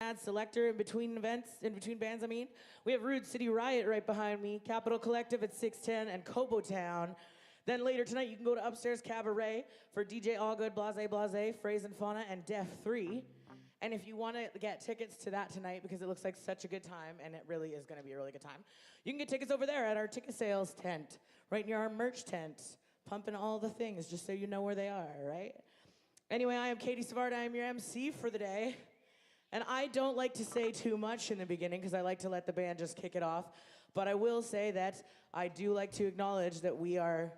Madd Selector in between events, in between bands, I mean. We have Rude City Riot right behind me, Capital Collective at 610, and Kobo Town. Then later tonight, you can go to Upstairs Cabaret for DJ Allgood, Blase Blase, Phrase and Fauna, and Def 3. And if you want to get tickets to that tonight, because it looks like such a good time, and it really is going to be a really good time, you can get tickets over there at our ticket sales tent, right near our merch tent, pumping all the things, just so you know where they are, right? Anyway, I am Katie Savard. I am your MC for the day. And I don't like to say too much in the beginning because I like to let the band just kick it off. But I will say that I do like to acknowledge that we are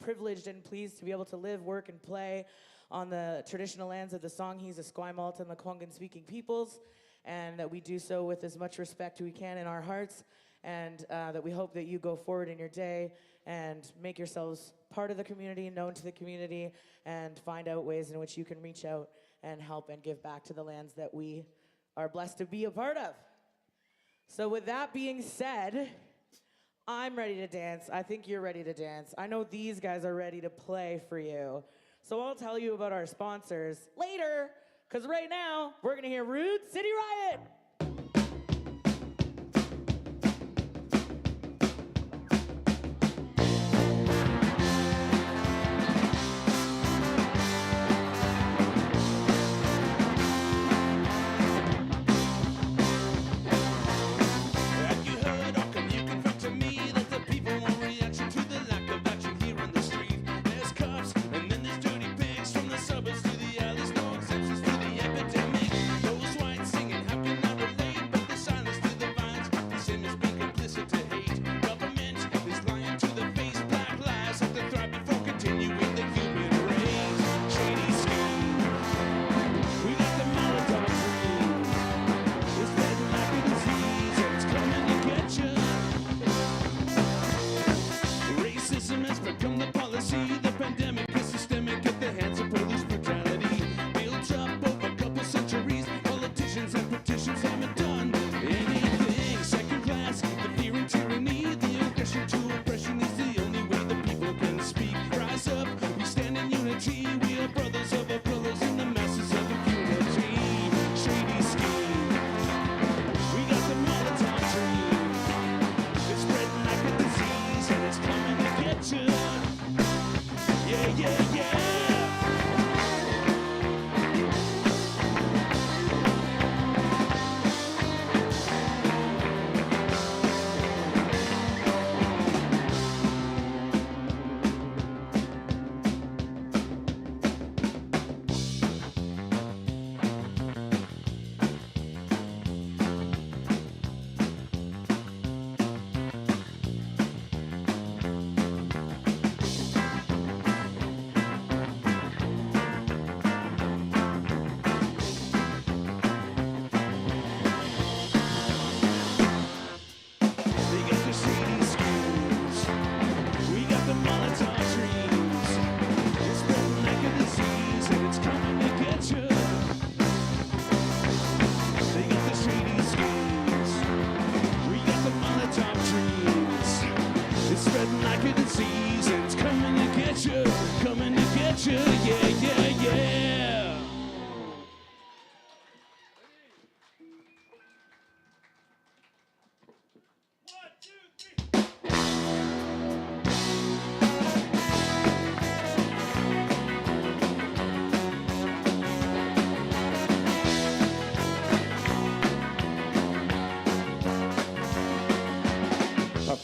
privileged and pleased to be able to live, work, and play on the traditional lands of the Songhees, the Esquimalt, and the Kwanghan-speaking peoples, and that we do so with as much respect as we can in our hearts, and that we hope that you go forward in your day and make yourselves part of the community, known to the community, and find out ways in which you can reach out and help and give back to the lands that we are blessed to be a part of. So with that being said, I'm ready to dance. I think you're ready to dance. I know these guys are ready to play for you. So I'll tell you about our sponsors later, because right now, we're gonna hear Rude City Riot.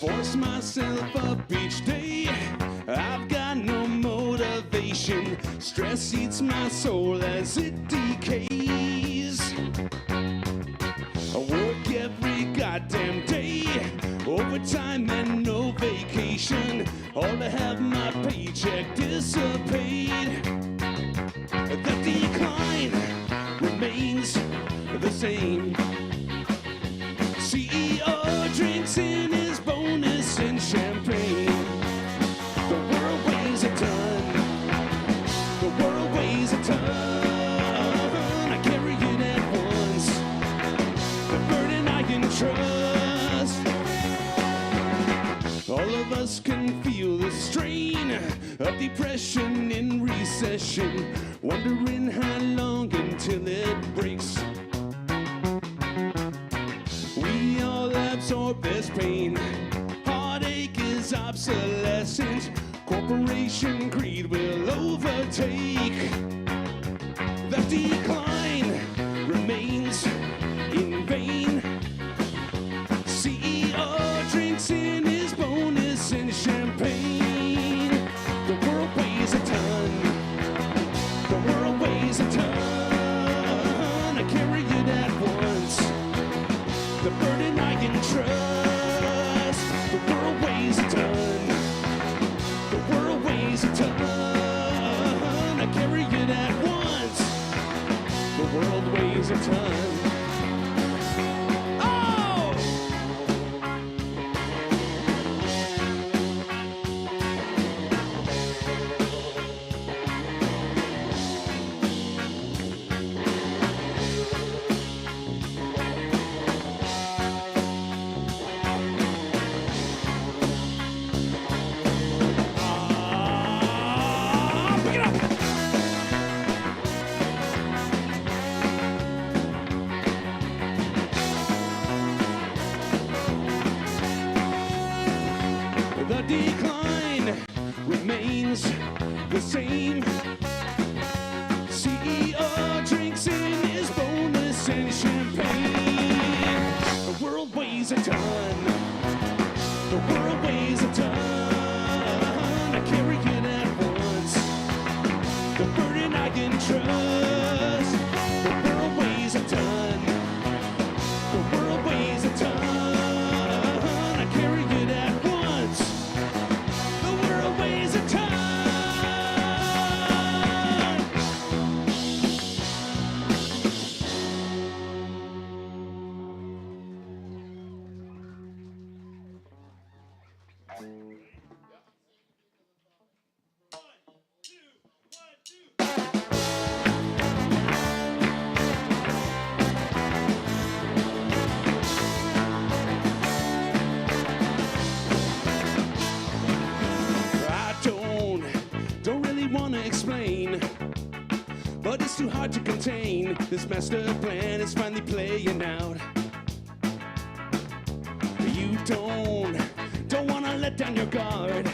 Force myself up each day. I've got no motivation. Stress eats my soul as it decays. I work every goddamn day, overtime and no vacation, all to have my paycheck dissipate. The decline remains the same. CEO drinks in his bonus and champagne. The world weighs a ton. The world weighs a ton. I carry it at once. The burden I can trust. All of us can feel the strain of depression in recession, wondering how long until it breaks. absorb this pain. Heartache is obsolescent. Corporation greed will overtake. The decline remains in vain. CEO drinks in his bonus and champagne. The world weighs a ton. The world weighs a ton. I carry it at once. The burden I can trust. The world weighs a ton. The world weighs a ton. I carry it at once. The world weighs a ton. The decline remains the same. CEO drinks in his bonus and champagne. The world weighs a ton. The world weighs a ton. I carry it at once. The burden I can trust. The world weighs a ton. The world weighs a ton. I carry it at once. The world weighs a ton. I don't really want to explain, but it's too hard to contain. This master plan is finally playing out. You don't want to let down your guard.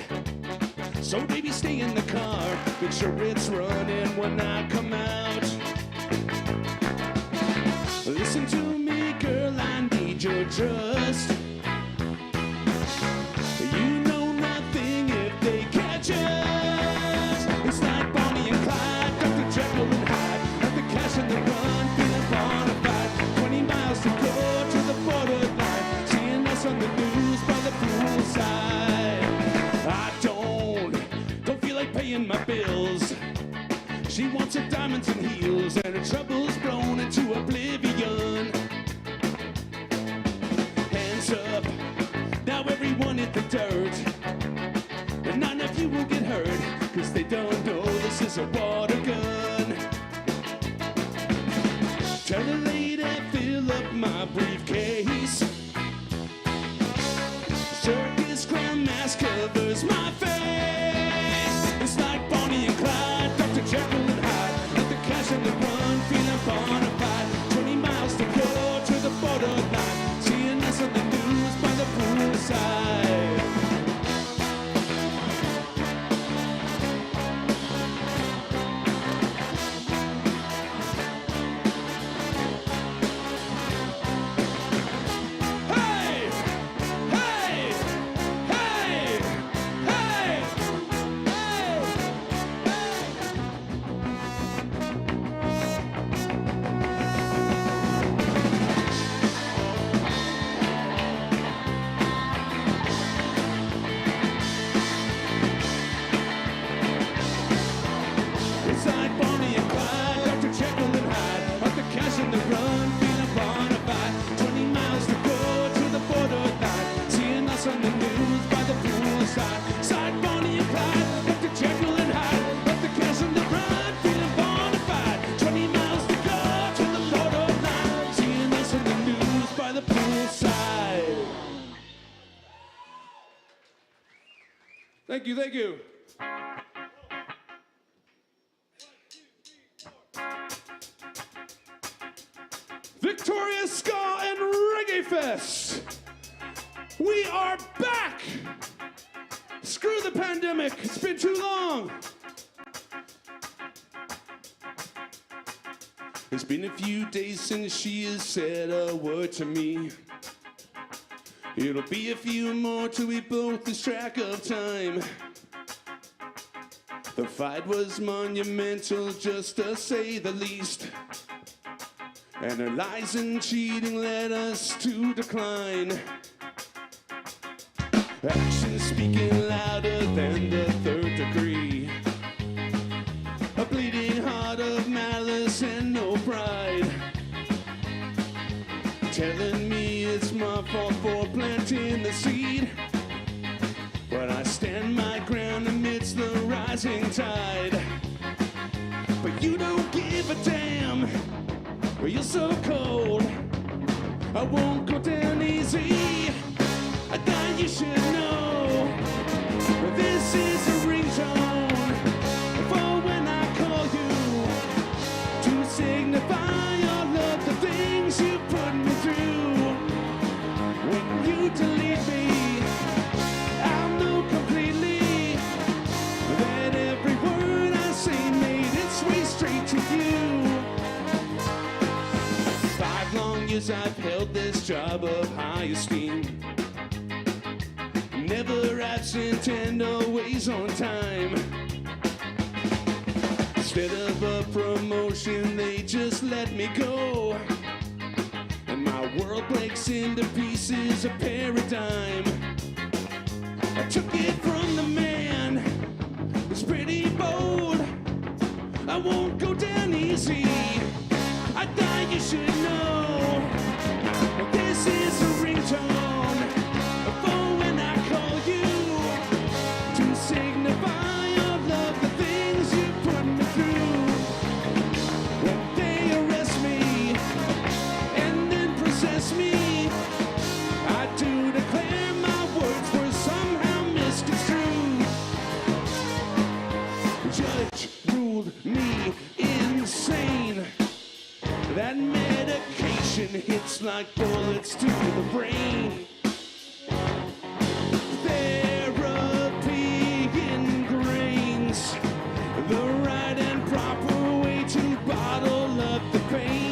So baby, stay in the car. Make sure it's running when I come out. Listen to me, girl, I need your trust. You know nothing if they catch us. It's like Bonnie and Clyde, Dr. Jekyll and Hyde. At the cash and the run, feeling bona fide. 20 miles to go to the borderline. Seeing us on the news by the poolside. I don't feel like paying my bills. She wants her diamonds and heels, and her trouble's blown into oblivion. Hands up, now everyone hit the dirt. And none of you will get hurt, cause they don't know this is a water gun. Tell the lady, fill up my briefcase. Circus clown mask covers my face. It's like Bonnie and Clyde, Dr. Jekyll and Hyde. Let the cash in the run, feeling bona fide. 20 miles to go to the borderline. Seeing us on the news by the poolside. Hey! Hey! Hey! Hey! It's like Bonnie and Clyde, Dr. Jekyll and Hyde. Up the cash in the run, feeling bona fide. 20 miles to go to the borderline. Seeing us on the news by the poolside. Side Bonnie and Clyde, Dr. Jekyll and Hyde. Up the cash in the run, feeling bona fide. 20 miles to go to the borderline. Seeing us on the news by the poolside. Thank you, thank you. Victoria Ska and Reggae Fest. We are back! Screw the pandemic, it's been too long. It's been a few days since she has said a word to me. It'll be a few more till we both lose track of time. The fight was monumental, just to say the least. And her lies and cheating led us to decline. Actions speaking louder than the third degree. A bleeding heart of malice and no pride. Telling me it's my fault for planting the seed. But I stand my ground amidst the rising tide. But you don't give a damn, you're so cold. I won't go down easy, I thought you should know. This is a ringtone for when I call you, to signify all of the things you put me through. When you delete me, I'll know completely that every word I say made its way straight to you. 5 long years I've held this job of high esteem. Never absent and always on time. Instead of a promotion, they just let me go. And my world breaks into pieces, a paradigm. I took it from the man who's pretty bold. I won't go down easy, I thought you should know. This is a ringtone for when I call you, to signify all of the things you put me through. When they arrest me and then process me, I do declare my words were somehow misconstrued. Judge ruled me insane. That medication hits like bullets to the brain. Therapy ingrains the right and proper way to bottle up the pain.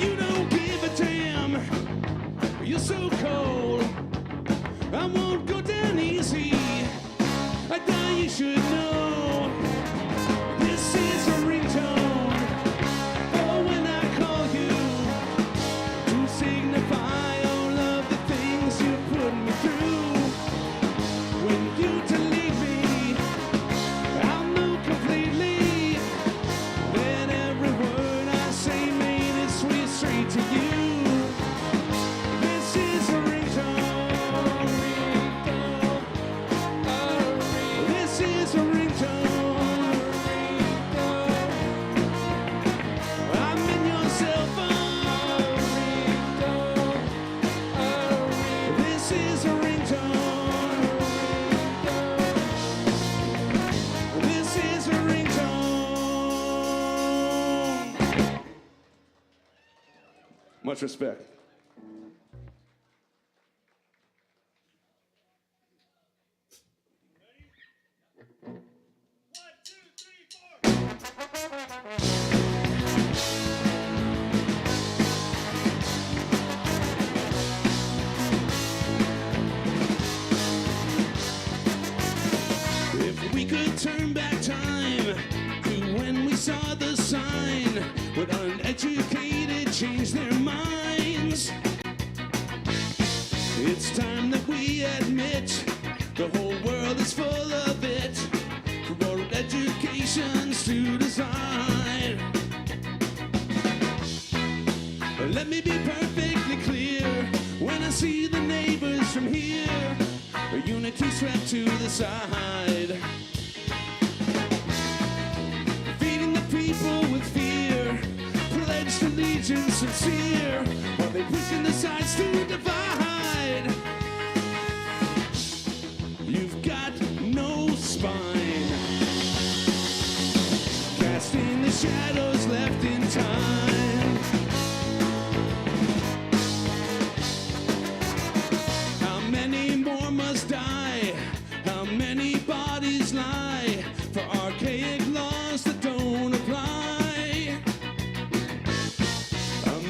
You don't give a damn, you're so cold. I won't go down easy, I thought you should know. This is a ringtone for when I call you, to signify all of the things you put me through. When you delete me, I'll know completely that every word I say made its way straight to you. This is a ringtone. This is a ringtone. I'm in your cell phone. This is a ringtone. This is a ringtone. Much respect. If we could turn back time to when we saw the sign, would uneducated change their minds? It's time that we admit the whole world is full of it, for world educations to design. Let me be perfectly clear, when I see the neighbors from here, a unity strapped to the side, feeding the people intentions sincere, while they pushing the sides to divide. You've got no spine, casting the shadows left in time. How many more must die? How many bodies lie for archaic laws that don't apply?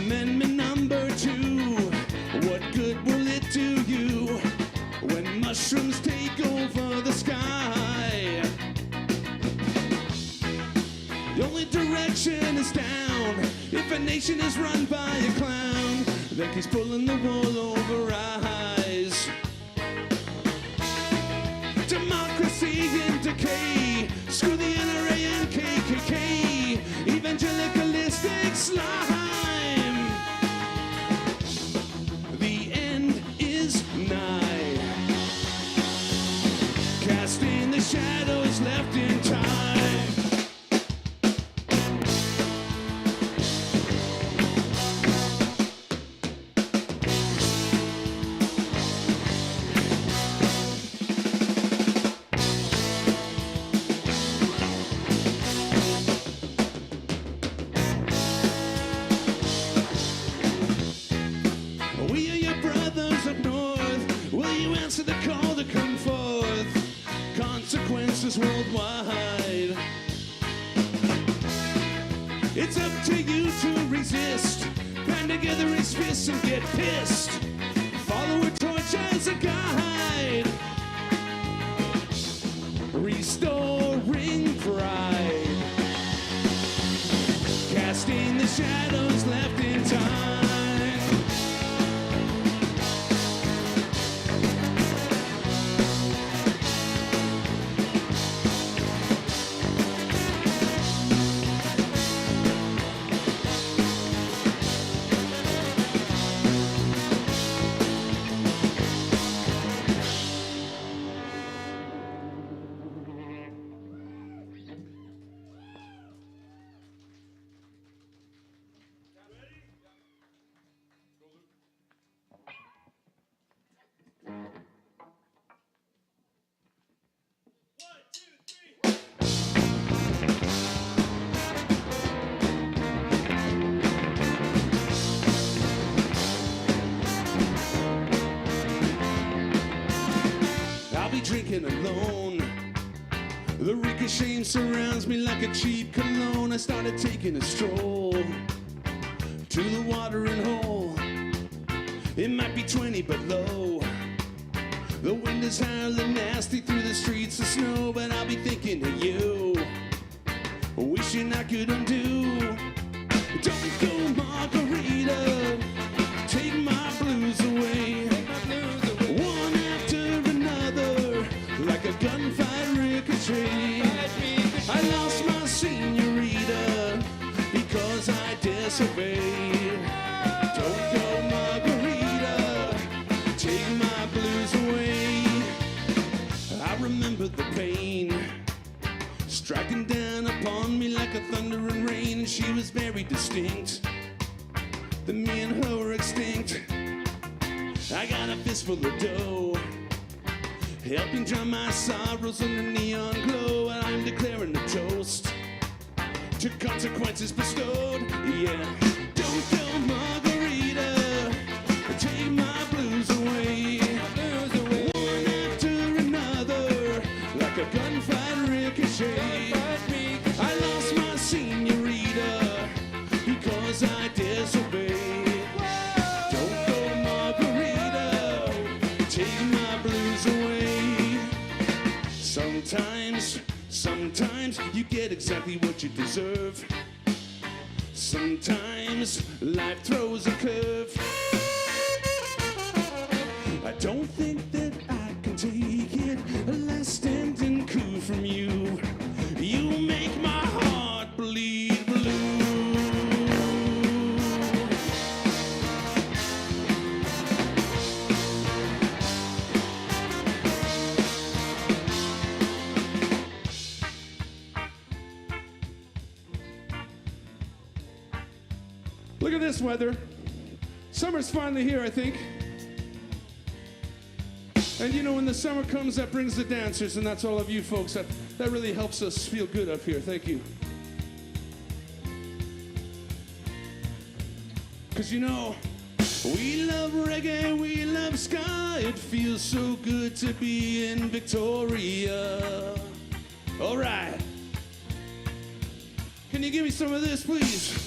Amendment number 2, what good will it do you when mushrooms take over the sky? The only direction is down if a nation is run by a clown that keeps pulling the wool over our eyes. Democracy in decay, screw the NRA and KKK, evangelicalistic slime. The end is nigh, casting the shadows left in time. We are your brothers up north. Will you answer the call to come forth? Consequences worldwide. It's up to you to resist. Band together his fists and get pissed. Follow a torch as a guide. Restoring pride. Casting the shadows left in time. Drinking alone, the reek of shame surrounds me like a cheap cologne. I started taking a stroll to the watering hole. It might be 20 below. The wind is howling nasty through the streets of snow, but I'll be thinking of you, wishing I could undo. Don't go, Margarita, take my blues away. One after another, like a gunfight ricochet. I lost my senorita because I disobeyed. Don't go, Margarita, take my blues away. I remember the pain striking down upon me like a thunder and rain, and she was very distinct. Then me and her were extinct. I got a fistful of dough, helping drown my sorrows under neon glow, and I'm declaring a toast to consequences bestowed. Yeah, don't go, Margarita, take my blues away. One after another, like a gunfight ricochet. I lost my senorita because I disobeyed. Don't go, Margarita, take my blues away. Sometimes you get exactly what you deserve. Sometimes life throws a curve. I don't think that I can take it, a last standing coup from you. You make my heart bleed blue. Look at this weather. Summer's finally here, I think. And you know, when the summer comes, that brings the dancers, and that's all of you folks. That really helps us feel good up here. Thank you. Because you know, we love reggae, we love ska. It feels so good to be in Victoria. All right. Can you give me some of this, please?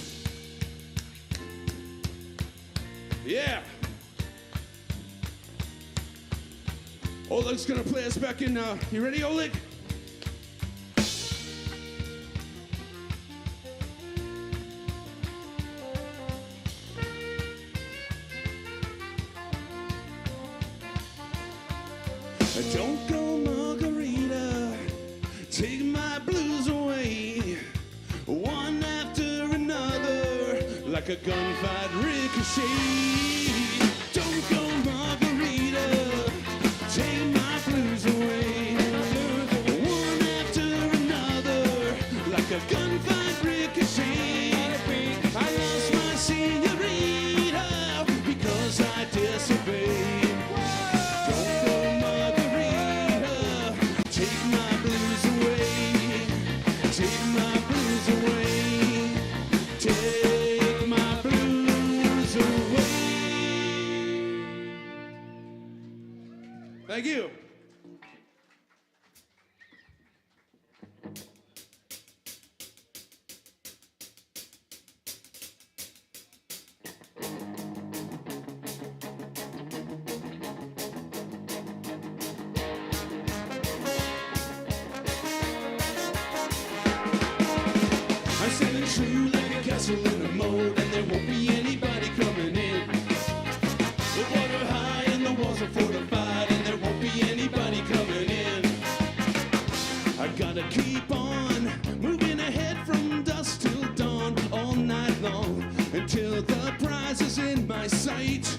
Yeah. Oleg's gonna play us back in now. You ready, Oleg? Don't go margarita, take my blues away, one after another, like a gunfight ricochet. Don't go margarita, take my blues away, one after another, like a gunfight ricochet. I lost my senorita because I disobeyed. Thank you. I'm standing true like a castle in a moat, and there won't be anybody coming in. The water high and the walls are fortified, and there won't be anybody coming in. I gotta keep on moving ahead from dusk till dawn, all night long, until the prize is in my sight.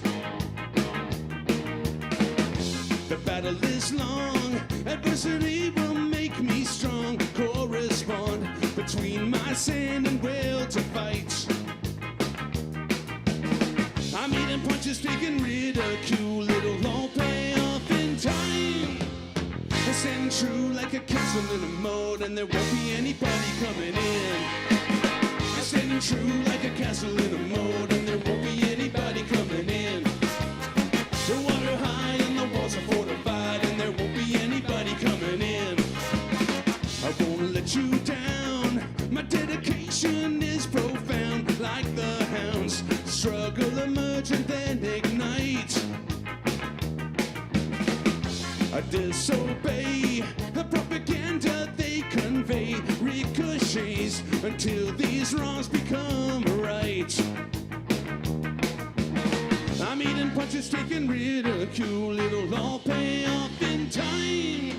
The battle is long, adversity will make me strong. Correspond between my sin and will to fight. I'm eating punches, taking ridicule, it'll all pay off in time. I'm standing true like a castle in a moat, and there won't be anybody coming in. I'm standing true like a castle in a moat, and there won't be anybody coming in. The water high and the walls are fortified, and there won't be anybody coming in. I won't let you down, my dedication is profound. Like the hounds, struggle, emerge, and then ignite. I disobey the propaganda they convey, ricochets until these wrongs become right. I'm eating punches, taking ridicule, it'll all pay off in time.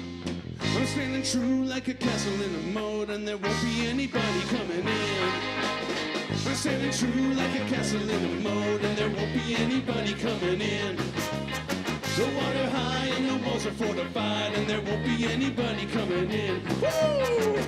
I'm standing true like a castle in a moat, and there won't be anybody coming in. I'm standing true like a castle in a moat, and there won't be anybody coming in. The water high and the walls are fortified, and there won't be anybody coming in. Woo!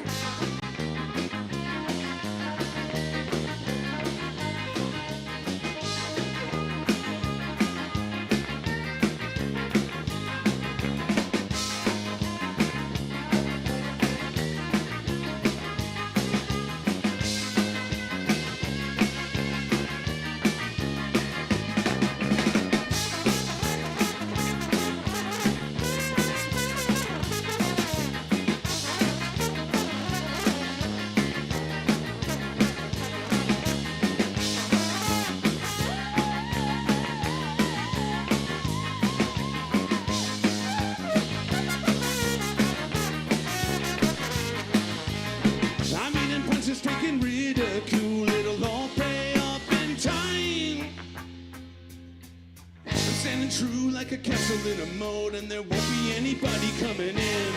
Like a castle in a moat, and there won't be anybody coming in.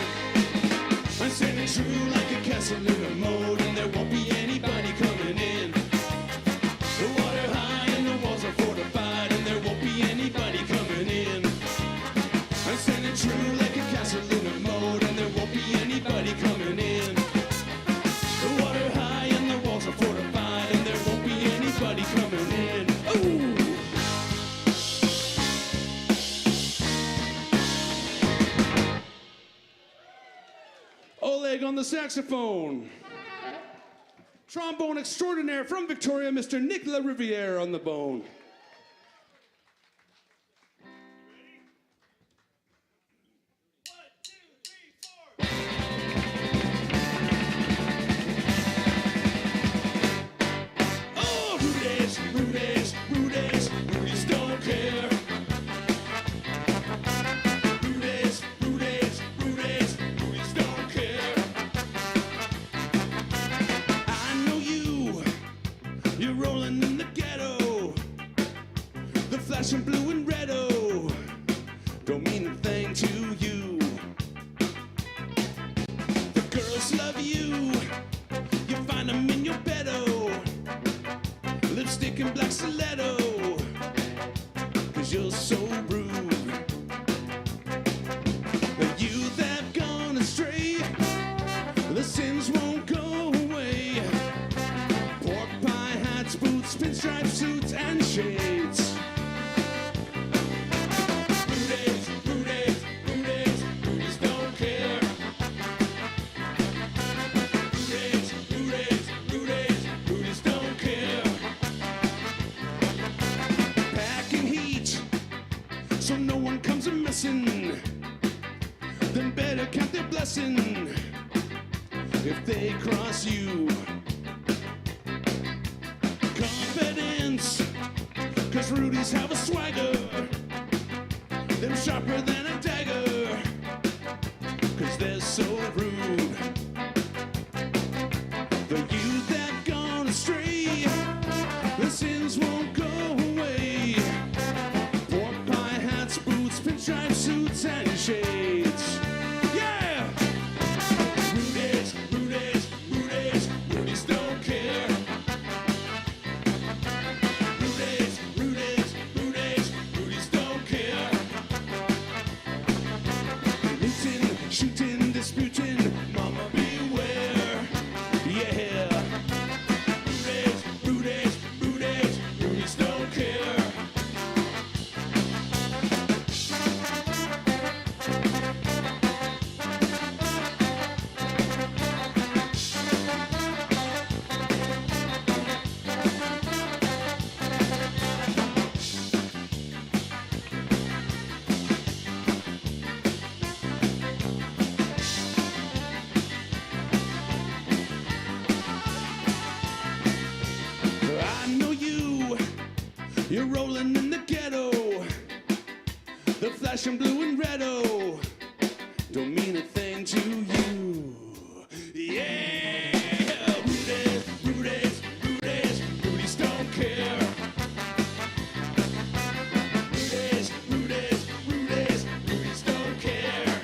I'm standing true like a castle in a moat, and there won't be anybody coming in. The water high and the walls are fortified, and there won't be anybody coming in. I'm standing true like a castle in a moat, and there won't be anybody coming in. The water high and the walls are fortified, and there won't be anybody coming in. the saxophone. Trombone extraordinaire from Victoria, Mr. Nick LaRiviere on the bone. Flashing blue and red, oh, don't mean a thing to you. The girls love you, you find them in your bed, oh, lipstick and black stiletto, 'cause you're so rude. The youth have gone astray, the sins won't go away. Pork pie hats, boots, pinstripe suits, and shades. So no one comes a missing, then better count their blessing if they cross you. Confidence, 'cause Rudies have a swagger, them sharper than a dagger, 'cause they're so rude. The youth that gone astray, the sins won't go away. Boots, pinstripe suits, and shades. Yeah! Rudies, Rudies, Rudies, Rudies don't care. Rudies, Rudies, Rudies, Rudies don't care. Looting, shooting, disputing, mama beware. Yeah! Rudies, Rudies, Rudies, Rudies don't care. You're rolling in the ghetto, the flashing blue and red, oh, don't mean a thing to you. Yeah! Rudies, Rudies, Rudies, Rudies don't care. Rudies, Rudies, Rudies, Rudies don't care.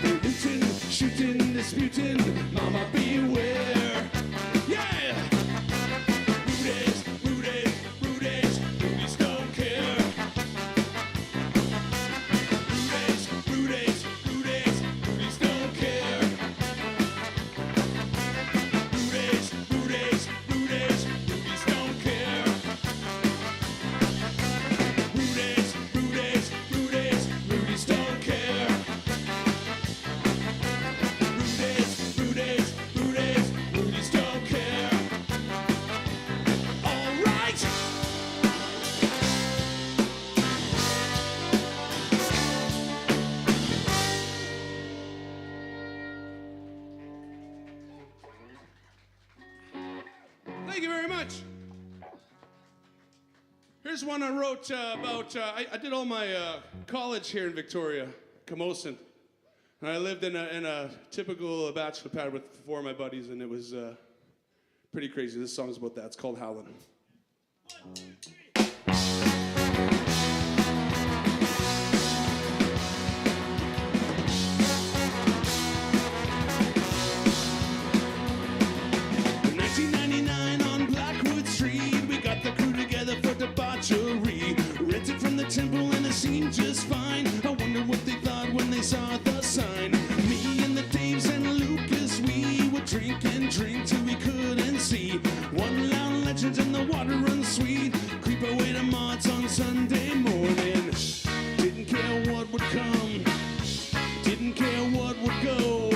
They're looting, shooting, disputing, mama beware. Yeah! Rudies, Rudies, Rudies, Rudies don't care. Rudies, Rudies, Rudies, Rudies don't care. Rudies, Rudies, Rudies, Rudies don't care. Rudies, Rudies, Rudies, Rudies don't care. Rudies, Rudies, Rudies, Rudies don't care. All right. Thank you very much. Here's one I wrote about, I did all my college here in Victoria, Camosun. And I lived in a typical bachelor pad with 4 of my buddies, and it was pretty crazy. This song's about that. It's called Howlin'. 1, 2, 3. In 1999 on Blackwood Street, we got the crew together for debauchery. Rented from the temple and it seemed just fine. I wonder what they thought when they saw the sign. Me and the Daves and Lucas, we would drink and drink till we couldn't see. One loud legend and the water runs sweet. Creep away to Mott's on Sunday morning. Didn't care what would come, didn't care what would go.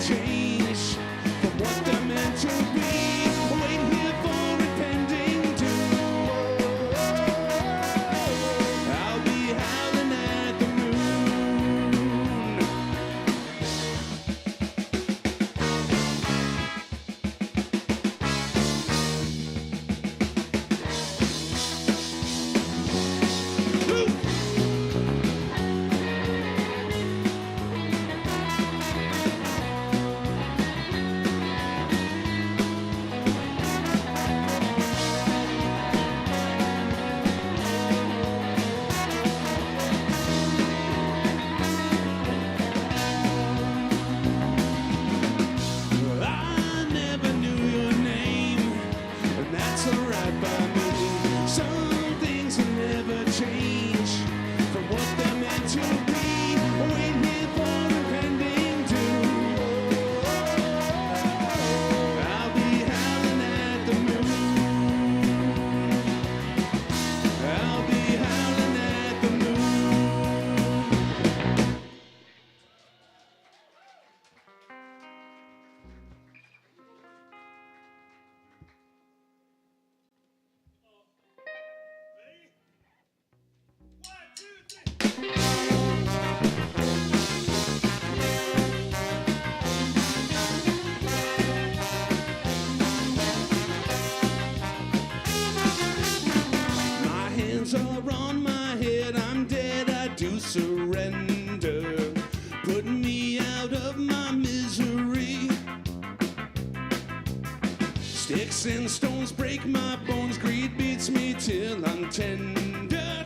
change from what they're meant to be. Wait here for impending doom. I'll be howling at the moon. Woo! I never knew your name, and that's alright by me. Some things will never change from what they're meant to be. Wait here for impending doom. I'll be howling at the moon. I'll be howling at the moon. My hands are on my head, I'm dead, I do surrender. Put me out of my misery. Sticks and stones break my bones, greed beats me till I'm tender.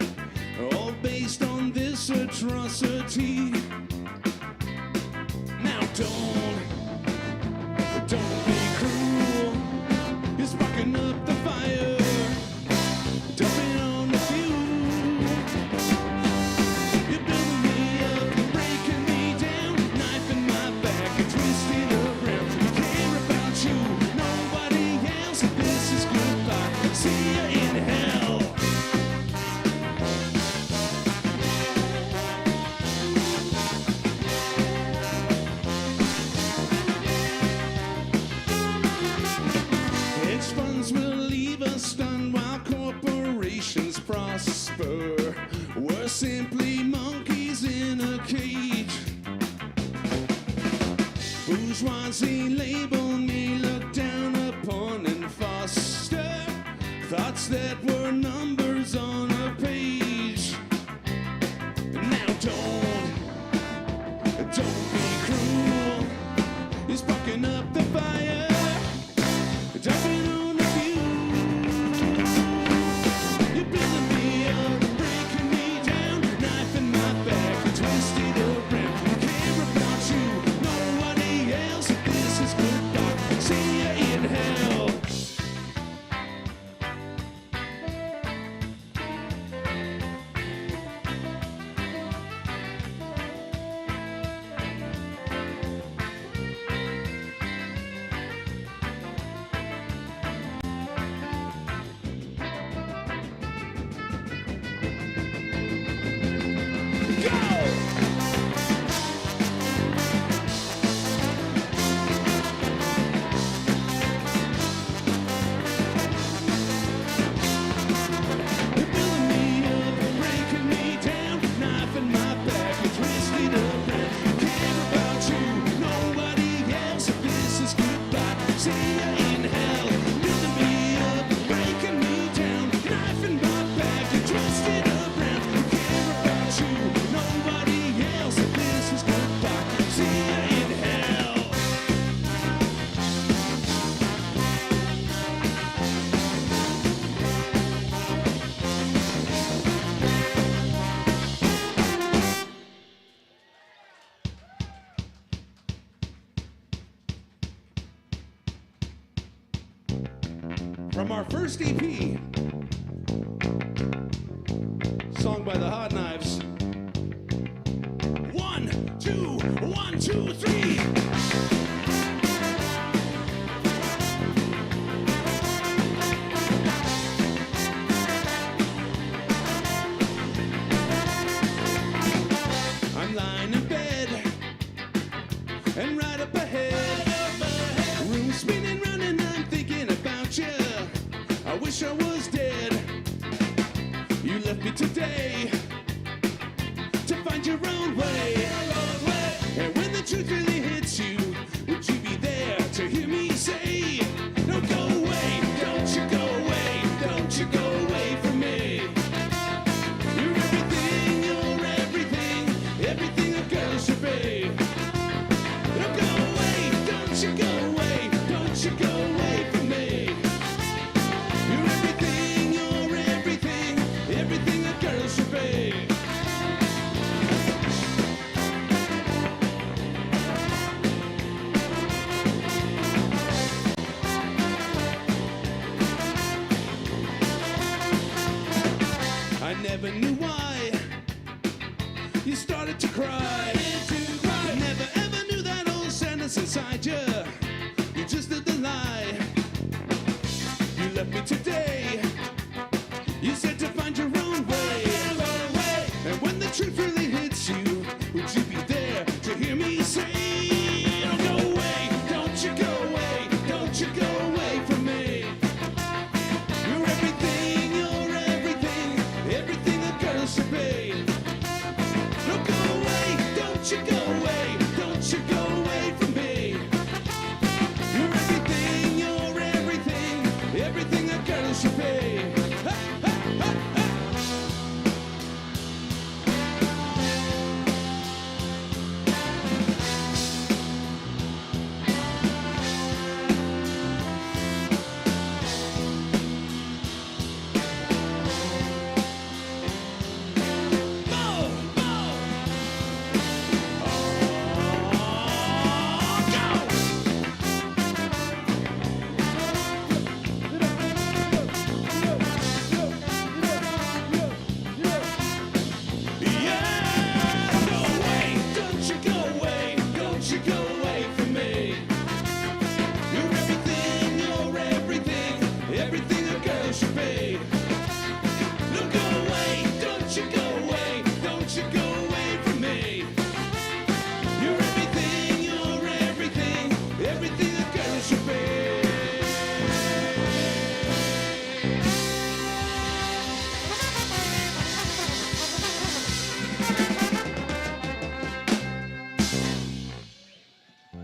All based on this atrocity. Now don't be cruel. You're sparking up the fire, dumping on the fuel. You're building me up, breaking me down, knife in my back and twisting around. I care about you, nobody else. This is goodbye. See ya in hell. Hedge funds will leave us stunned while corporations prosper. We're simply monkeys in a cage. Bourgeoisie label me, look down upon and foster thoughts that were numbers on a page. Now don't be cruel. You're sparking up the fire, jumping on the fuel. You're building me up, breaking me down, knife in my back, twisted around. I care about you, nobody else. This is goodbye. See ya in hell. From our first EP, song by the Hot Knives. 1, 2, 1, 2, 3. I'm lying in bed, and right up ahead. Room spinning round and I'm thinking about you. I wish I was dead. You left me today to find your own way. And when the truth really hits you, would you be there to hear me say, don't go away, don't you go away, don't you go away from me. You're everything, everything a girl should be. Don't go away, don't you go away, don't you go away from me. You're everything a girl should be. I never knew why you started to cry. Never ever knew that old sadness inside you. You just did the lie. You left me today. You said to find your own way. And when the truth really hits you, would you be there to hear me say, don't go away, don't you go away, don't you go away from me. You're everything a girl should be. Don't go away, don't you go away, don't you go away from me. You're everything a girl should be. Ha, ha, ha, ha.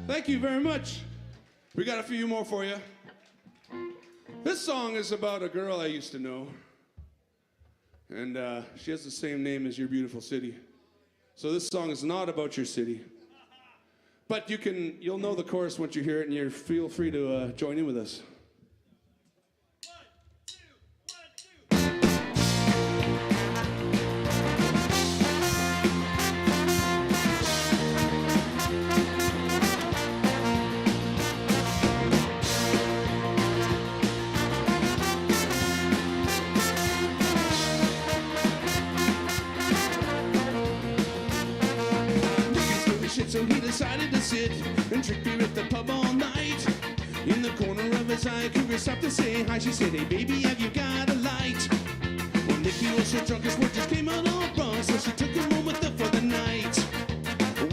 Thank you very much. We got a few more for you. This song is about a girl I used to know. And she has the same name as your beautiful city. So this song is not about your city. But you'll know the chorus once you hear it, and you feel free to join in with us. So he decided to sit and drink beer at the pub all night. In the corner of his eye, Cougar stopped to say hi. She said, hey baby, have you got a light? Well, Nicky was so drunk his words just came out all wrong, so she took him home with her for the night.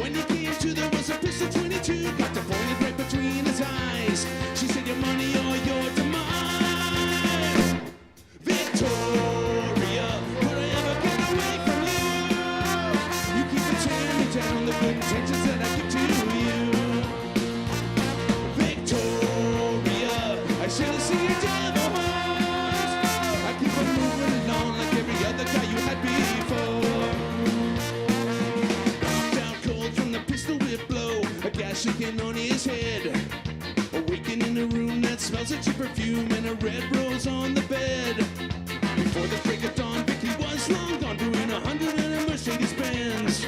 When he came to, there was a pistol 22 got to pointed right between his eyes. She said, your money or your demise. Victoria, would I ever get away from you? You keep on tearing me down, the good intentions that I give to you. Victoria, I should have seen your devil heart. I keep on moving along like every other guy you had before. Knocked out cold from the pistol whip blow, a gas shaking on his head. Awakened in a room that smells of cheap perfume and a red rose on the bed. Before the break of dawn, Vicky was long gone, doing 100 in a Mercedes-Benz.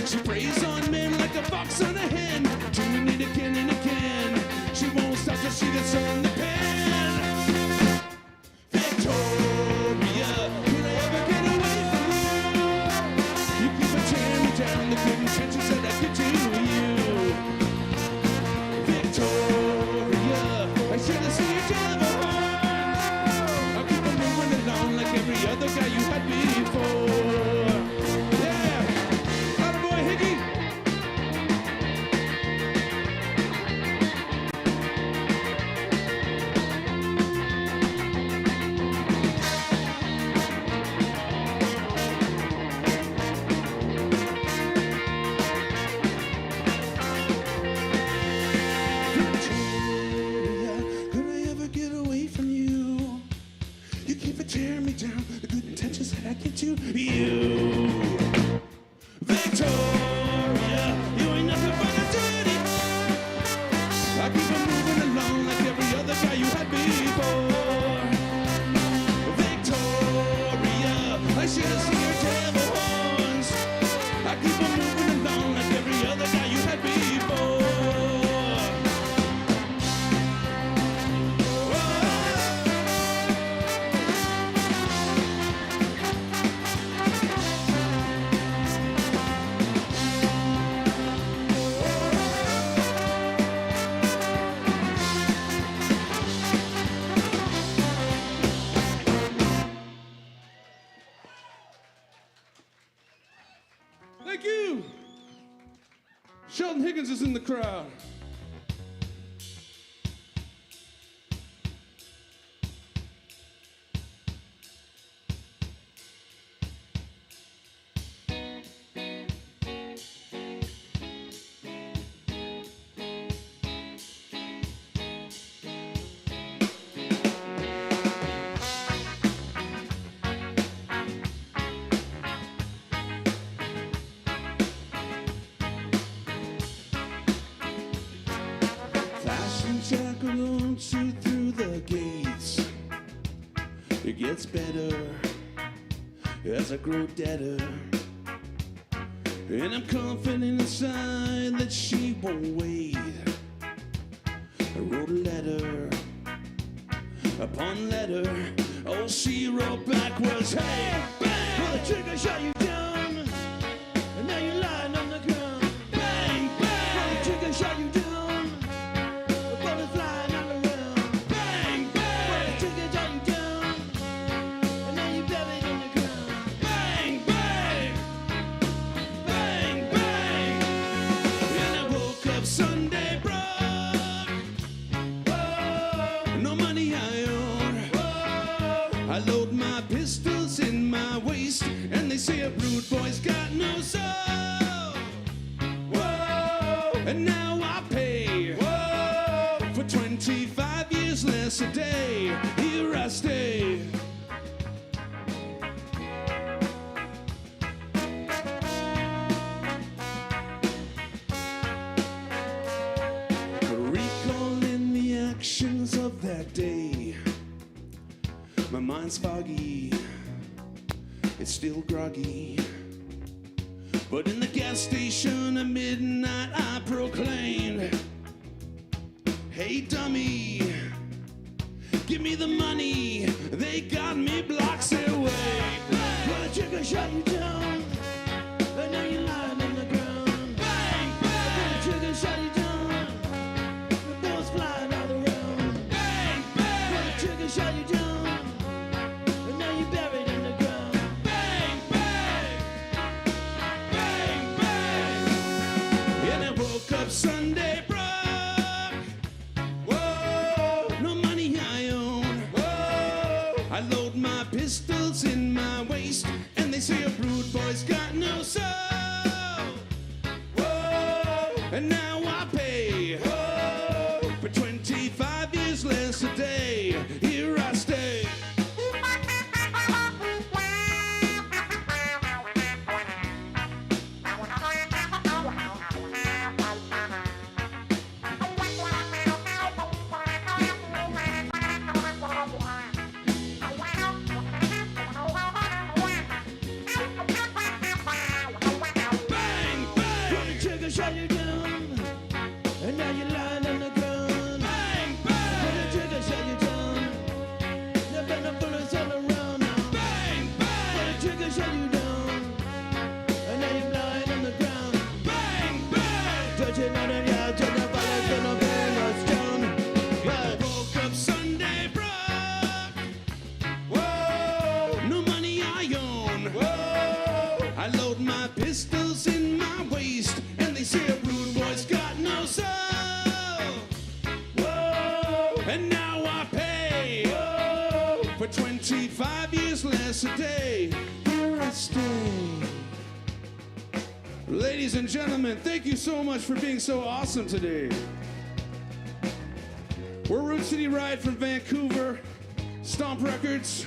She preys on men like a fox on a hen, doing it again and again. She won't stop till she gets on the pen. Victoria, could I ever get away from you? You keep on tearing me down, the good intentions that I give to you. Victoria, I should have seen your devil heart. I'll keep on moving along like every other guy you had before. Yeah. Colin Higgins is in the crowd. Through the gates, it gets better as I grow deader, and I'm confident inside that she won't wait. I wrote a letter upon letter. All she wrote back was, "Hey, bang! Well, the trigger shot you down, and now you're lying on the ground. Bang, bang! Well, the trigger shot you down." Say a rude boy's got no soul. Whoa. And now I pay. Whoa. For 25 years less a day. Here I stay. Recalling the actions of that day. My mind's foggy. It's still groggy, but in the gas station at midnight I proclaimed, "Hey dummy, give me the money, they got me blocks away." Well, the trigger shot you down, and now you're lying on the ground. Bang, bang! Well, the trigger shot you down, the bullets flying all around. Bang, bang! Well, the trigger shot you down, and now you're buried in the ground. Up Sunday broke. Whoa, no money I own. Whoa, I load my pistols in my waist, and they say a rude boy's got no soul. Whoa, and now I pay. Whoa, for 25 years less a day. Here I stay. Shut you down, and now you're lying on the ground. Bang, bang! Put the trigger, shut you down. There been no bullets all around now. Bang, bang! Put the trigger, shut you down, and now you're lying on the ground. Bang, bang! Touching on the yard, turn the bullets, turn the bang us down. I woke up Sunday broke. Whoa, no money I own. Whoa, I load my pistols in my waist. They say a rude boy's got no soul. Whoa, and now I pay. Whoa, for 25 years less a day. Here I stay. Ladies and gentlemen, thank you so much for being so awesome today. We're Root City Riot from Vancouver, Stomp Records.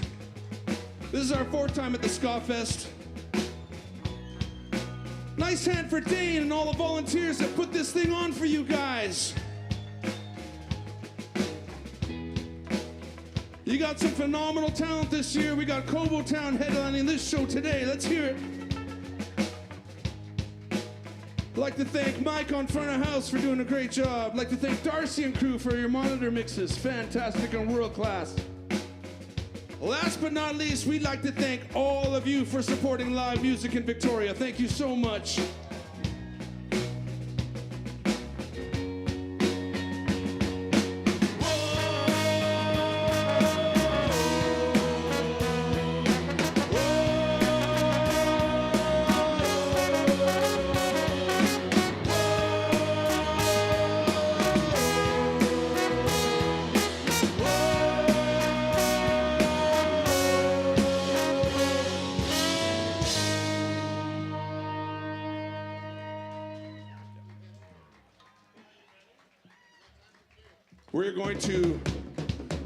This is our 4th time at the Ska Fest. Nice hand for Dane and all the volunteers that put this thing on for you guys. You got some phenomenal talent this year. We got Kobo Town headlining this show today. Let's hear it. I'd like to thank Mike on front of house for doing a great job. I'd like to thank Darcy and crew for your monitor mixes. Fantastic and world class. Last but not least, we'd like to thank all of you for supporting live music in Victoria. Thank you so much. we're going to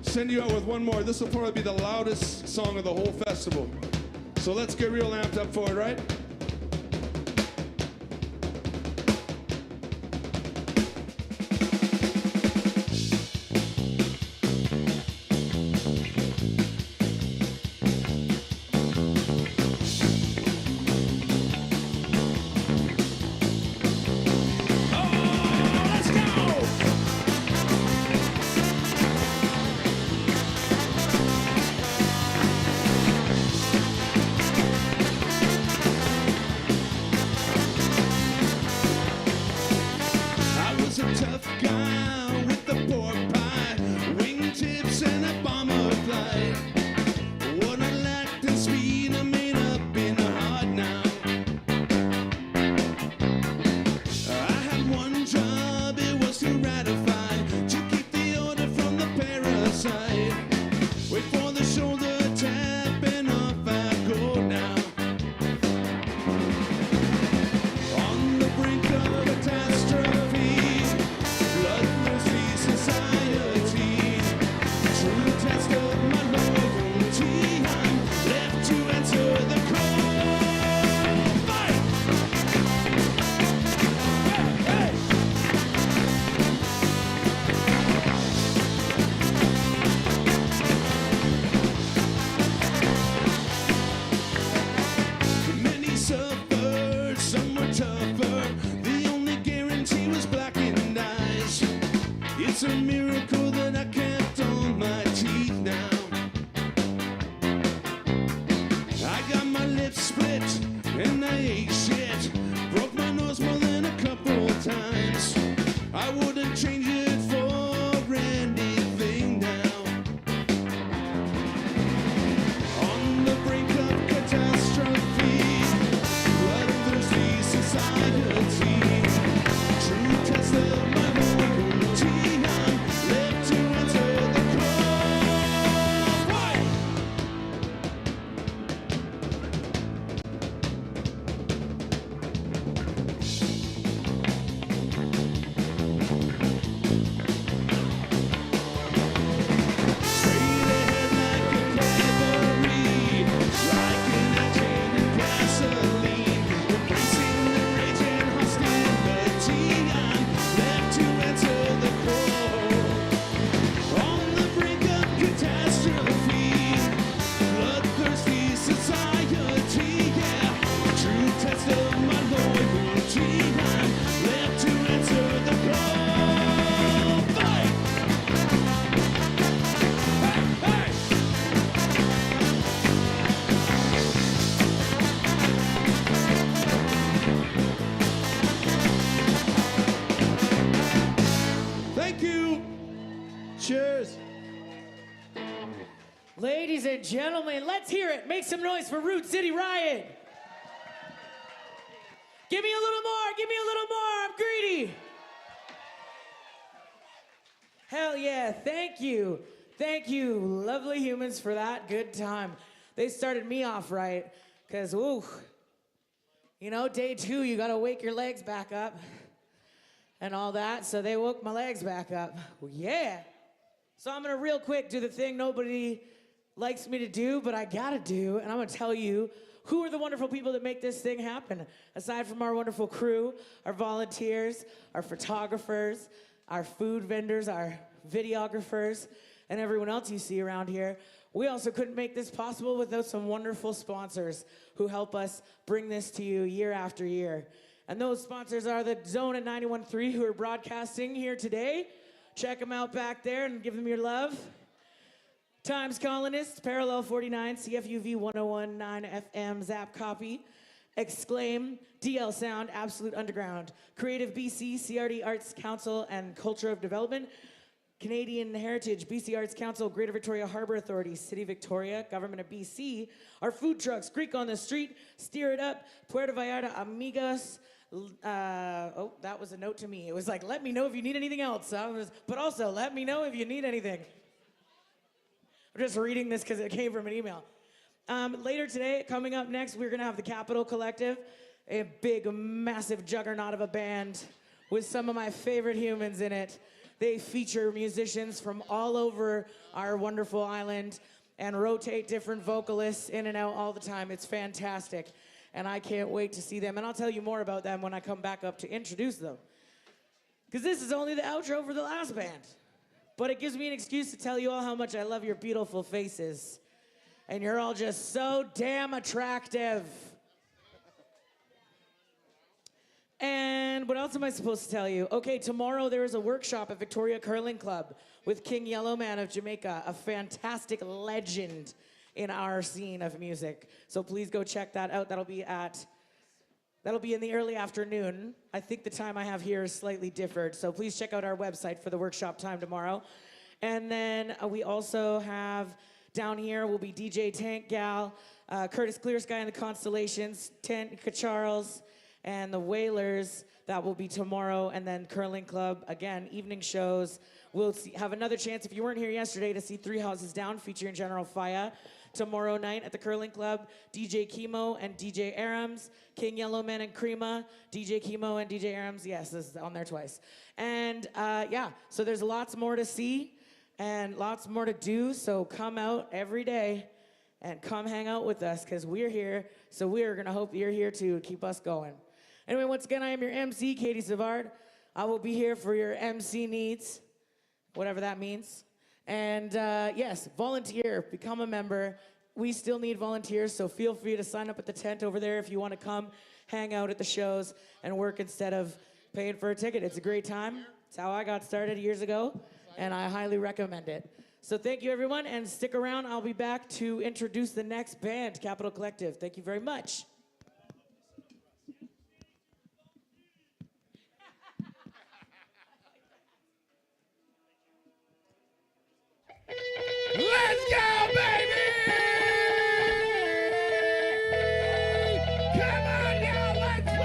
send you out with one more. This will probably be the loudest song of the whole festival. So let's get real amped up for it, right? Ladies and gentlemen, let's hear it. Make some noise for Root City Riot. Give me a little more, give me a little more, I'm greedy. Hell yeah, thank you. Thank you, lovely humans, for that good time. They started me off right, because, ooh, you know, day 2, you gotta wake your legs back up and all that, so they woke my legs back up. Well, yeah. So I'm gonna real quick do the thing nobody likes me to do, but I gotta do, and I'm gonna tell you who are the wonderful people that make this thing happen. Aside from our wonderful crew, our volunteers, our photographers, our food vendors, our videographers, and everyone else you see around here, we also couldn't make this possible without some wonderful sponsors who help us bring this to you year after year. And those sponsors are the Zone at 91.3 who are broadcasting here today. Check them out back there and give them your love. Times Colonists, Parallel 49, CFUV 101.9 FM, Zap Copy, Exclaim, DL Sound, Absolute Underground, Creative BC, CRD Arts Council and Culture of Development, Canadian Heritage, BC Arts Council, Greater Victoria Harbour Authority, City Victoria, Government of BC, our food trucks, Greek on the Street, Steer It Up, Puerto Vallarta, Amigas, oh, that was a note to me. It was like, let me know if you need anything else, but also let me know if you need anything. I'm just reading this because it came from an email. Later today, coming up next, we're going to have the Capital Collective, a big, massive juggernaut of a band with some of my favorite humans in it. They feature musicians from all over our wonderful island and rotate different vocalists in and out all the time. It's fantastic. And I can't wait to see them. And I'll tell you more about them when I come back up to introduce them. Because this is only the outro for the last band. But it gives me an excuse to tell you all how much I love your beautiful faces. And you're all just so damn attractive. And what else am I supposed to tell you? Okay, tomorrow there is a workshop at Victoria Curling Club with King Yellowman of Jamaica, a fantastic legend in our scene of music. So please go check that out. That'll be in the early afternoon. I think the time I have here is slightly different. So please check out our website for the workshop time tomorrow. And then we also have down here will be DJ Tank Gal, Curtis Clear Sky and the Constellations, Tanka Charles, and the Whalers. That will be tomorrow. And then Curling Club, again, evening shows. We'll have another chance, if you weren't here yesterday, to see Three Houses Down featuring General Faya. Tomorrow night at the Curling Club, DJ Chemo and DJ Arams, King Yellowman and Crema, DJ Chemo and DJ Arams. Yes, this is on there twice. And yeah, so there's lots more to see and lots more to do. So come out every day and come hang out with us because we're here. So we're going to hope you're here too. Keep us going. Anyway, once again, I am your MC, Katie Savard. I will be here for your MC needs, whatever that means. And yes, volunteer, become a member. We still need volunteers, so feel free to sign up at the tent over there if you want to come hang out at the shows and work instead of paying for a ticket. It's a great time. It's how I got started years ago, and I highly recommend it. So thank you, everyone, and stick around. I'll be back to introduce the next band, Capital Collective. Thank you very much. Let's go, baby! Come on now, let's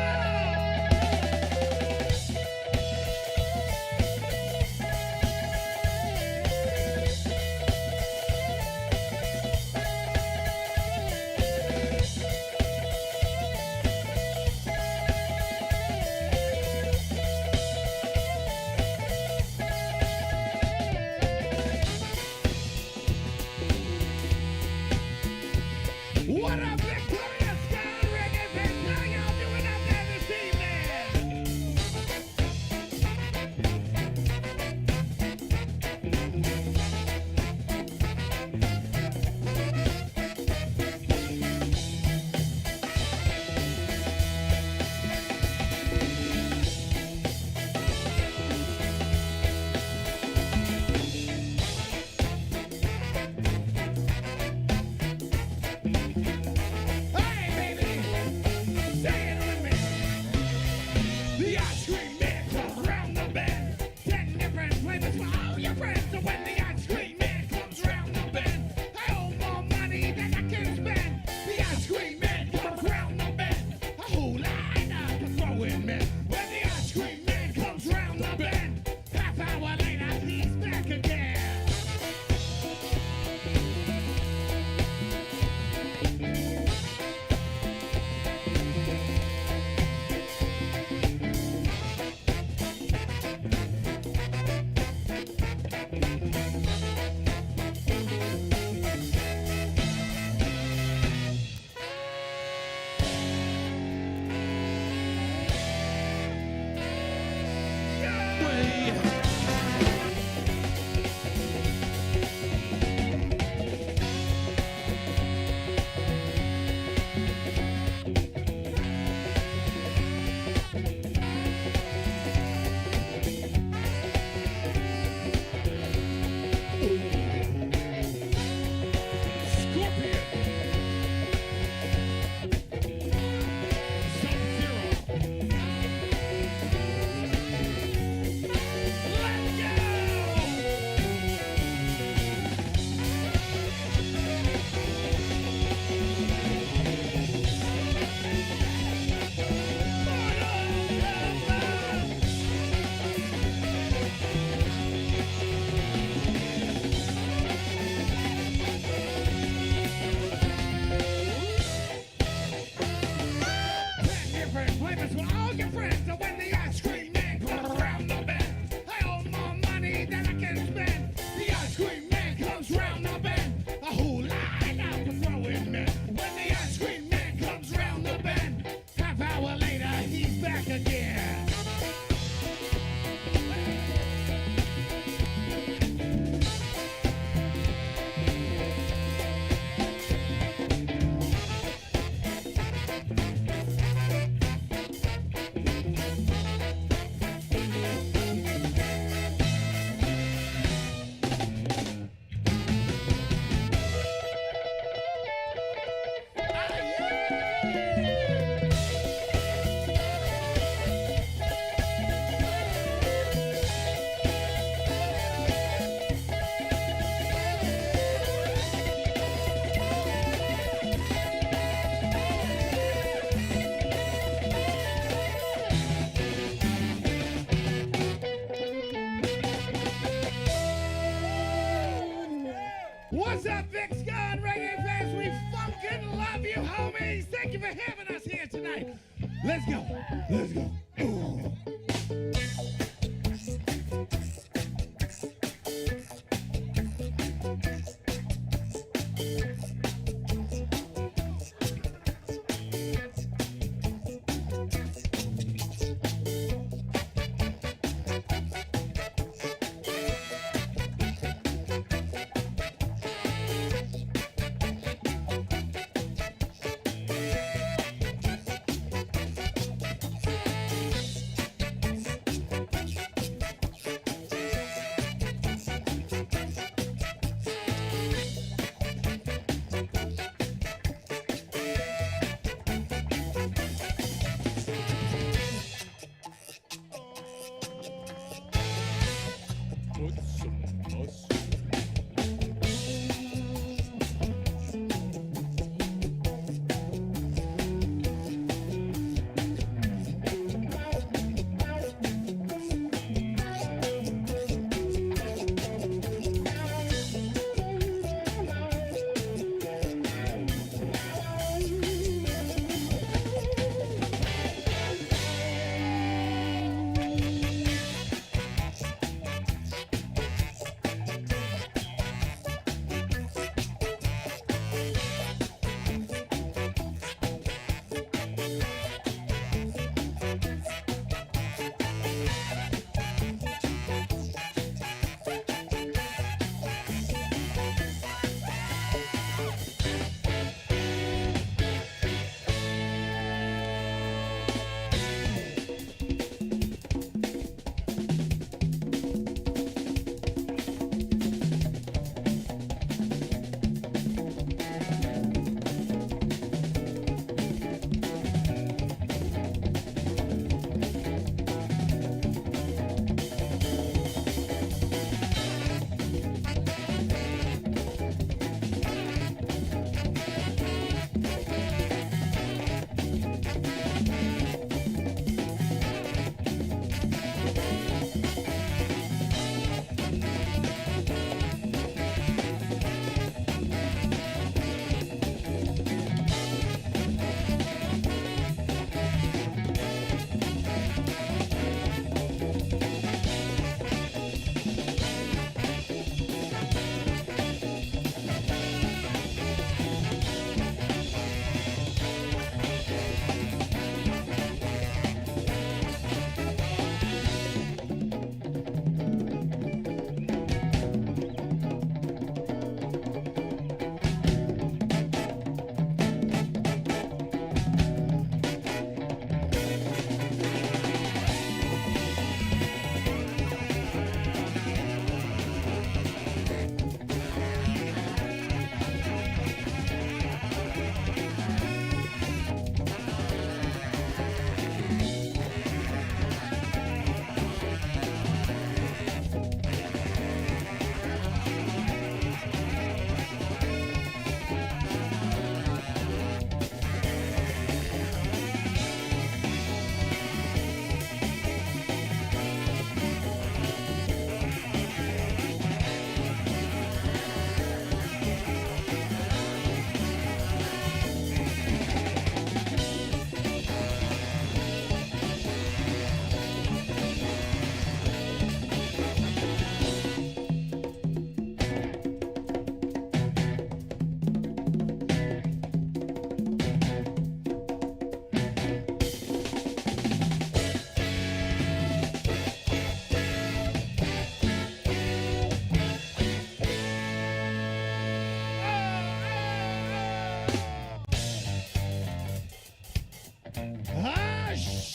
What's up, Big Ska Reggae fans? We fucking love you, homies. Thank you for having us here tonight. Let's go. Let's go. Ooh.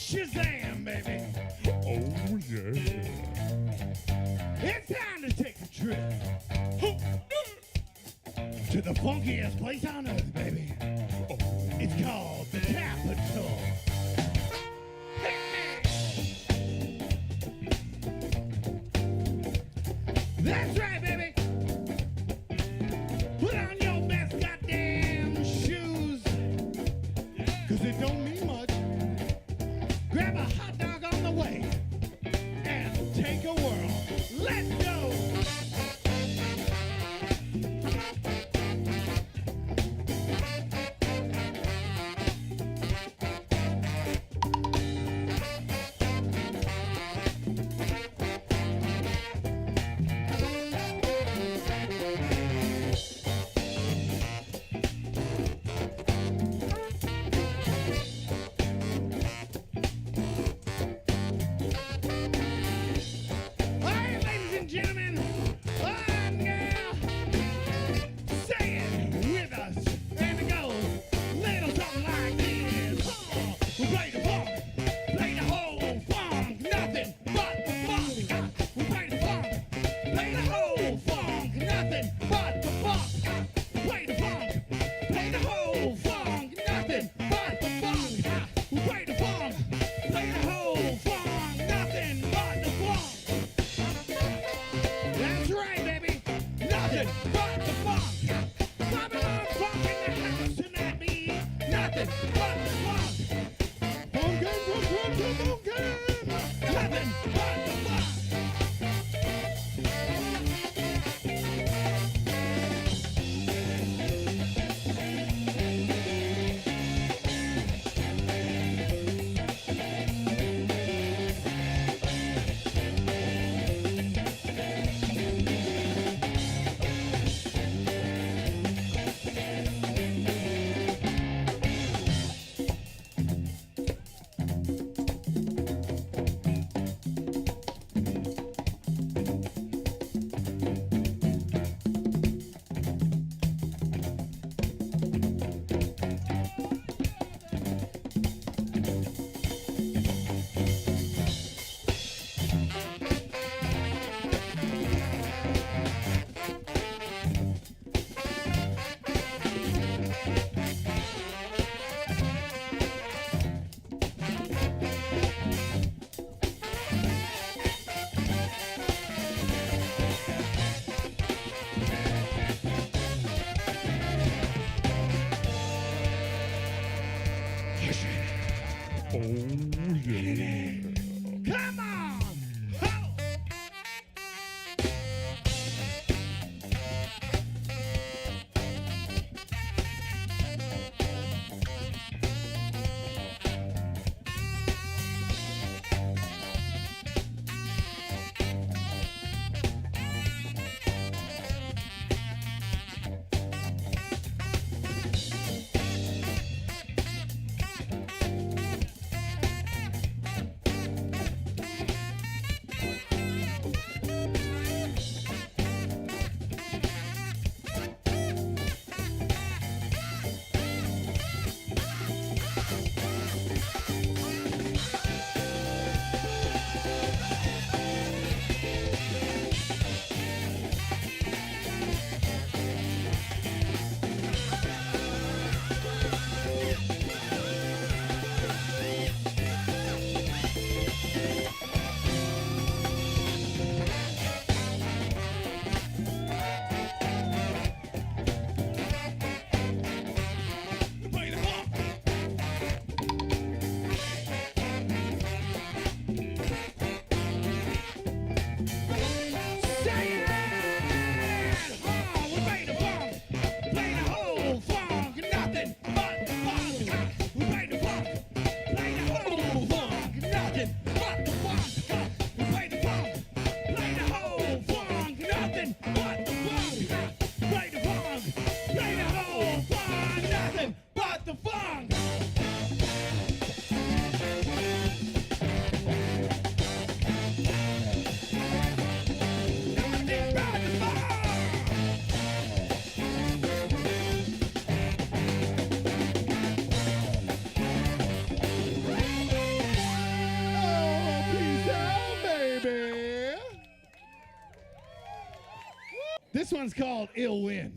Shazam, baby. Oh, yeah. It's time to take a trip to the funkiest place on earth, baby. It's called the Capitol. That's right, baby. Put on your best goddamn shoes, 'cause it don't mean much. Grab a hot dog on the way and take a whirl. Let's go. and gentlemen, yeah, say it with us. And it goes little something like this. We play the funk, play the whole funk, nothing but the funk. We play the funk, play the whole funk, nothing but the funk. Play the funk, play the whole funk, nothing but the funk. We play the funk, play the whole funk, nothing but the funk. That's right, baby, nothing but the funk. Babylon funk in the house tonight, be nothing but the funk. Funkin', funkin', funkin', nothing but the funk. Come on! Ho! Play the funk! Say it! Oh, we play the funk, play the whole funk, nothing but the funk. We play the funk, play the whole funk, nothing but the funk. We play the funk, play the whole funk, nothing but the funk. Play the funk, play the whole funk, nothing but the funk. Nothing but the funk. Oh, peace out, baby. This one's called Ill Wind.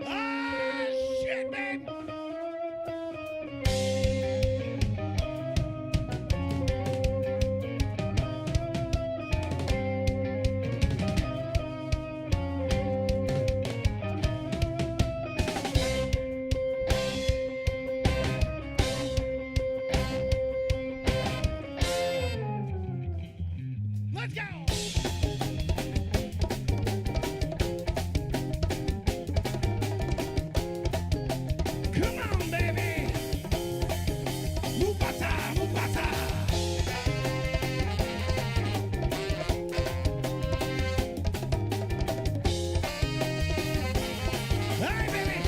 Ah, shit, baby. Let's go. Come on, baby. Mufasa, Mufasa. Hey, baby.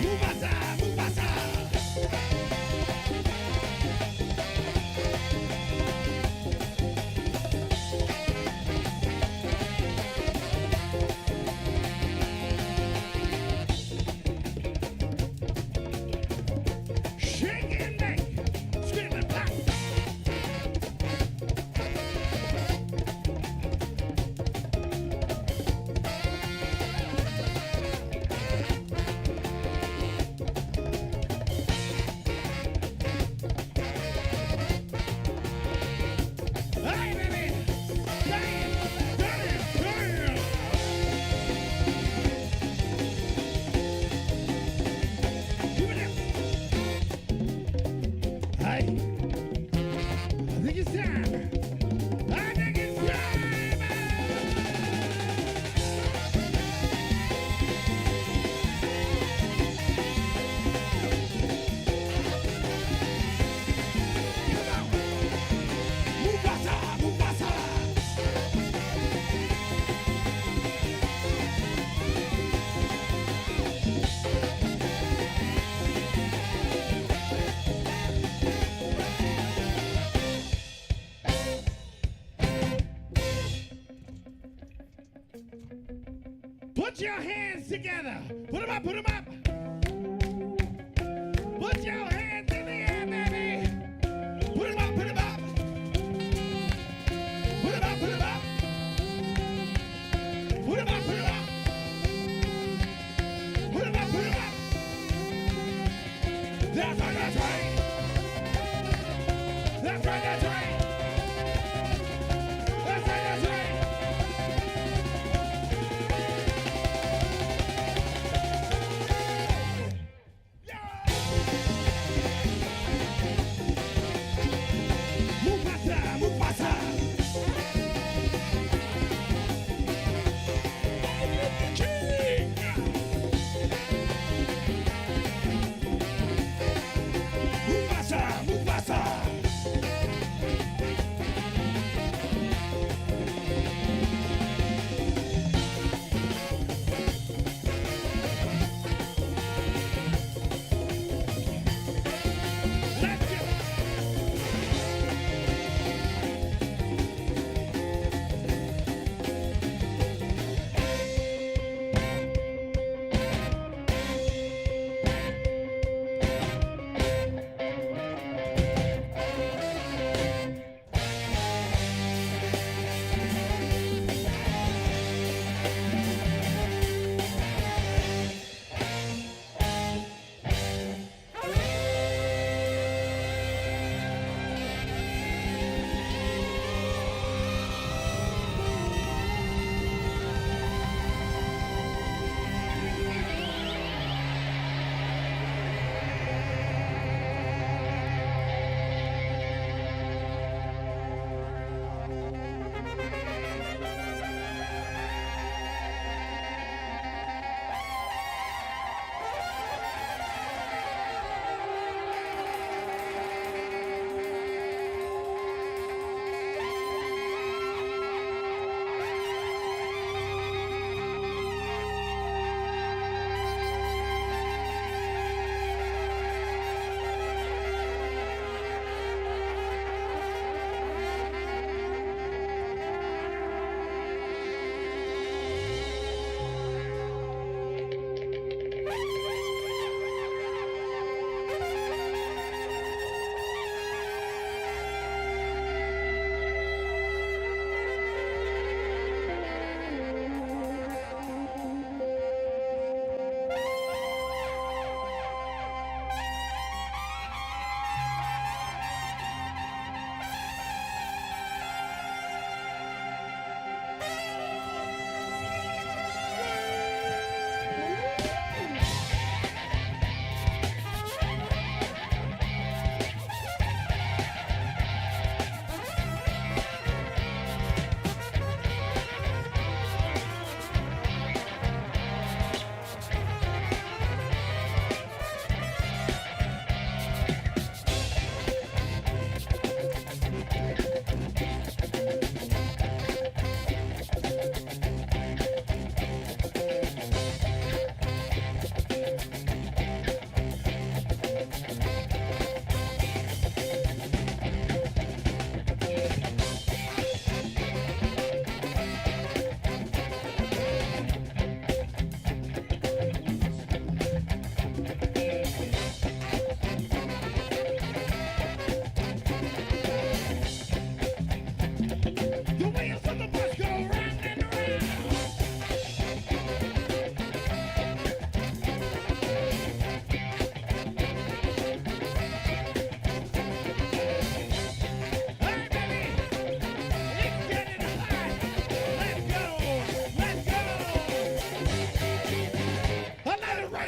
Mufasa, Mufasa. Shake and bake, scream and pop. Hey, baby. Damn, damn, damn. Give it up. Hey, I think it's time. I think it's time. Come on. Mufasa, Mufasa. Put your hands together. Put them up, put them up. Put your hands in the air, baby. Put them up, put them up. Put them up, put them up. Put them up, put them up. Put them up, put them up. That's right, that's right. That's right, that's right. That's right, that's right.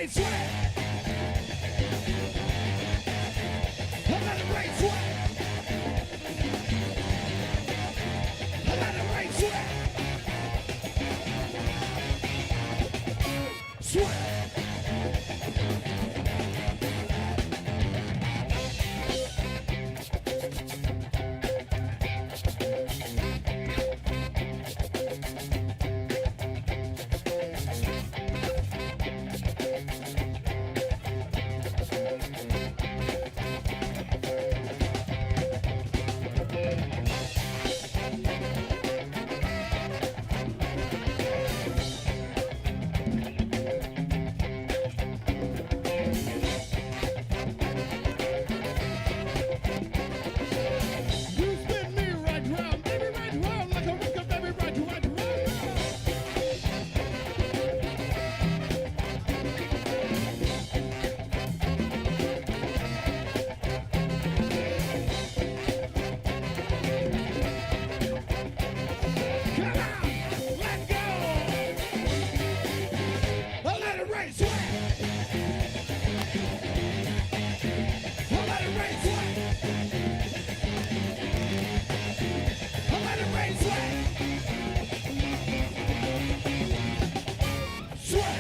rain sweat. I let it rain sweat. I let it rain sweat. Sweat. You spin me right round, baby, right round, like a record, baby, right round. Come on, let go. I let it rain sweat. I let it rain sweat. I let it rain sweat. Sweat.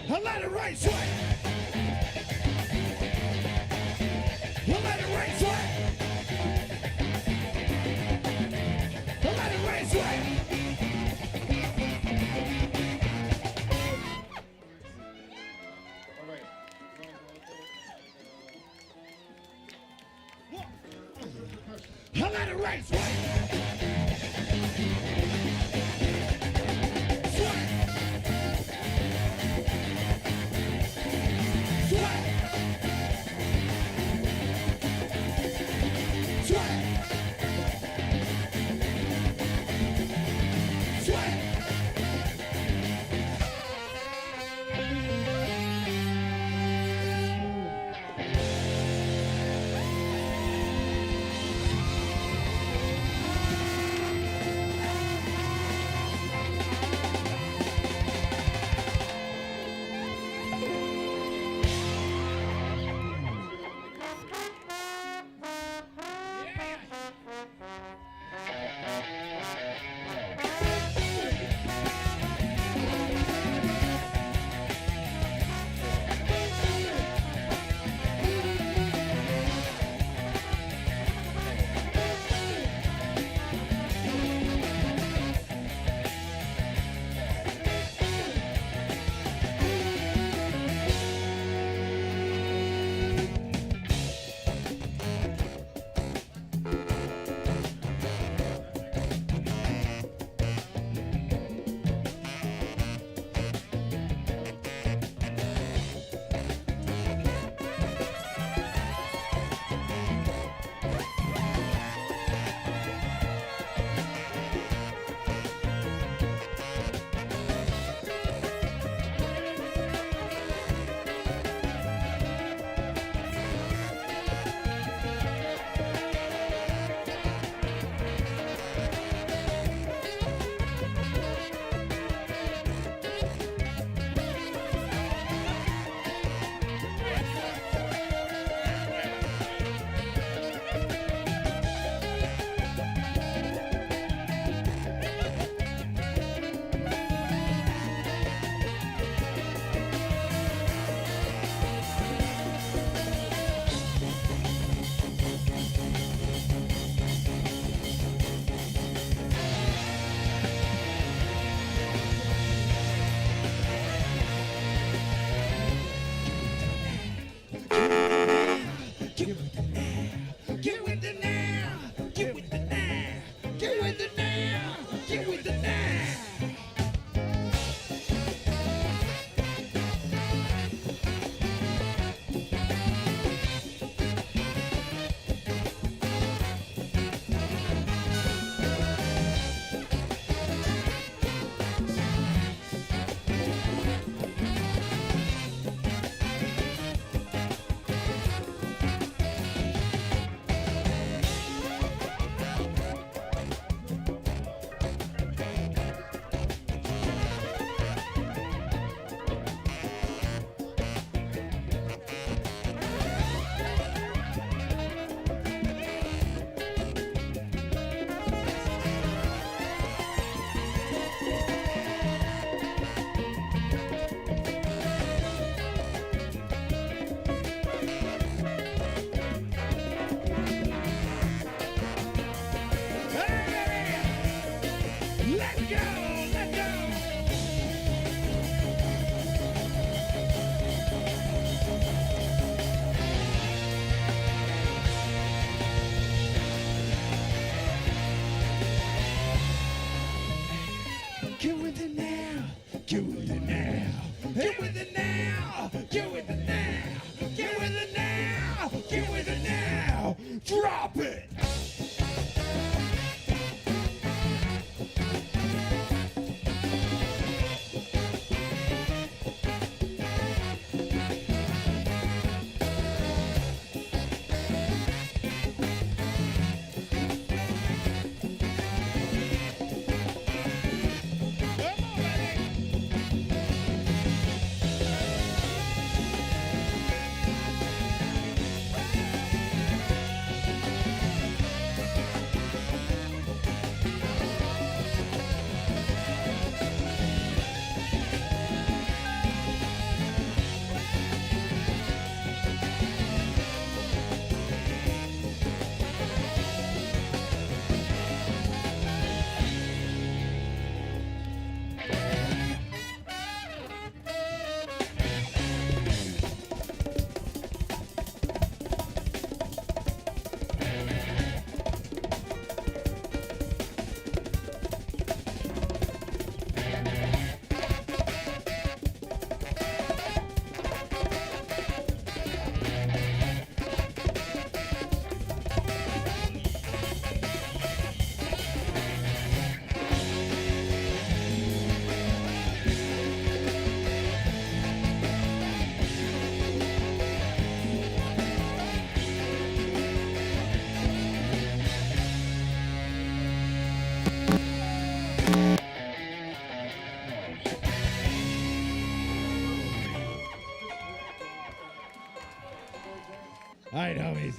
I let it rain sweat. I let it rain sweat. I let it rain sweat. I let it rain sweat. Sweat. Sweat. Sweat. Sweat. Get with it now. Get with it now. Get with it now. Get with it now. Get with it now. Drop it. All right, homies.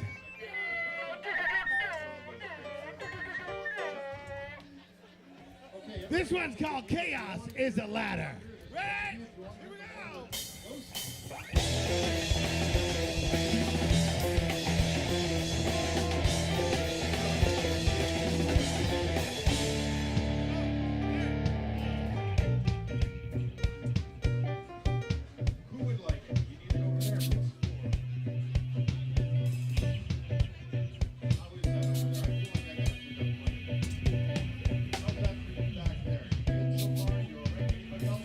This one's called Chaos is a Ladder. Right? Here we go. Who would like it? You need it over there. How's that for you back there? Good so far? You all right? Anybody else?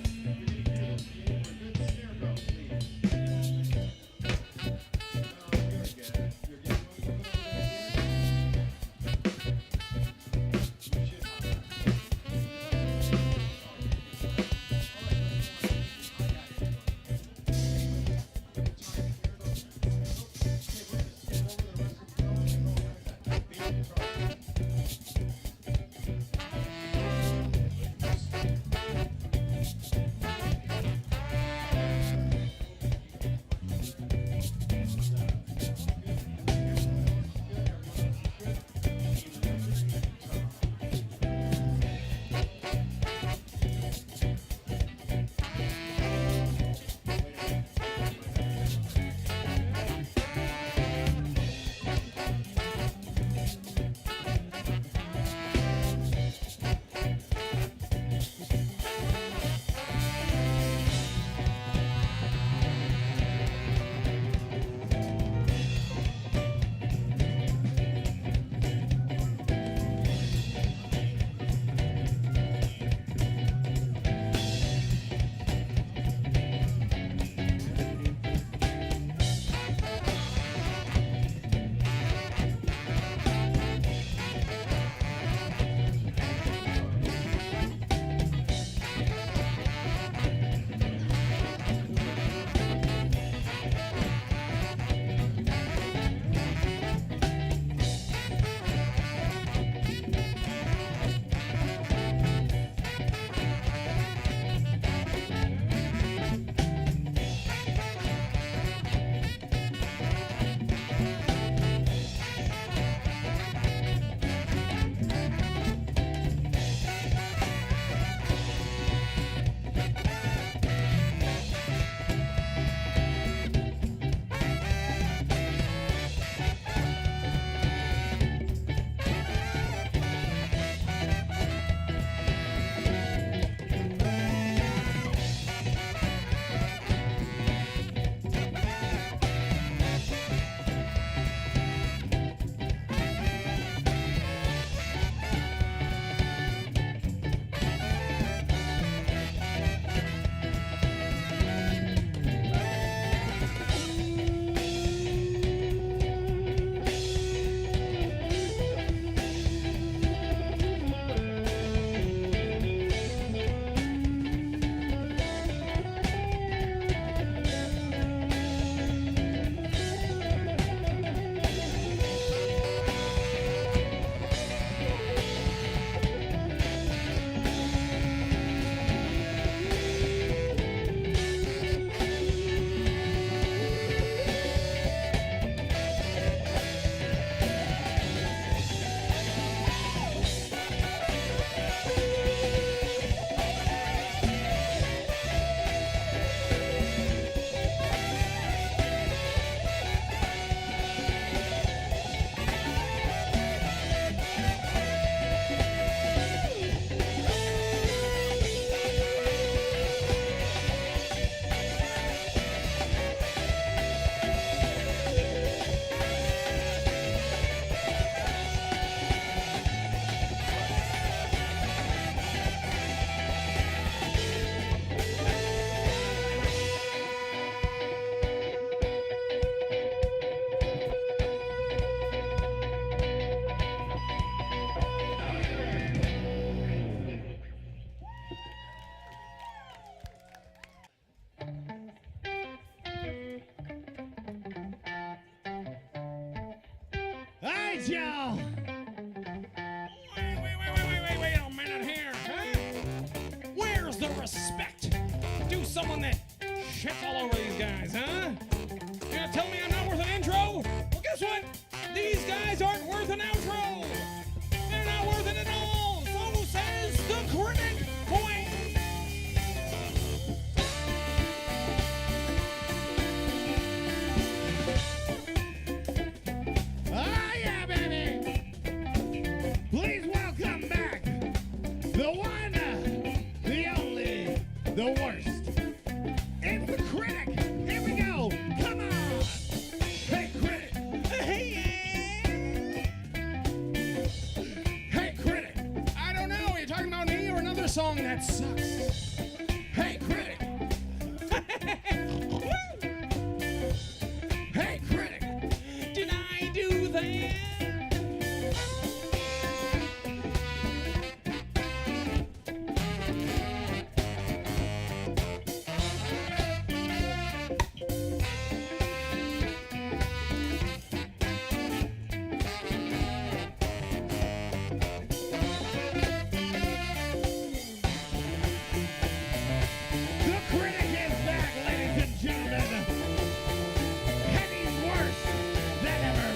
right, y'all. Wait a minute here, huh? Where's the respect? Do someone that shits all over these guys, huh? You gonna tell me I'm not worth an intro? Well, guess what? These guys aren't worth an outro. They're not worth it at all. So says the critic. Point. Oh, yeah, baby. Please welcome back the one, the only, the worst. It's the critic. Here we go. Come on. Hey, critic. Hey, critic. I don't know. Are you talking about me or another song that sucks? Hey, critic. Hey, critic. Did I do that? The critic is back, ladies and gentlemen. And he's worse than ever.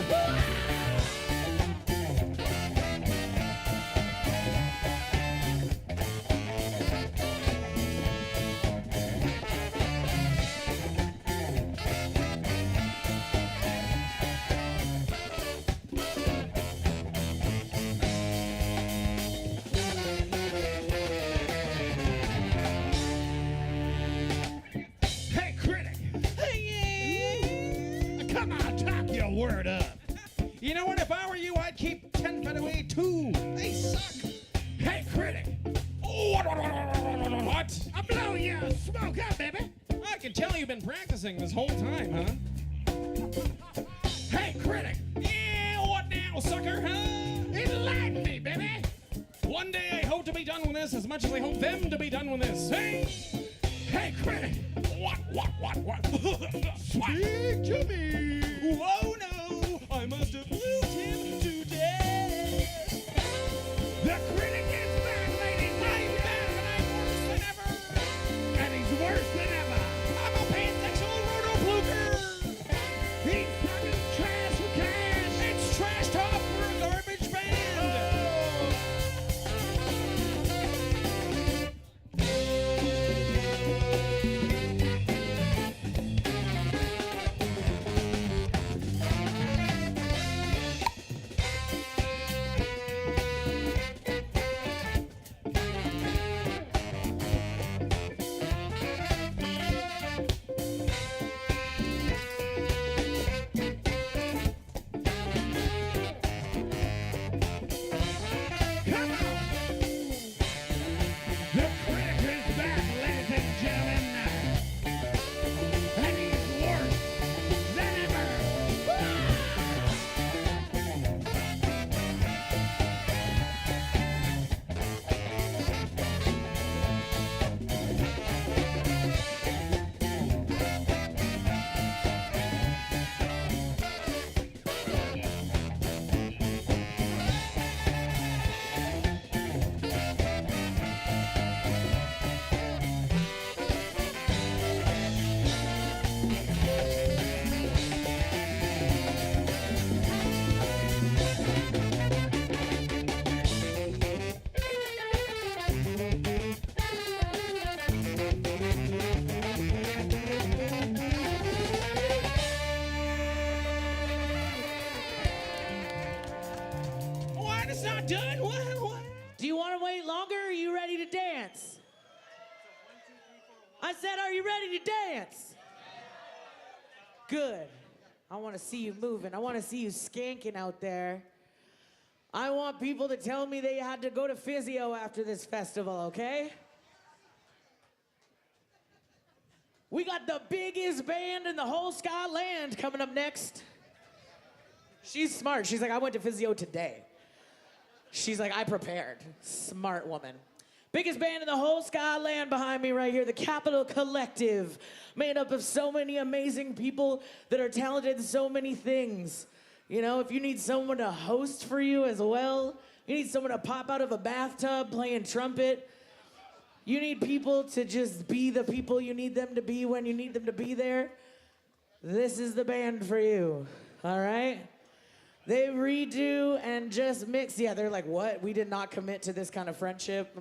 Hey, critic. Come on, talk your word up. You know what? If I were you, I'd keep 10 feet away too. They suck. Hey, critic. What? I'm blowing your smoke up, baby. I can tell you've been practicing this whole time, huh? Hey, critic. Yeah, what now, sucker, huh? Enlighten me, baby. One day I hope to be done with this as much as I hope them to be done with this. Hey! Hey, critic. What? Speak to me. Whoa, no! I must have moved him to death. The critic is back, ladies and gentlemen. And he's worse than ever. I'm a pansexual rotopluker. He's talking trash for cash. It's trash talk for a garbage band. Come on. The critic is back, ladies and gentlemen. And he's worse than ever. What? It's not done? What? Do you want to wait longer or are you ready to dance? I said, are you ready to dance? Good. I want to see you moving. I want to see you skanking out there. I want people to tell me they had to go to physio after this festival, okay? We got the biggest band in the whole ska land coming up next. She's smart. She's like, I went to physio today. She's like, I prepared. Smart woman. Biggest band in the whole ska land behind me right here, the Capital Collective, made up of so many amazing people that are talented in so many things. You know, if you need someone to host for you as well, you need someone to pop out of a bathtub playing trumpet. You need people to just be the people you need them to be when you need them to be there. This is the band for you, all right? They redo and just mix. Yeah, they're like, what? We did not commit to this kind of friendship.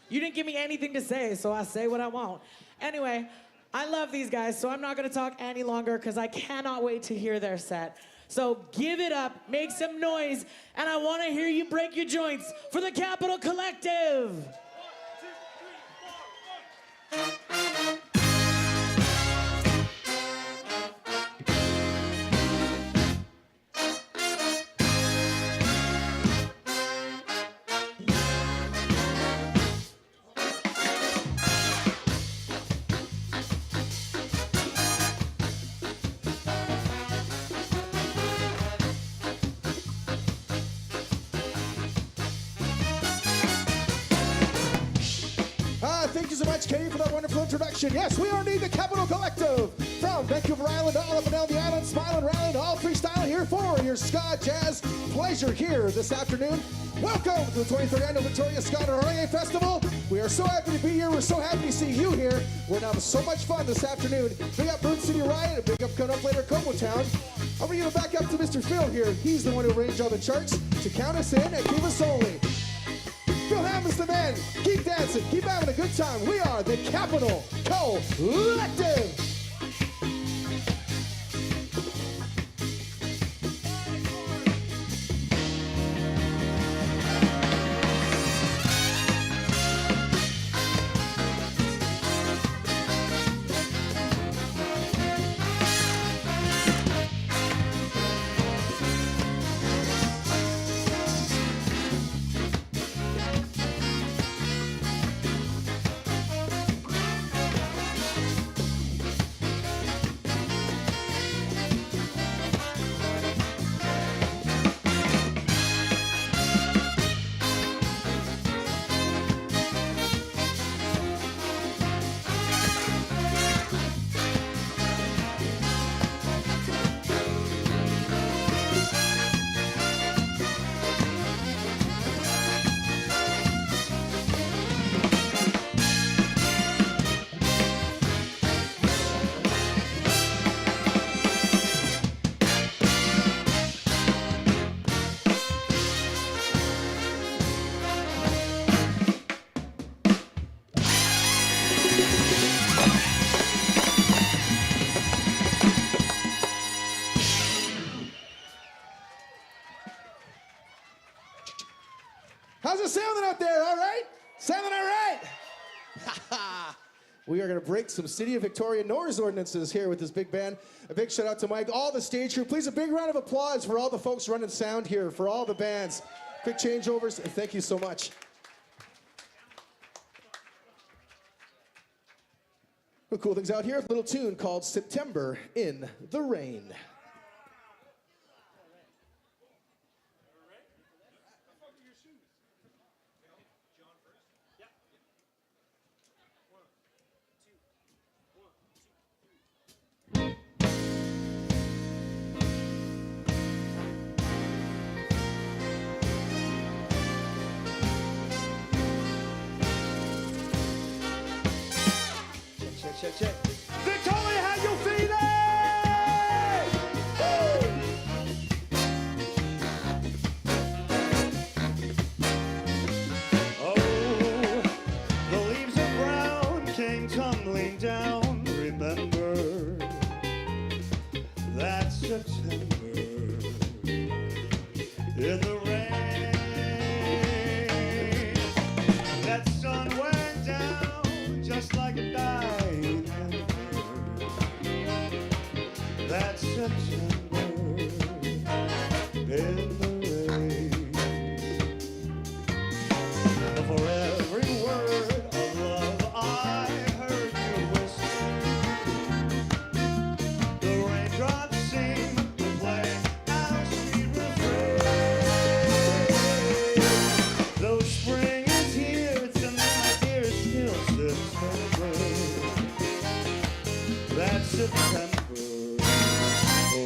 You didn't give me anything to say, so I say what I want. Anyway, I love these guys, so I'm not gonna talk any longer because I cannot wait to hear their set. So give it up, make some noise, and I wanna hear you break your joints for the Capital Collective. Thank you so much, Katie, for that wonderful introduction. Yes, we are indeed the Capital Collective. From Vancouver Island all up and down the island, smiling around, all freestyle here for your ska jazz pleasure here this afternoon. Welcome to the 23rd Annual Ska Reggae Festival. We are so happy to be here. We're so happy to see you here. We're going to have so much fun this afternoon. Big up City Riot, and big up coming up later Kobo Town. I'm going to give it back up to Mr. Phil here. He's the one who arranged all the charts to count us in and keep us holy. Phil Hammond's the man. Keep dancing. Keep having a good time. We are the Capital Collective. How's it sounding out there? All right? Sounding all right? We are going to break some City of Victoria noise ordinances here with this big band. A big shout out to Mike, all the stage crew. Please, a big round of applause for all the folks running sound here, for all the bands. Quick changeovers, and thank you so much. We'll cool things out here. A little tune called September in the Rain. Check. Victoria, how you feeling? Oh, the leaves of brown came tumbling down. Remember that September in the rain. That sun went down just like a dime. That September in the rain. For every word of love I heard you whisper, the raindrops seem to play our sweet refrain. Though spring is here tonight, dear, it's still September. That September. Oh,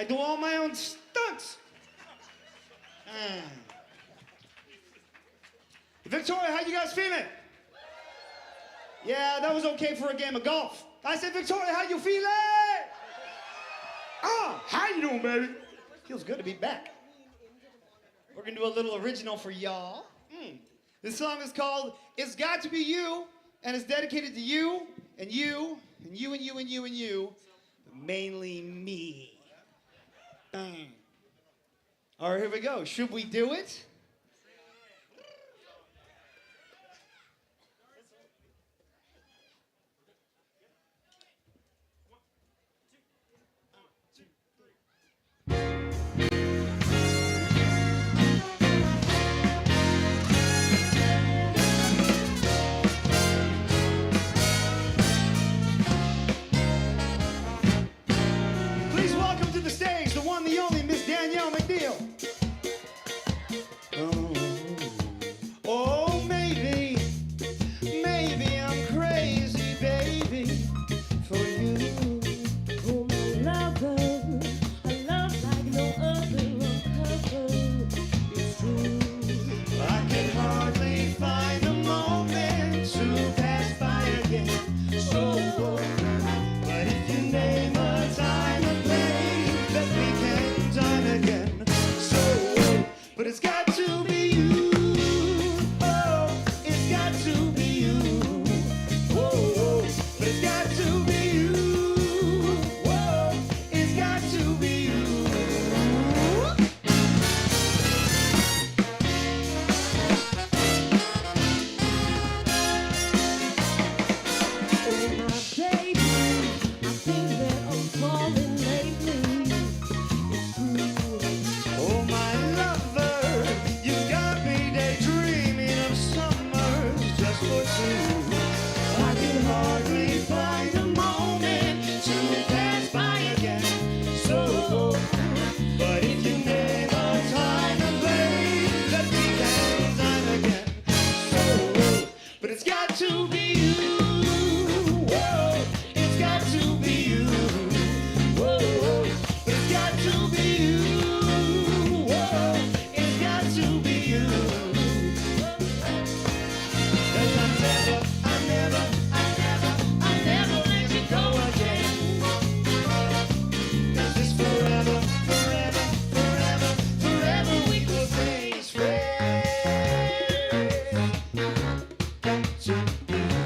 I do all my own stunts. Ah. Victoria, how you guys feeling? Yeah, that was okay for a game of golf. I said, Victoria, how you feeling? Oh, how you doing, baby? Feels good to be back. We're gonna do a little original for y'all. This song is called It's Got to Be You, and it's dedicated to you, and you, and you, and you, and you, and you, but mainly me. All right, here we go. Should we do it? Please welcome to the stage the one, the only Miss Danielle McNeil. Oh, maybe I'm crazy, baby, for you. Oh, my lover, a love like no other uncover. It's true. I can hardly find a moment to pass by again. So, but if you name a time and place that we can dine again. So, but it's got to be you. Oh, it's got to be you. Whoa, but it's got to be you. Whoa, it's got to be you. Oh, my baby, I think that I'm falling lately. It's true. Oh, my lover, you got me daydreaming of summers just for two. I can hardly find a moment to pass by again. So, but if you name a time and place that we can dine again. So, but it's got to be you. Whoa, it's got to be you. Whoa, but it's got to be you. Whoa, it's got to be you. 'Cause I never let you go again. 'Cause it's forever, forever, forever, forever we will stay friends. Got to be you.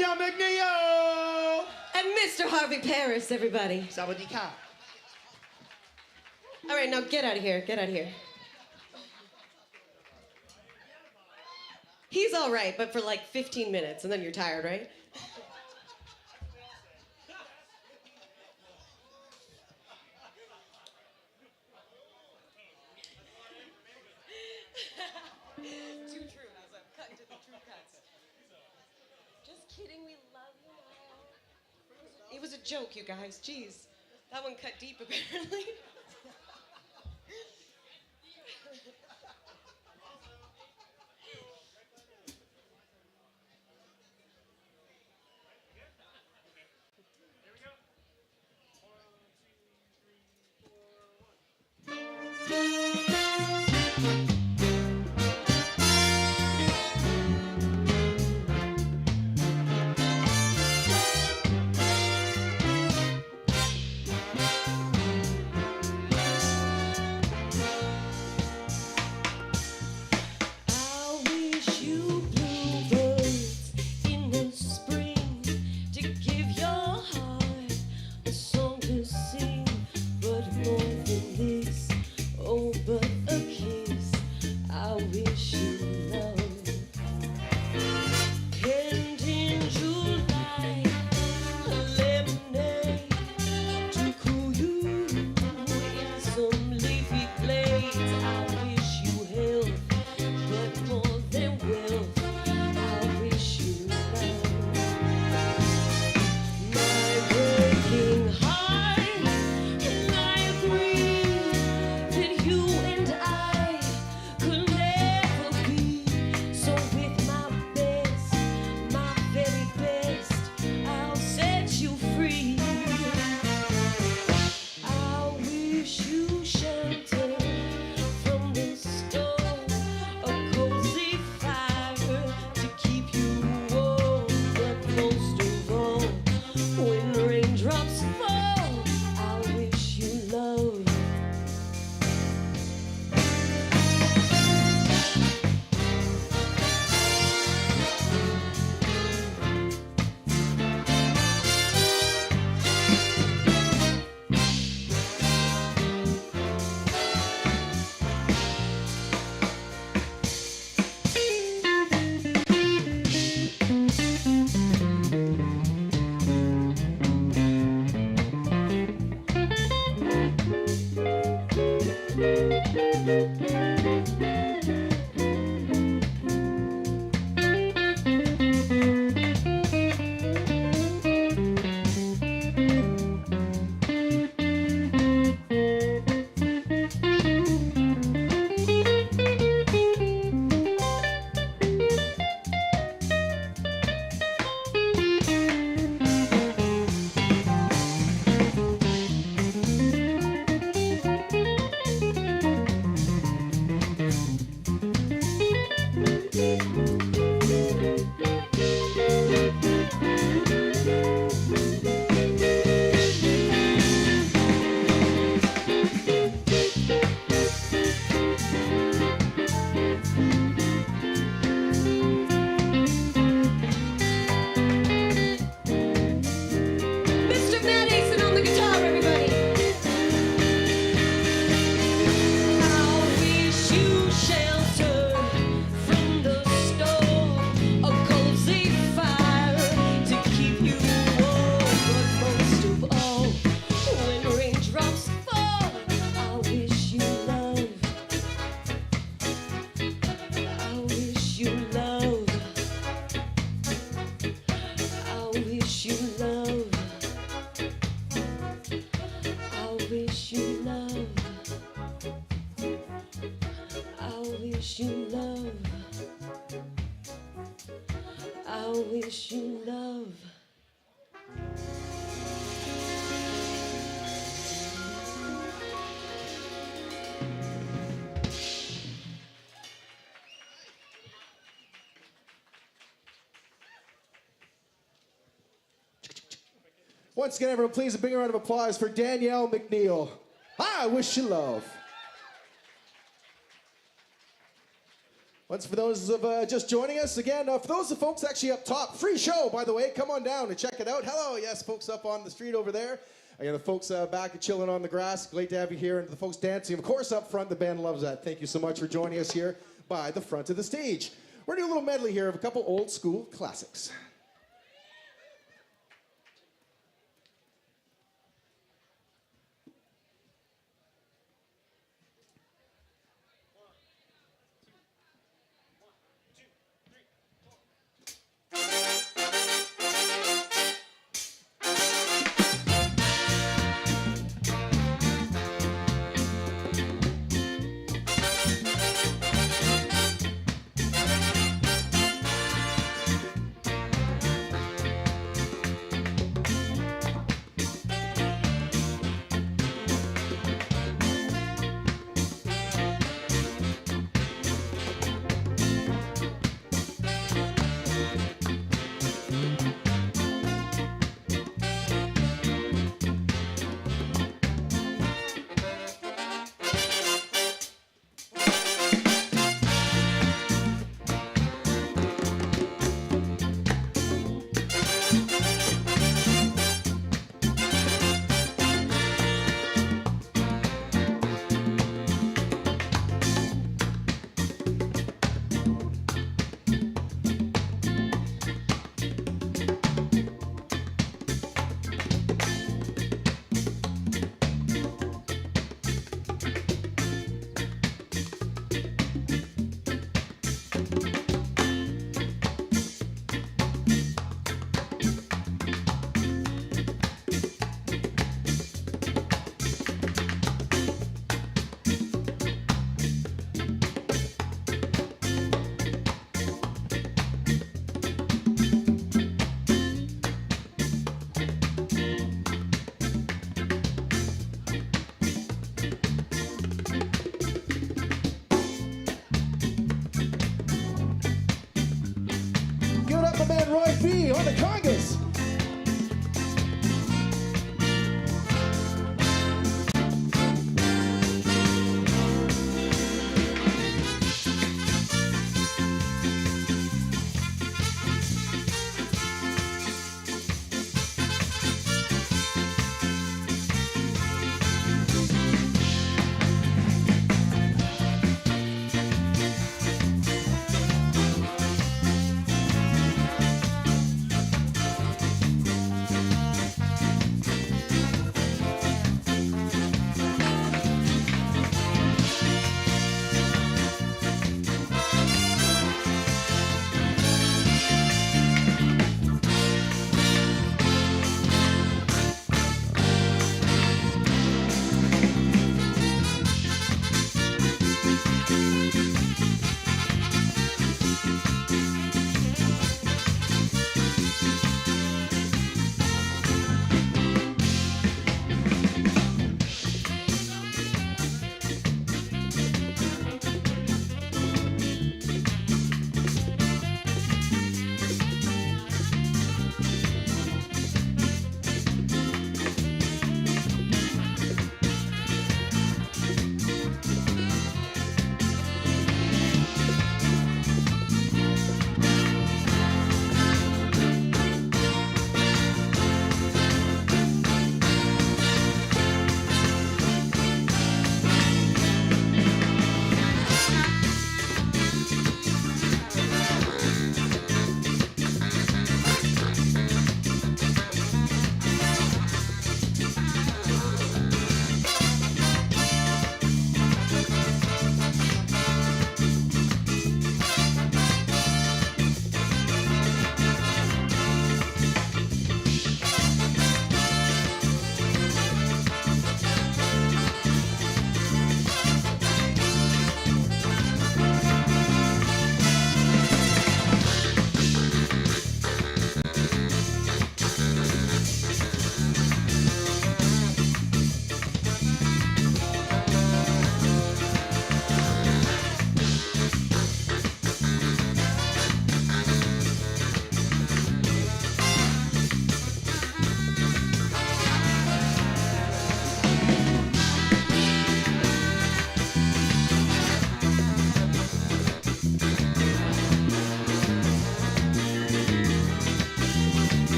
Danielle McNeil. And Mr. Harvey Paris, everybody. Sawadee-ka. All right, now get out of here. Get out of here. He's all right, but for like 15 minutes, and then you're tired, right? Too true. I'm cutting to the true cuts. Just kidding. We love you all. It was a joke, you guys. Jeez. That one cut deep, apparently. wish you love. Once again, everyone, please a big round of applause for Danielle McNeil. I wish you love. Once for those of just joining us, again, for those of the folks actually up top, free show, by the way. Come on down and check it out. Hello, yes, folks up on the street over there. I got the folks back chilling on the grass. Great to have you here. And the folks dancing, of course, up front. The band loves that. Thank you so much for joining us here by the front of the stage. We're going to do a little medley here of a couple old school classics. Roy B on the congas.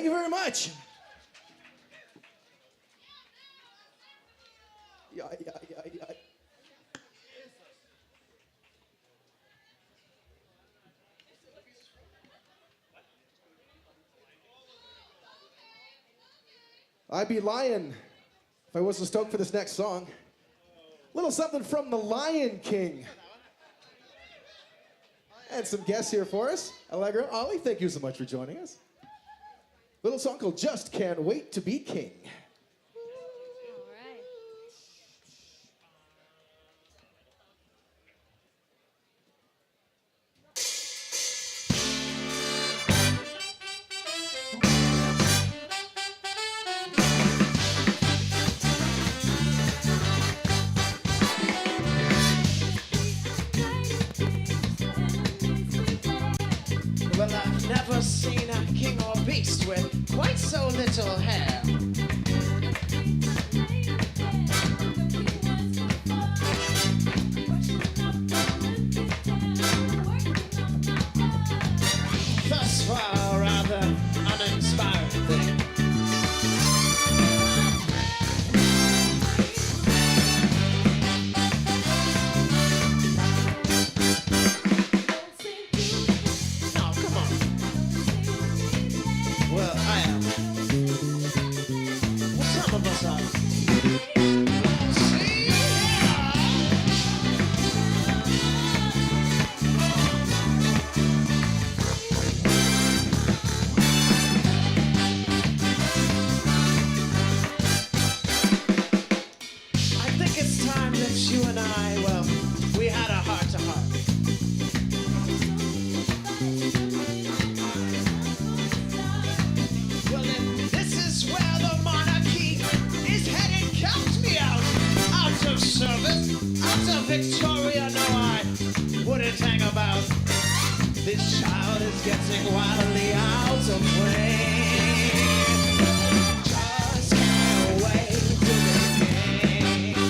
you very much. Yeah. I'd be lying if I wasn't stoked for this next song. Little something from The Lion King. And some guests here for us. Allegra, Ollie, thank you so much for joining us. Little song called Just Can't Wait to Be King. All right. Well, I've never seen a king or beast with quite so little hair. Thus far, rather uninspiring thing. No, come on. Well, I am. Well, some of us are. See? I think it's time that you and I, well, we had a heart-to-heart. Well, then, this is where the monarchy is headed. Count me out. Out of service, out of Victoria. No, I wouldn't hang about. This child is getting wildly out of play. Just can't wait to be king.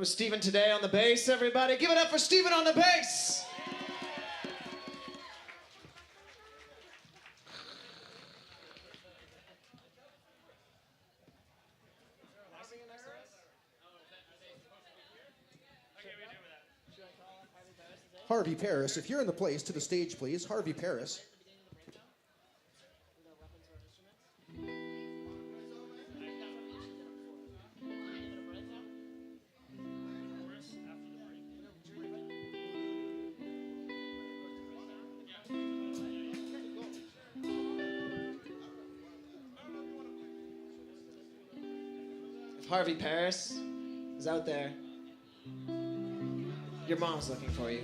was Steven today on the bass, everybody. Give it up for Steven on the bass. Harvey Paris, if you're in the place, to the stage, please. Harvey Paris. If Harvey Paris is out there, your mom's looking for you.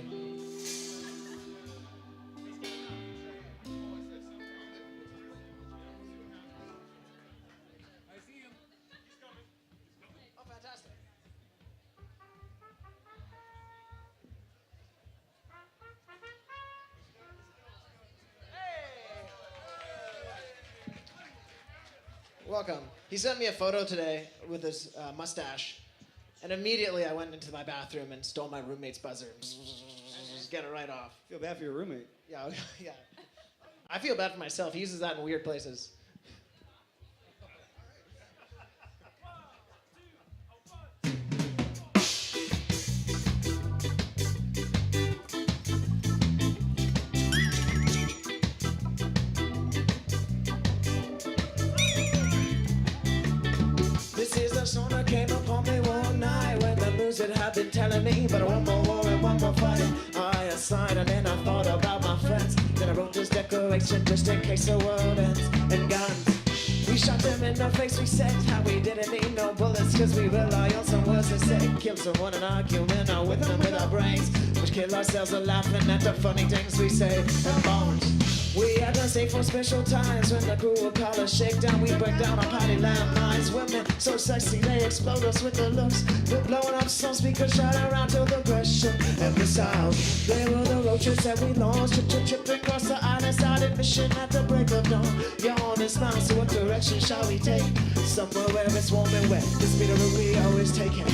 Welcome. He sent me a photo today with his mustache, and immediately I went into my bathroom and stole my roommate's buzzer. Just get it right off. Feel bad for your roommate. Yeah, yeah. I feel bad for myself. He uses that in weird places. This is the song that came upon me one night when the music had been telling me, but one more war and one more fight. I assigned and then I thought about my friends. Then I wrote this declaration just in case the world ends. And guns, we shot them in the face. We said how we didn't need no bullets, cause we rely on some words to say. Kill someone in argument or with them with our brains, which kill ourselves and laughing at the funny things we say. And bombs, we had to save for special times when the crew would call us shakedown. We break down our party landmines. Women so sexy they explode us with the looks. We're blowing up some speakers right around to the question. And besides, they were the roaches that we launched. Tripping across the island, started mission at the break of dawn. You're on this mountain, so what direction shall we take? Somewhere where it's warm and wet. This be the route we always take it.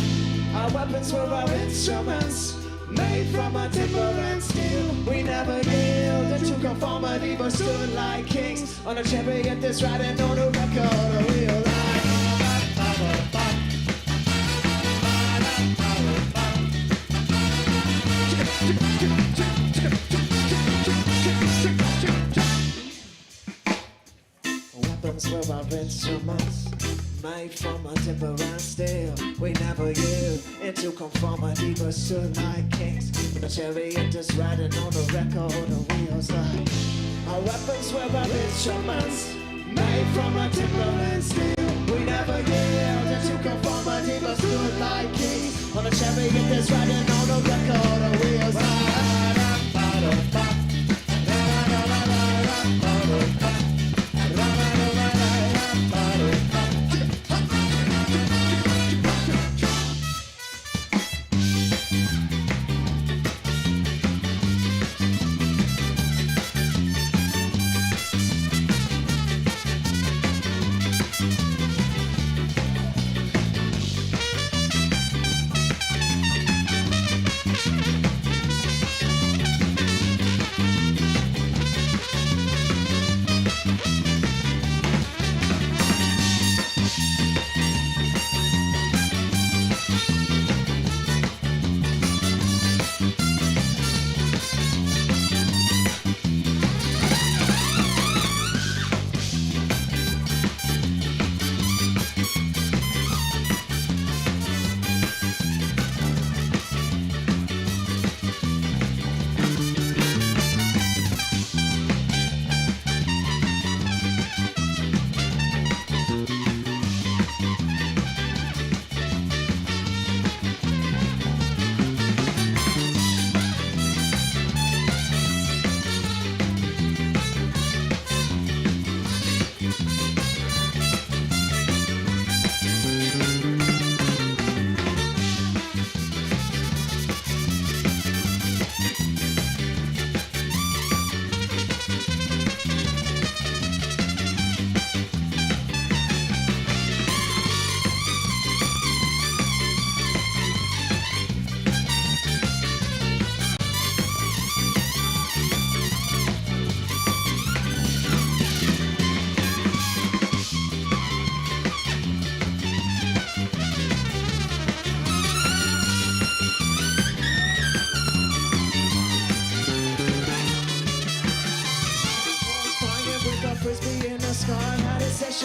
Our weapons were our instruments, made from a timber and steel. We never yielded to conformity, but stood like kings on a chariot that's riding on a record wheel. Weapons were our instruments, made from a timber and steel. We never yield into conformity, but stood like kings when the chariot is riding on a record of wheels. Our weapons were our instruments, made from a timber and steel. We never yield into conformity, but stood like kings on a chariot that's riding on a record of wheels.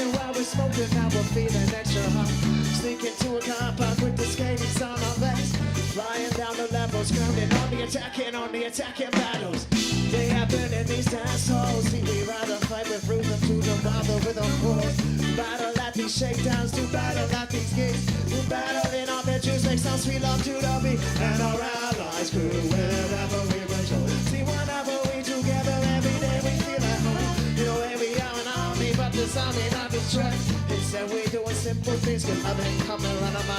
station while we're smoking, now we're feeling extra hot. Sneaking to a compound with the skates on our backs. Flying down the levels, grounding on the attacking battles. They happen in these dance halls. See, we rather fight with rhythm to the bother with a pause. Battle at these shakedowns, do battle at these gigs. Do battle in our bedrooms, make sounds we love to the beat. And our allies crew wherever we patrol. See, whenever we together, every day we feel at home. You know, here we are an army, but this army not distress. Instead we doing simple things, cause nothing coming out of my.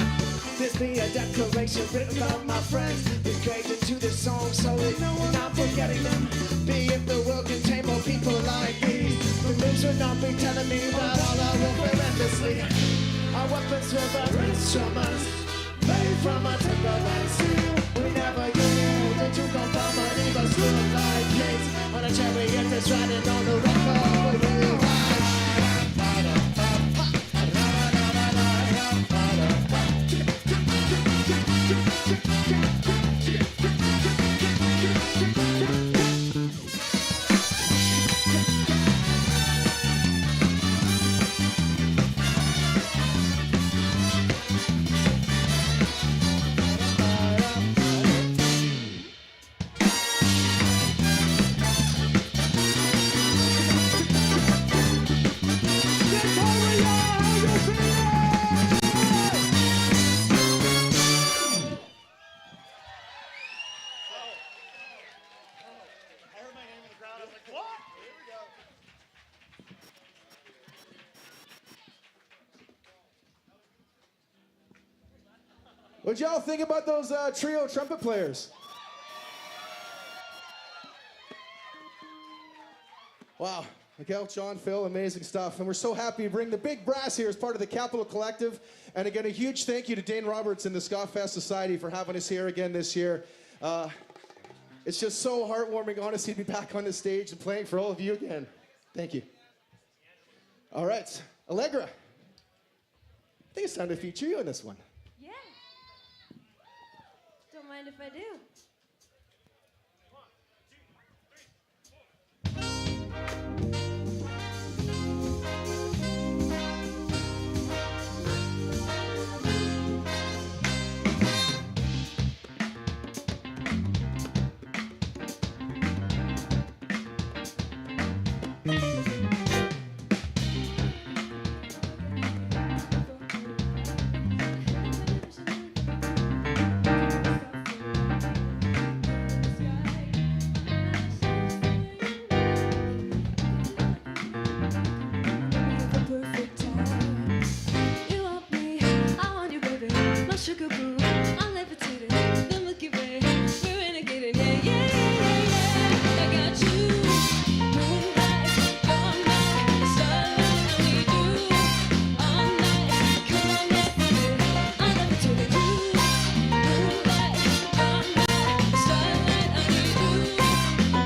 This be a declaration written about my friends. We craved into this song, so we know we're not forgetting them. Be if the world contain more people like these. The news would not be telling me that all I will relentlessly. Our weapons were the instruments made from a timber and steel. We never yielded to conformity, but stood like kings on a chariot that's riding on the record. We ride. What'd y'all think about those trio trumpet players? Wow, Miguel, John, Phil, amazing stuff. And we're so happy to bring the big brass here as part of the Capital Collective. And again, a huge thank you to Dane Roberts and the Ska Society for having us here again this year. It's just so heartwarming, honestly, to be back on the stage and playing for all of you again. Thank you. All right, Allegra. I think it's time to feature you in this one. Yeah. Don't mind if I do. Sugar boo, I'm levitating, the Milky Way, we're renegading, yeah, yeah, yeah, yeah, I got you, moonlight, you're my starlight, I need you, all night, come on, let me, I'm levitating, you, moonlight, you're my starlight, I need you,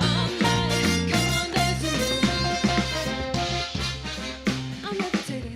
all night, come on, dance with me, I'm levitating.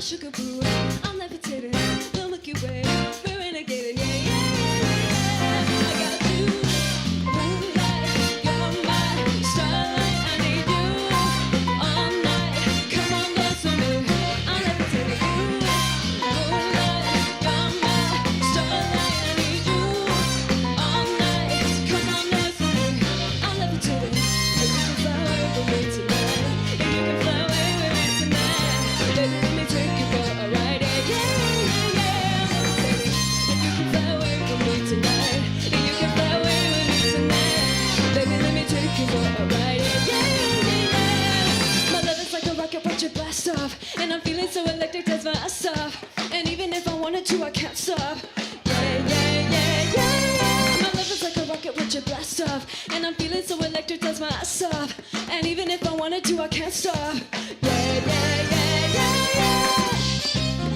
Sugar boo, I'm levitating, the Milky Way, we're renegading, yeah, yeah, yeah, yeah. I got you, moonlight, you're my starlight, I need you, all night, come on, dance with me, I'm levitating, you, moonlight, you're my starlight, I need you, all night, come on, dance with me, I'm levitating, and you can fly away with me tonight, and you can fly away with me tonight, baby, let me take you for a ride, yeah, yeah, yeah, I'm levitating, and you can fly away with me tonight, and you can fly away with me tonight, baby, let me take you for a ride, yeah, yeah, yeah. My love is like a rocket, watch it blast off, and I'm feeling so electric, that's my ass off, and even if I wanted to, I can't stop, yeah, yeah, yeah, yeah. My love is like a rocket, watch it blast off, and I'm feeling so electric, that's my ass off, and even if I wanted to, I can't stop, yeah, yeah, yeah, yeah, yeah.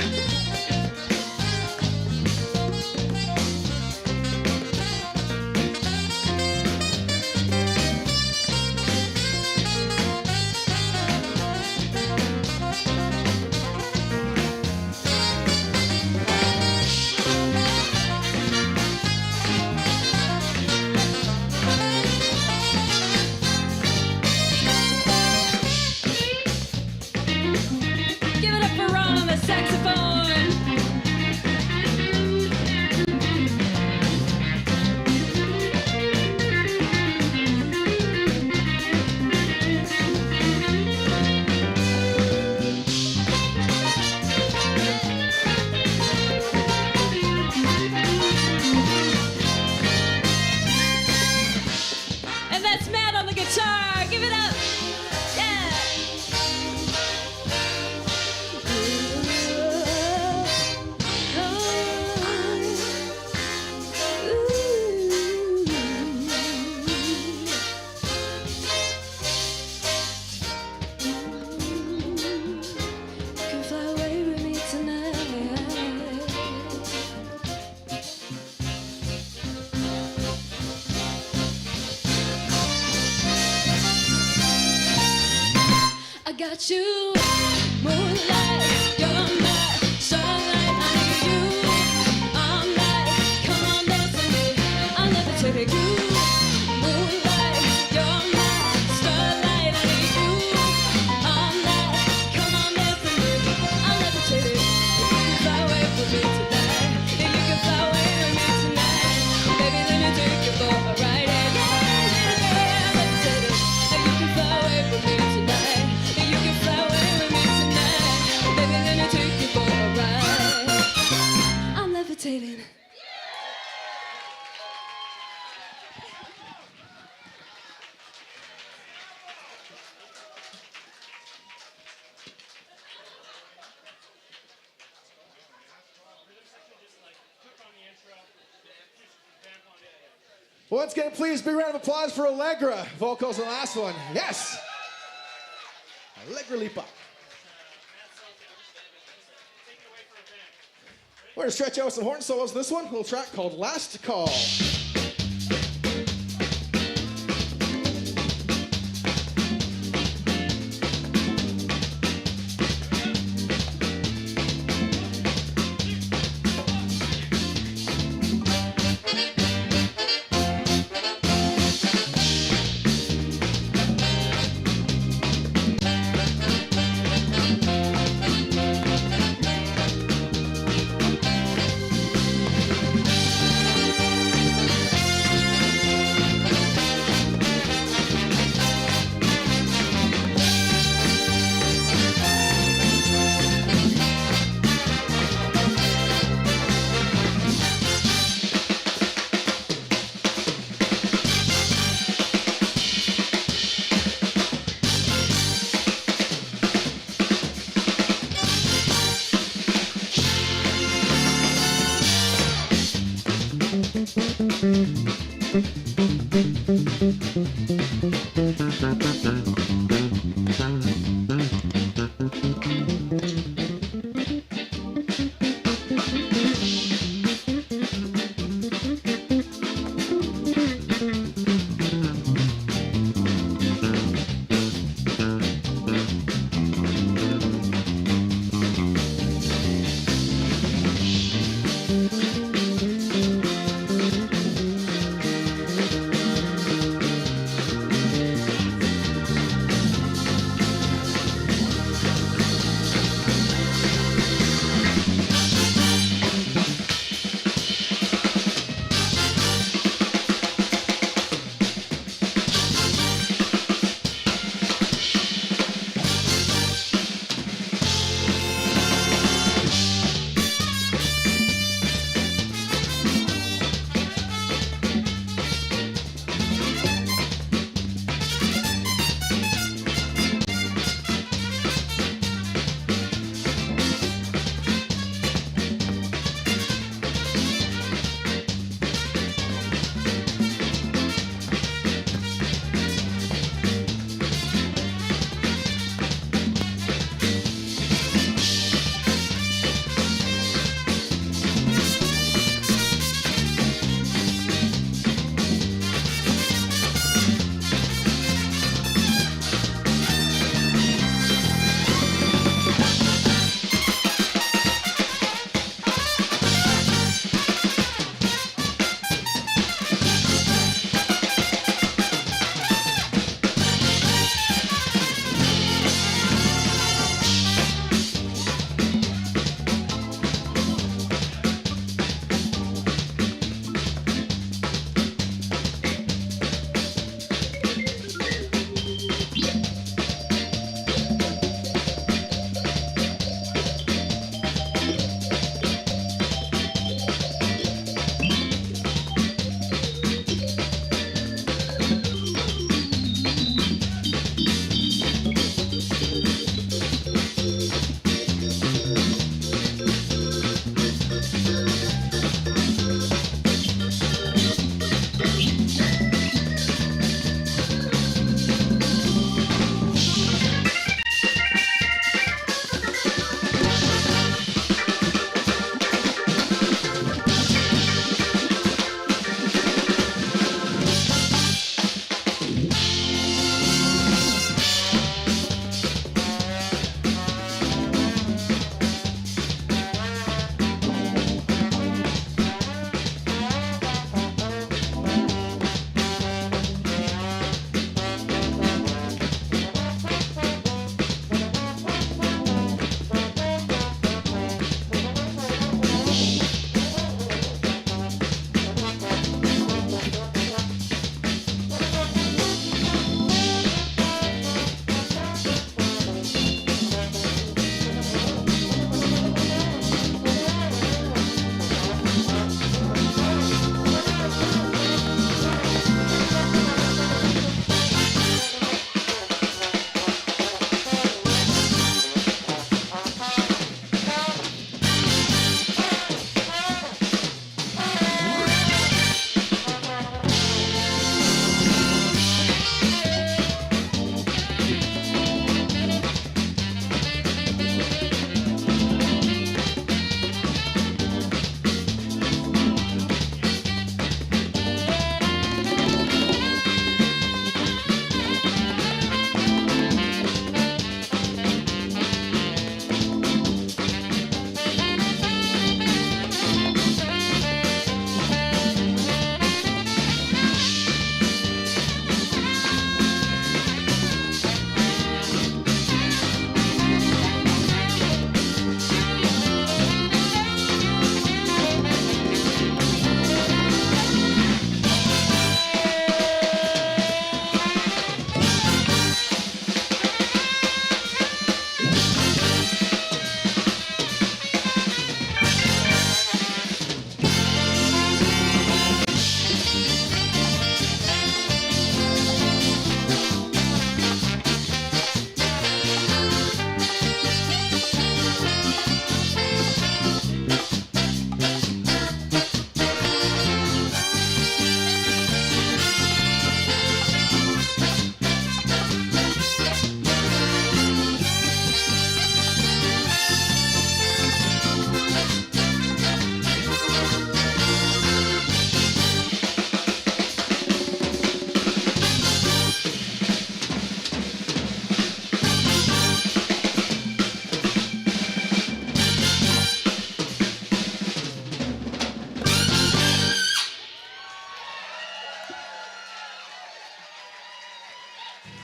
the guitar. Give it up. Yeah. You can fly away with me tonight. I got you, moonlight, you're my starlight. I need you all night. Come on, dance with me. I'll never take you. Moonlight, you're my starlight. I need you all night. Come on, dance with me. I'll never take you. You can fly away with me tonight. Yeah, you can fly away with me tonight. Baby, let me take you for a ride. Yeah, yeah, yeah. I'll never take you. You can fly away with me tonight. You can fly away with me tonight. Baby, let me take you for a ride. I'm levitating. Once again, please, big round of applause for Allegra. Vocals on the last one. Yes. Allegra Lipa. We're going to stretch out some horn solos. This one, a little track called Last Call.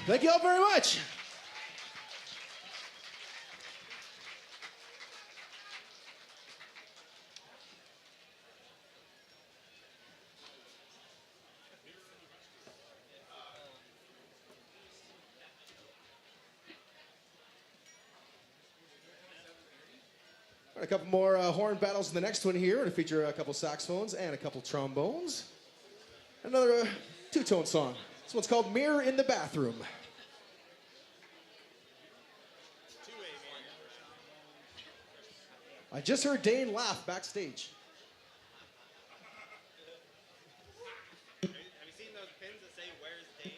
Thank you all very much. All right, a couple more horn battles in the next one here. It'll feature a couple saxophones and a couple trombones. Another two-tone song. This one's called Mirror in the Bathroom. I just heard Dane laugh backstage. Have you seen those pins that say, "Where's Dane?"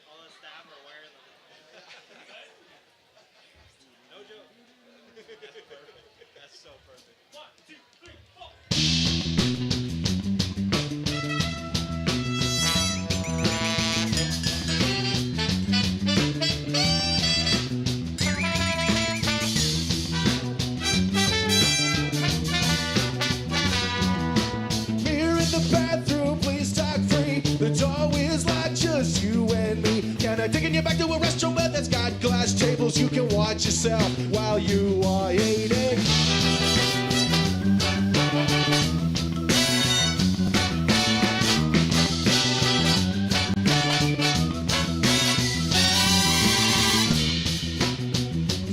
All the staff are wearing them. No joke. That's perfect. That's so perfect. 1, 2, 3, 4. Mirror in the bathroom, please talk free. The door is locked, just you and me. Can I taking you back to a restaurant that's got glass tables? You can watch yourself while you are eating.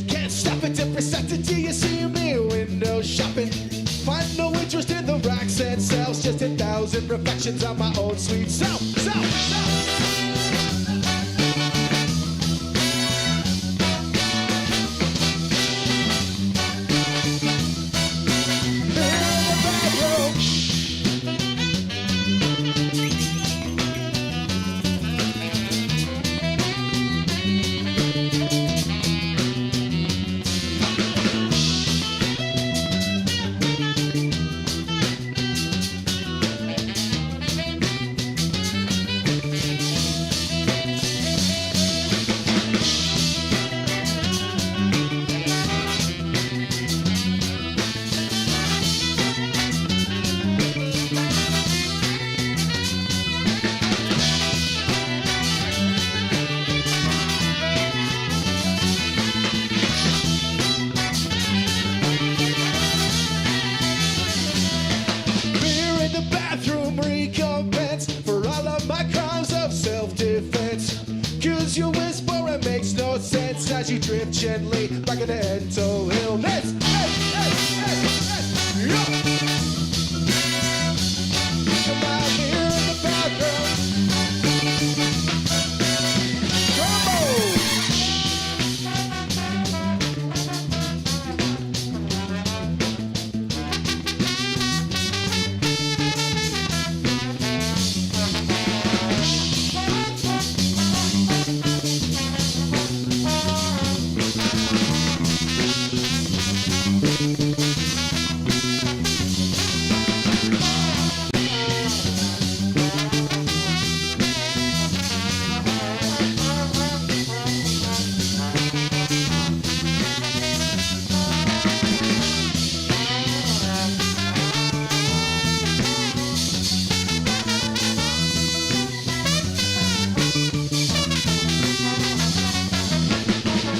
Can't stop it to present it till you see me window shopping. Find no interest in the racks and shelves, just 1,000 reflections on my own sweet self. Mirror in the bathroom, recompense for all of my crimes of self-defense. 'Cause your whispering makes no sense as you drift gently back into mental illness. Hey, hey, hey, hey, yo! Come on, mirror in the bathroom. Come on!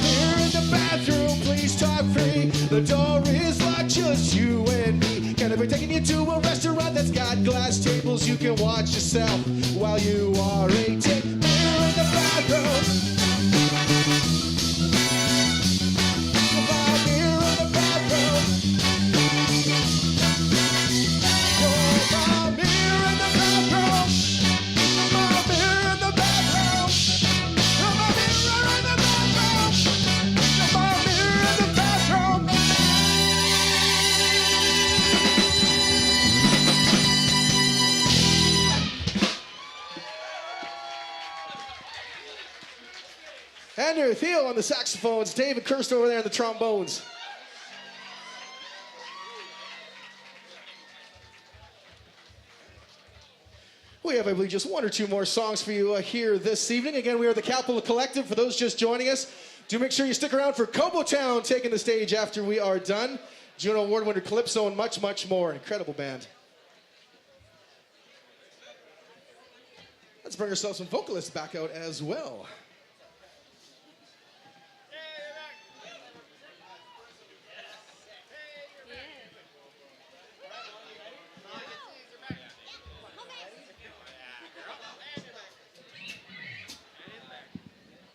Here in the bathroom, please talk free. The door is locked, just you and me. Can I be taking you to a restaurant that's got glass tables? You can watch yourself while you are eating. Here in the bathroom. Come on, here in the bathroom. Come on, here in the bathroom. Come on, here in the bathroom. Come on, mirror in the bathroom. Come on, mirror in the bathroom. Andrew Thiel on the saxophones, David Kirst over there on the trombones. We have, I believe, just one or two more songs for you here this evening. Again, we are the Capital Collective. For those just joining us, do make sure you stick around for Kobo Town taking the stage after we are done. Juno Award winner Calypso and much, much more. Incredible band. Let's bring ourselves some vocalists back out as well.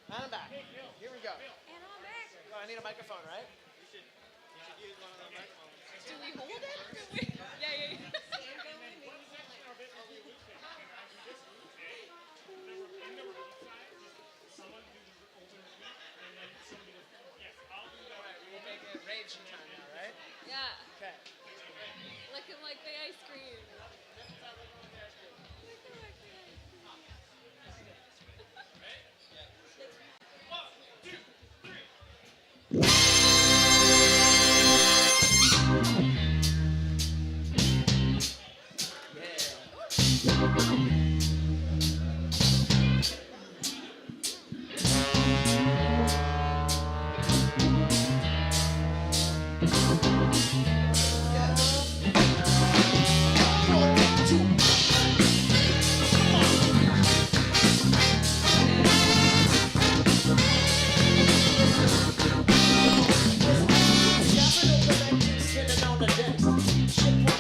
And I'm back. Here we go. Oh, I need a microphone, right? You should use one of the microphones. Do we hold it? Yeah. We'll make it raging time now, right? Yeah. Okay. Looking like the ice cream.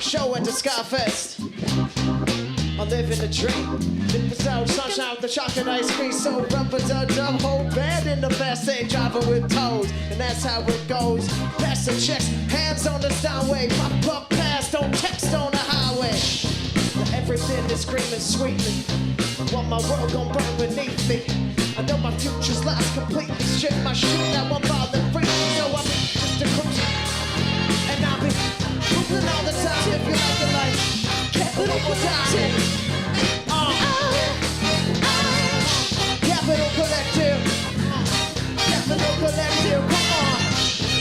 Show at the Skyfest. I'm living the dream. Lips out, sunshine with the chocolate ice cream. So rubber dub, whole band in the fast lane, driving with toes. And that's how it goes. Pass the checks, hands on the downway. Pop up past, don't text on the highway. Now everything is screaming sweetly. Want my world gon' burn beneath me. I know my future's lost completely. Strip my shit, now I'm bothering free. So I'm just a cruiser. And I'll be cruising all the time if you like it like Capital Collective. Capital Collective. Capital Collective. Come on.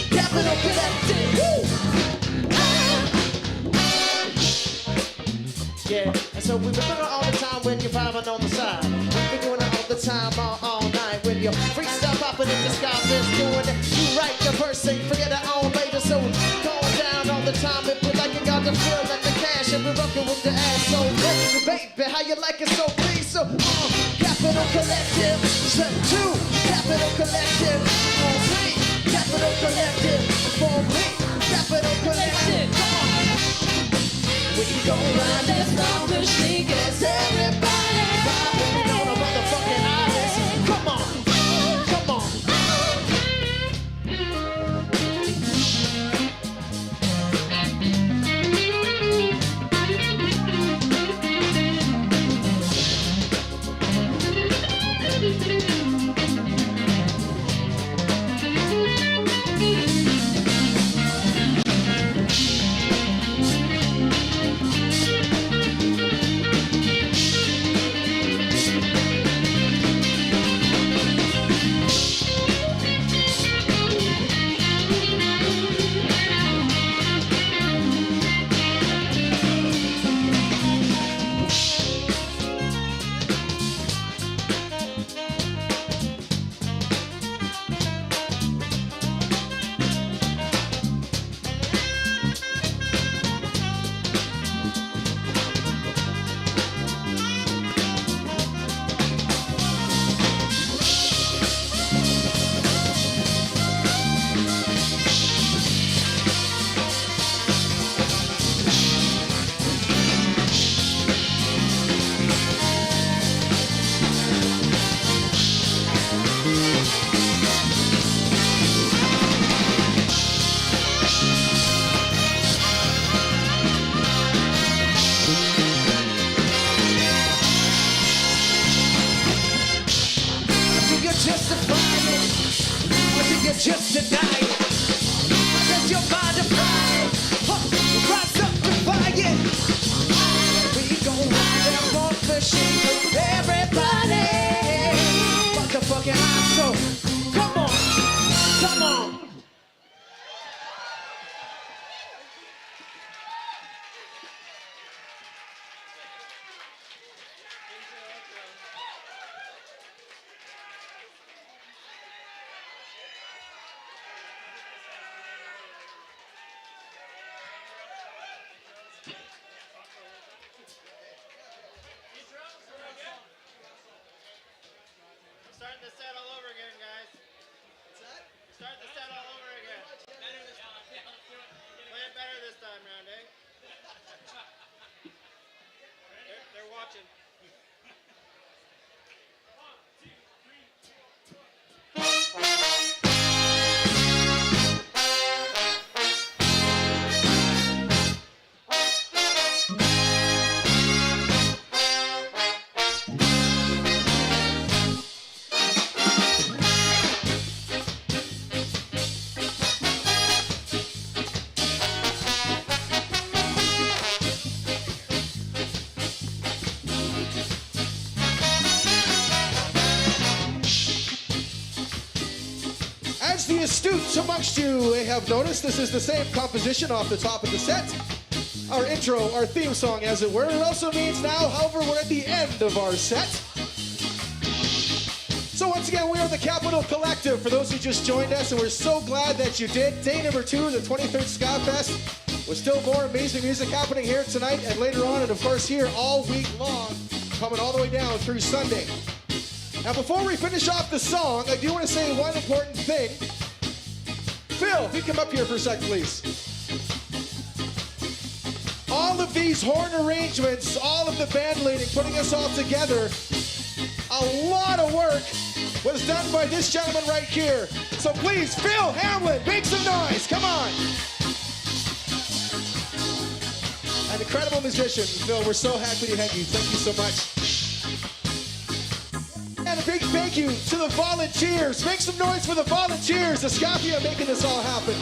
Capital Collective. Yeah, and so we've been doing it all the time when you're vibing on the side. We've been doing it all the time, all night. When you're freestyle popping in the sky, just doing it. You write the verse and forget it on later. So going down all the time. If we like it, got the feel and the cash. And we're rocking with the ass. So baby, how you like it? So please, so Capital Collective. Step 2, Capital Collective. For me, Capital Collective. For me, Capital Collective. Come on. We can go around this long machine, cause everybody vibing on a motherfucking island. Come on, come on. Just deny it. Does your mind defy it? Rise up to buy it. We gon' ride that funk machine with everybody. Motherfucking asshole. Come on, come on. starting the set all over again, guys. What's that? Starting the set all over again. Better this time. Play it better this time round, eh? They're watching. As the astute amongst you have noticed, this is the same composition off the top of the set. Our intro, our theme song, as it were. It also means now, however, we're at the end of our set. So once again, we are the Capital Collective, for those who just joined us, and we're so glad that you did. Day number 2 of the 23rd Ska Fest. With still more amazing music happening here tonight and later on, and of course here all week long, coming all the way down through Sunday. Now, before we finish off the song, I do want to say one important thing. Phil, if you come up here for a sec, please. All of these horn arrangements, all of the band leading, putting us all together, a lot of work was done by this gentleman right here. So please, Phil Hamlin, make some noise, come on. An incredible musician. Phil, we're so happy to have you. Thank you so much. And a big thank you to the volunteers. Make some noise for the volunteers. The Scapia making this all happen.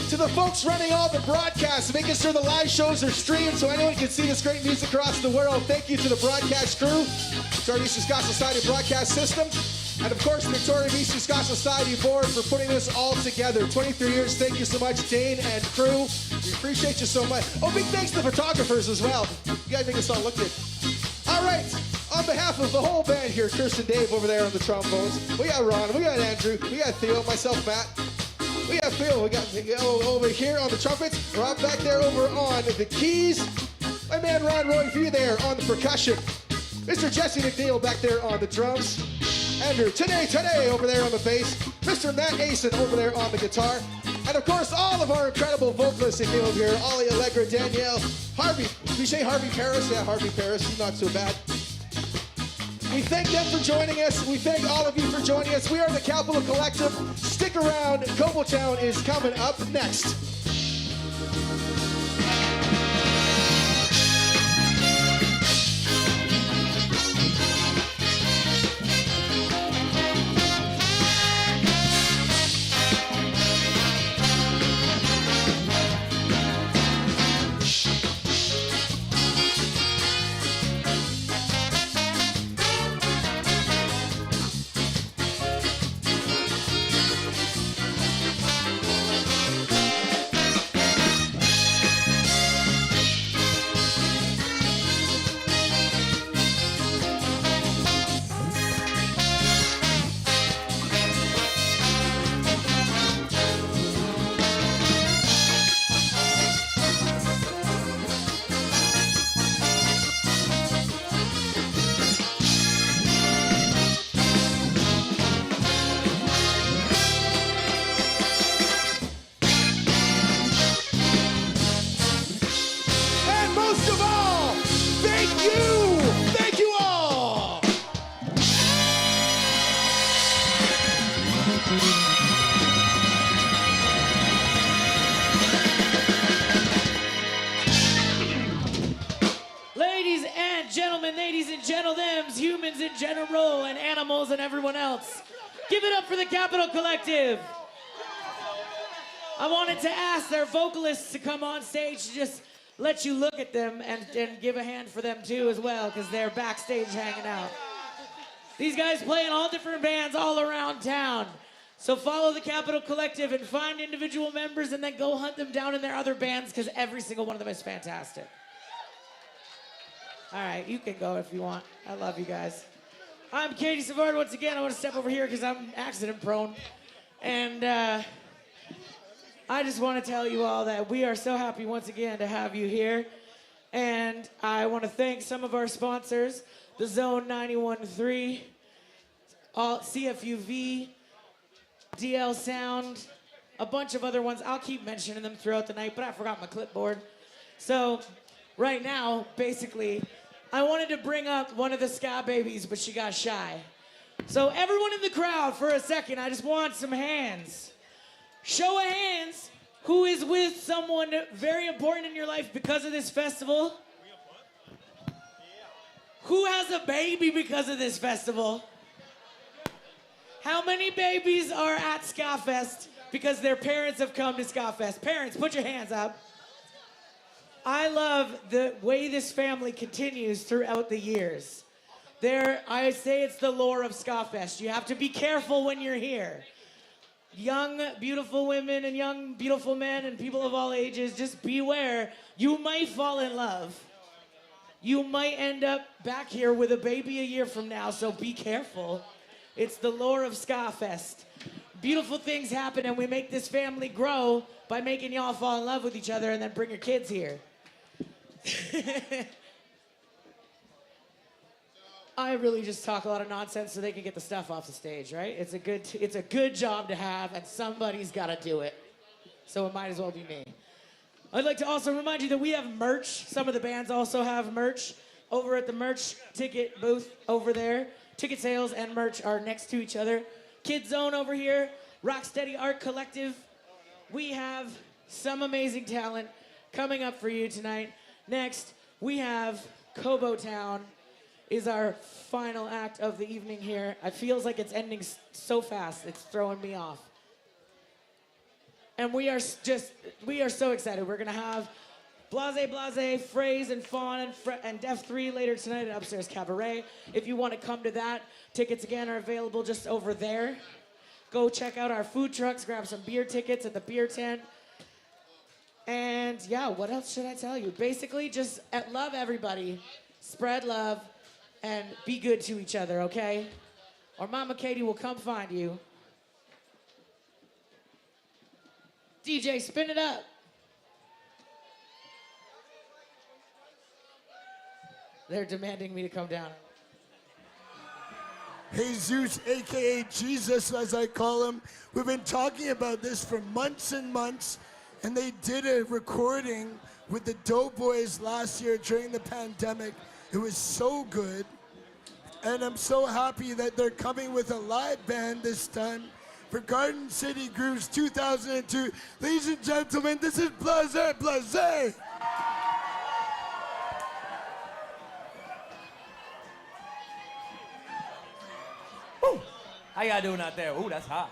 To the folks running all the broadcasts, making sure the live shows are streamed so anyone can see this great music across the world. Thank you to the broadcast crew, to our BC Ska Society broadcast system, and of course the Victoria BC Ska Society board for putting this all together. 23 years, thank you so much, Dane and crew. We appreciate you so much. Oh, big thanks to the photographers as well. You guys make us all look good. All right. On behalf of the whole band here, Chris and Dave over there on the trombones, we got Ron, we got Andrew, we got Theo, myself, Matt, we got Phil, we got Miguel over here on the trumpets, Rob back there over on the keys, my man Ron Roy View there on the percussion, Mr. Jesse McNeil back there on the drums, Andrew Today over there on the bass, Mr. Matt Asen over there on the guitar, and of course all of our incredible vocalists in over here, Ollie Allegra, Danielle, Harvey, did we say Harvey Paris? Yeah, Harvey Paris, he's not so bad. We thank them for joining us. We thank all of you for joining us. We are the Capital Collective. Stick around. Kobo Town is coming up next. Humans in general and animals and everyone else. Give it up for the Capital Collective. I wanted to ask their vocalists to come on stage to just let you look at them and give a hand for them too as well, because they're backstage hanging out. These guys play in all different bands all around town. So follow the Capital Collective and find individual members and then go hunt them down in their other bands, because every single one of them is fantastic. All right, you can go if you want. I love you guys. I'm Katie Savard once again. I want to step over here because I'm accident prone. And I just want to tell you all that we are so happy once again to have you here. And I want to thank some of our sponsors, the Zone 91.3, all CFUV, DL Sound, a bunch of other ones. I'll keep mentioning them throughout the night, but I forgot my clipboard. So right now, basically, I wanted to bring up one of the ska babies, but she got shy. So everyone in the crowd, for a second, I just want some hands. Show of hands, who is with someone very important in your life because of this festival? Who has a baby because of this festival? How many babies are at Ska Fest because their parents have come to Ska Fest? Parents, put your hands up. I love the way this family continues throughout the years. I say it's the lore of Ska Fest. You have to be careful when you're here. Young, beautiful women and young, beautiful men and people of all ages, just beware. You might fall in love. You might end up back here with a baby a year from now, so be careful. It's the lore of Ska Fest. Beautiful things happen, and we make this family grow by making y'all fall in love with each other and then bring your kids here. I really just talk a lot of nonsense so they can get the stuff off the stage, right? It's a good job to have, and somebody's got to do it. So it might as well be me. I'd like to also remind you that we have merch. Some of the bands also have merch over at the merch ticket booth over there. Ticket sales and merch are next to each other. Kid Zone over here, Rocksteady Art Collective. We have some amazing talent coming up for you tonight. Next, we have Kobo Town is our final act of the evening here. It feels like it's ending so fast, it's throwing me off. And we are so excited. We're gonna have Blase Blase, Phrase, and Fawn, and Def 3 later tonight at Upstairs Cabaret. If you want to come to that, tickets again are available just over there. Go check out our food trucks, grab some beer tickets at the beer tent. And yeah, what else should I tell you? Basically, just love everybody, spread love, and be good to each other, okay? Or Mama Katie will come find you. DJ, spin it up. They're demanding me to come down. Jesus, aka Jesus, as I call him. We've been talking about this for months and months, and they did a recording with the Doughboys last year during the pandemic. It was so good, and I'm so happy that they're coming with a live band this time for Garden City Grooves 2002. Ladies and gentlemen, this is Blase Blase. Woo! How y'all doing out there? Ooh, that's hot.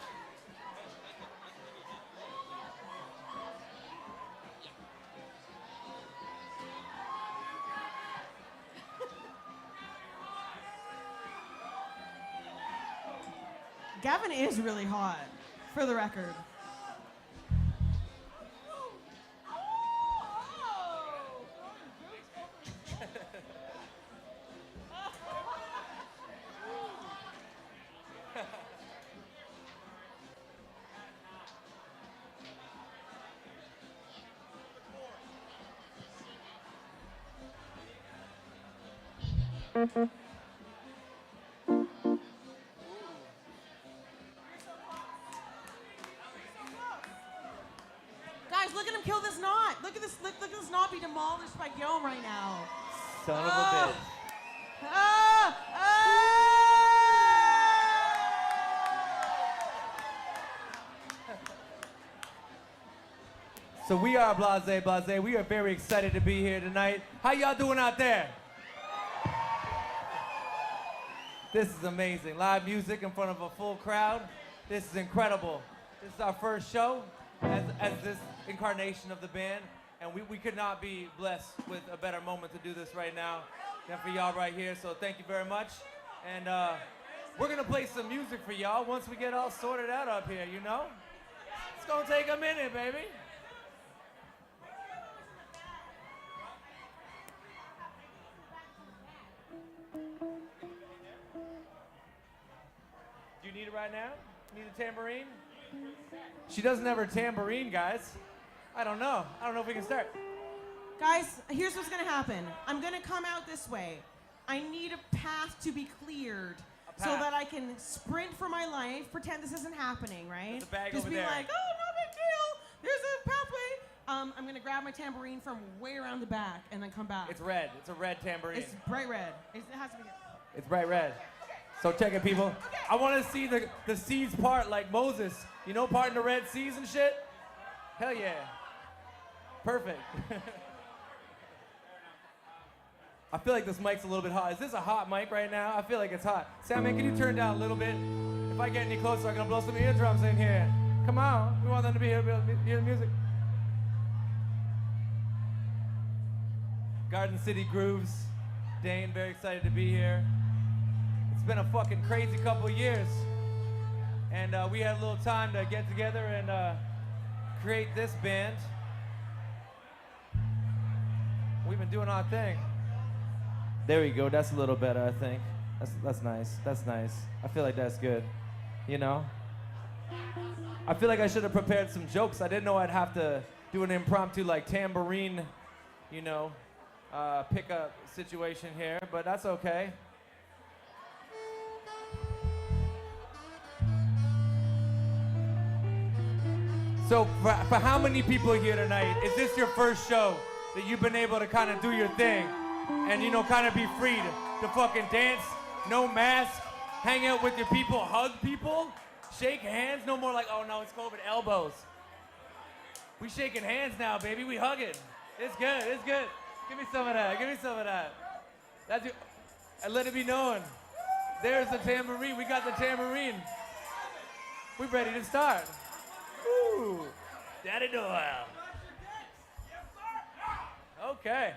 Gavin is really hot, for the record. Guys, look at him kill this knot. Look at this knot be demolished by Guillaume right now. Son of a bitch. So we are Blase Blase. We are very excited to be here tonight. How y'all doing out there? This is amazing. Live music in front of a full crowd. This is incredible. This is our first show as this incarnation of the band, and we could not be blessed with a better moment to do this right now than for y'all right here, so thank you very much. And we're gonna play some music for y'all once we get all sorted out up here, you know? It's gonna take a minute, baby. Do you need it right now? Need a tambourine? She doesn't have her tambourine, guys. I don't know if we can start. Guys, here's what's gonna happen. I'm gonna come out this way. I need a path to be cleared so path. that I can sprint for my life, pretend this isn't happening, right? There's a bag Just over be there. like, oh, no big deal. There's a pathway. I'm gonna grab my tambourine from way around the back and then come back. It's red. It's a red tambourine. It's bright red. It has to be. It's bright red. So check it, people. I want to see the seas part like Moses. You know, parting the Red Seas and shit? Hell yeah. Perfect. I feel like this mic's a little bit hot. Is this a hot mic right now? I feel like it's hot. Sam, man, can you turn down a little bit? If I get any closer, I'm going to blow some eardrums in here. Come on. We want them to be here to hear the music. Garden City Grooves. Dane, very excited to be here. It's been a fucking crazy couple of years. And we had a little time to get together and create this band. We've been doing our thing. There we go. That's a little better, I think. That's nice. That's nice. I feel like that's good. You know? I feel like I should have prepared some jokes. I didn't know I'd have to do an impromptu like tambourine, you know, pickup situation here, but that's okay. So for how many people here tonight, is this your first show that you've been able to kind of do your thing and, you know, kind of be free to fucking dance, no mask, hang out with your people, hug people, shake hands, no more like, oh no, it's COVID, elbows. We shaking hands now, baby, we hugging. It's good, it's good. Give me some of that, give me some of that. That's it. And let it be known. There's the tambourine, we got the tambourine. We ready to start. Ooh, Daddy Doyle. Okay.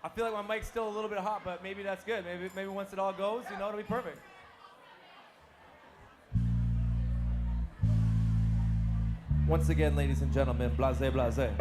I feel like my mic's still a little bit hot, but maybe that's good. Maybe once it all goes, you know, it'll be perfect. Once again, ladies and gentlemen, Blase Blase.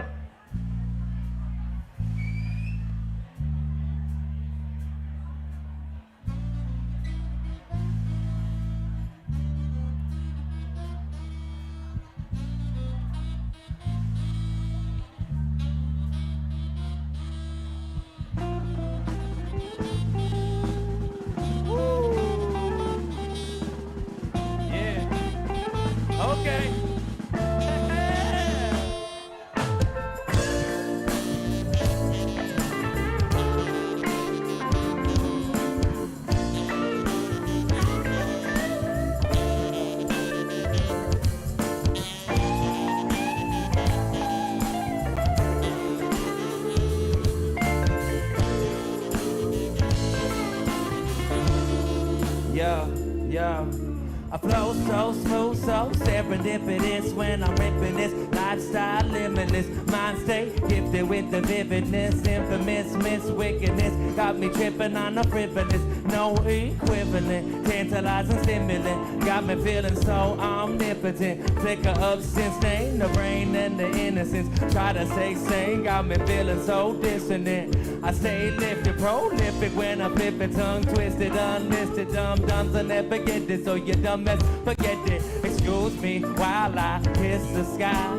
I flow so smooth, so serendipitous when I'm ripping this lifestyle limitless. Mind stay gifted with the vividness, infamous miss wickedness. Got me tripping on the frivolous, no equivalent, tantalizing stimulant. Got me feeling so omnipotent. Flicker of sin stain, the brain and the innocence. Try to stay sane, got me feeling so dissonant. I stay lifted, prolific when I flip it, tongue twisted, unlisted, dum-dums. I never get this, so you dumb as forget it. Excuse me while I kiss the sky.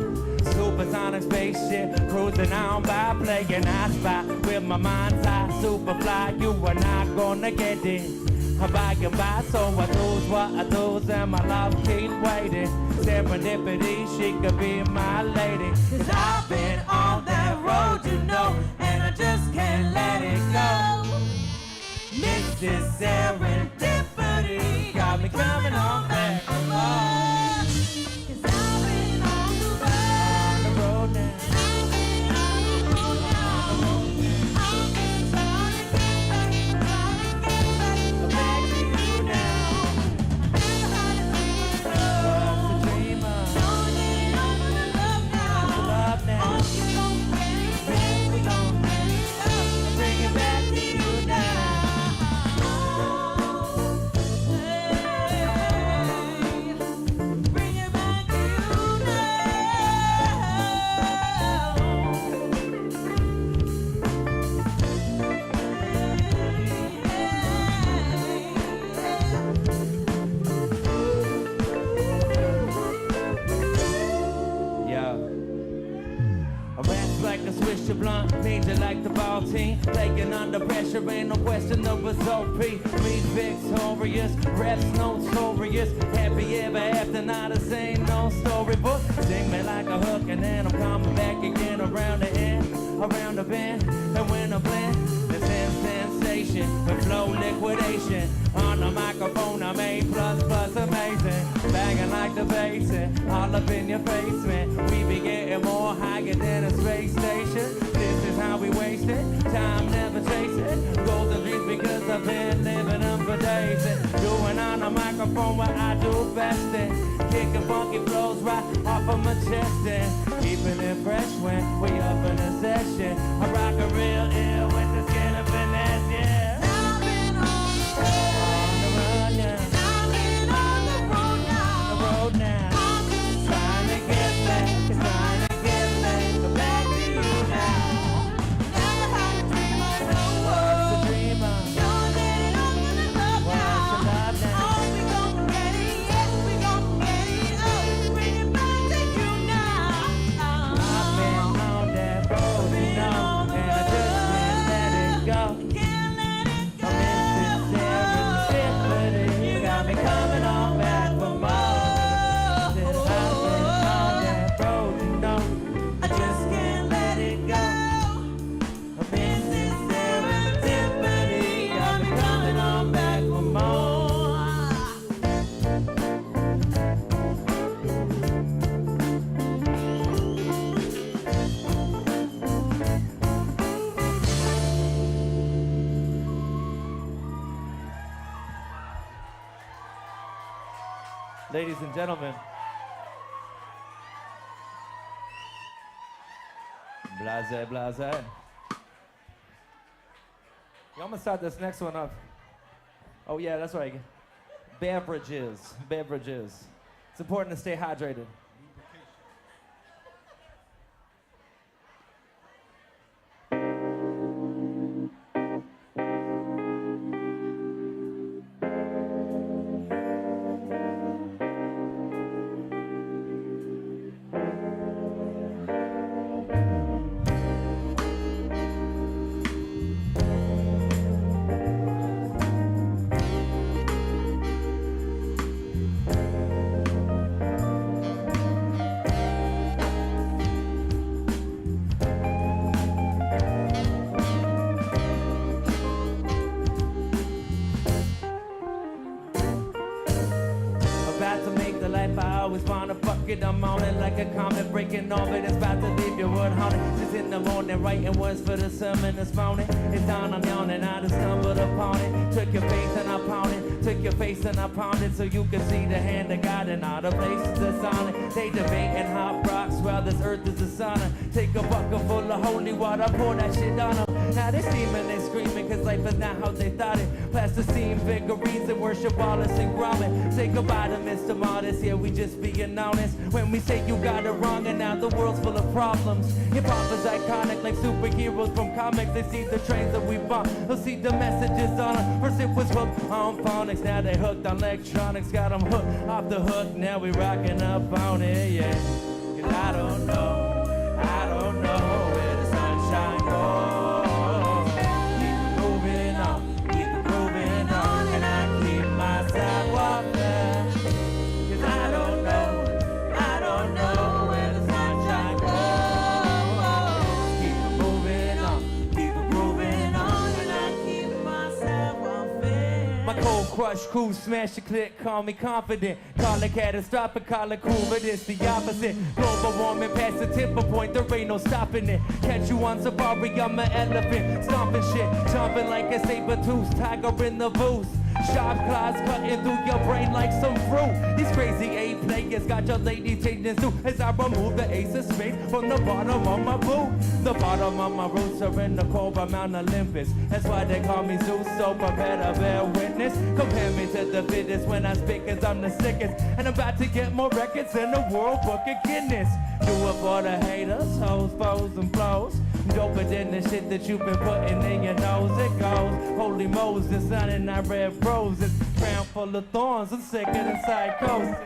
Supersonic spaceship cruising on by, playing I spy with my mind's eye. Superfly, you are not gonna get it. By and by, so I lose what I lose, and my love keep waiting. Serendipity, she could be my lady. Cause I've been on that road, you know, and I just can't let it go. Mrs. Serendipity got me coming on back. Cause I've been on the road now. Major like the team. Playing under pressure, ain't no question the result. Me victorious, reps notorious. Happy ever after, not the same, no storybook. Sing me like a hook and then I'm coming back again around the end, around the bend. And when I blend, it's in sensation with flow liquidation. On the microphone, I'm A++ amazing. Banging like the basin, all up in your face, man. We be getting more higher than a space station. This is how we waste it, time never chase it. Golden dreams because I've been living them for days. And doing on the microphone what I do best and kicking funky flows right off of my chest and keeping it fresh when we up in a session. I rock a real ill with the skin of finesse, yeah. I've been on the road. I've been on the road now. The road now. I'm just Trying to get back, trying to get back to you now. never had a dream I know. What's the dreamer? Know that I'm gonna love What's the now. love now? Oh, we gon' get it, yes, we gon' get it. Oh, bring it back to you now. I've been on that road, you know, and I just can't let it go. Can't let it go. I'm in serendipity, you got me coming on back for more. Said I've been on that road, you know, I just can't let it go. I'm in serendipity, got me coming on back for more. Ladies and gentlemen, Blase Blase. Yo, I'm gonna start this next one up. Oh yeah, that's right. Beverages, beverages. It's important to stay hydrated. About to make the life I always wanna fuck it. I'm on it like a comet breaking orbit. It's about to leave your wood haunted. Just in the morning, writing words for the sermon this morning. It's down, I'm yawning, I just stumbled upon it. Took your face and I pounded, took your face and I pounded, so you can see the hand of God in all the places that's on it. They debating hot rocks while this earth is a sauna. Take a bucket full of holy water, pour that shit on them. Now they steaming, they screaming, cause life is not how they thought it. Plasticine figurines and worship Wallace and Gromit. Say goodbye to Mr. Modest, yeah, we just being honest. When we say you got it wrong and now the world's full of problems. Hip-hop is iconic like superheroes from comics. They see the trains that we bought, they'll see the messages on them. First it was hooked on phonics, now they hooked on electronics. Got them hooked off the hook, now we rocking up on it, yeah. Cause I don't know where the sunshine goes. Keep moving on, keep moving on, and I keep my sidewalk there. Cause I don't know where the sunshine goes. Keep moving on, keep moving on, and I keep my sidewalk there. My cold crush crew, smash the click, call me confident. Call it catastrophic, call it cool, but it's the opposite. Global warming past the tipper point, there ain't no stopping it. Catch you on safari, I'm an elephant. Stomping shit, jumping like a saber-toothed tiger in the booth. Sharp claws cutting through your brain like some fruit. These crazy A players got your lady changing too. As I remove the ace of spades from the bottom of my boot. The bottom of my roots are in the Kobo Mount Olympus. That's why they call me Zeus, so prepare to bear witness. Compare me to the fittest when I speak, cause I'm the sickest. And I'm about to get more records in the World Book of Guinness. Do it for the haters, hoes, foes, and flows. Doper than the shit that you've been putting in your nose. It goes, holy Moses, son, and I read roses. Crown full of thorns, I'm sicker than psychosis.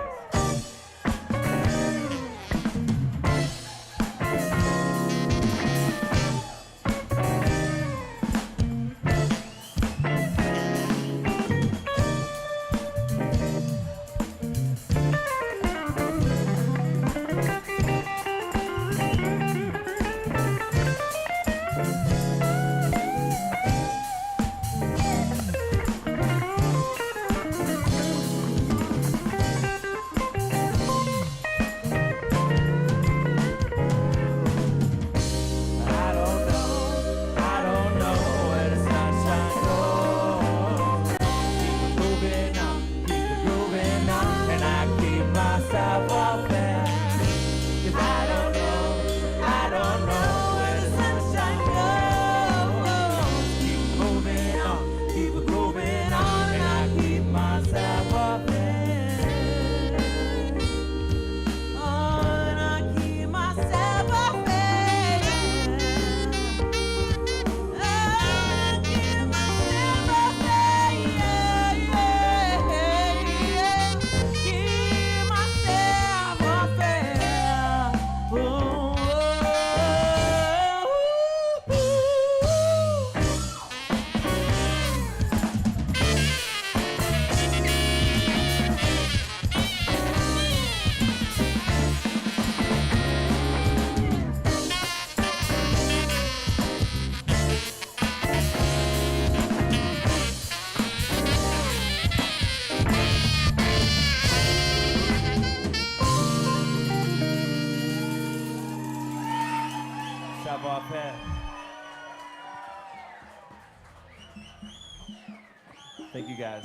guys.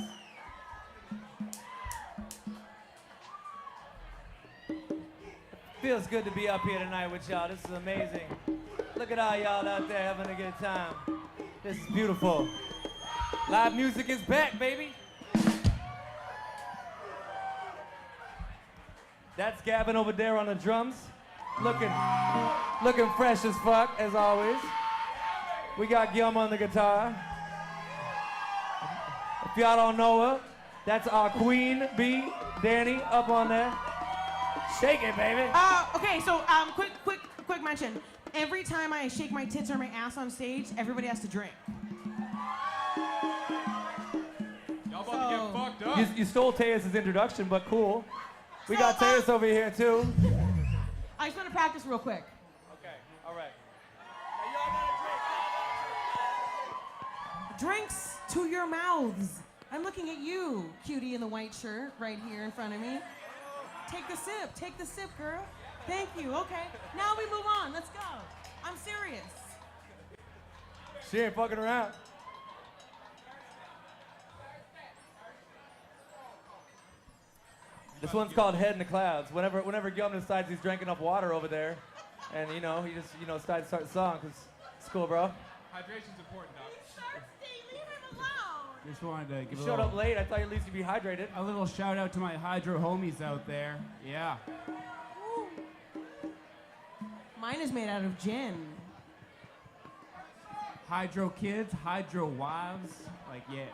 Feels good to be up here tonight with y'all. This is amazing. Look at all y'all out there having a good time. This is beautiful. Live music is back, baby. That's Gavin over there on the drums. Looking fresh as fuck, as always. We got Gilm on the guitar. If y'all don't know her, that's our Queen Bee, Danny, up on there. Shake it, baby. Okay, so quick mention. Every time I shake my tits or my ass on stage, everybody has to drink. Y'all about to get fucked up. You stole Teus' introduction, but cool. We got Teus over here, too. I just want to practice real quick. Okay, all right. Drinks to your mouths. I'm looking at you, cutie in the white shirt, right here in front of me. Take the sip, girl. Thank you, okay. Now we move on, let's go. I'm serious. She ain't fucking around. This one's called Head in the Clouds. Whenever Gilman decides he's drank enough water over there, and he just decides to start the song, 'cause it's cool, bro. Hydration's important, Doc. Leave him alone. Just wanted to give You a showed little, up late. I thought you at least you'd be hydrated. a little shout out to my hydro homies out there. Yeah. Mine is made out of gin. Hydro kids, hydro wives. Like, yeah.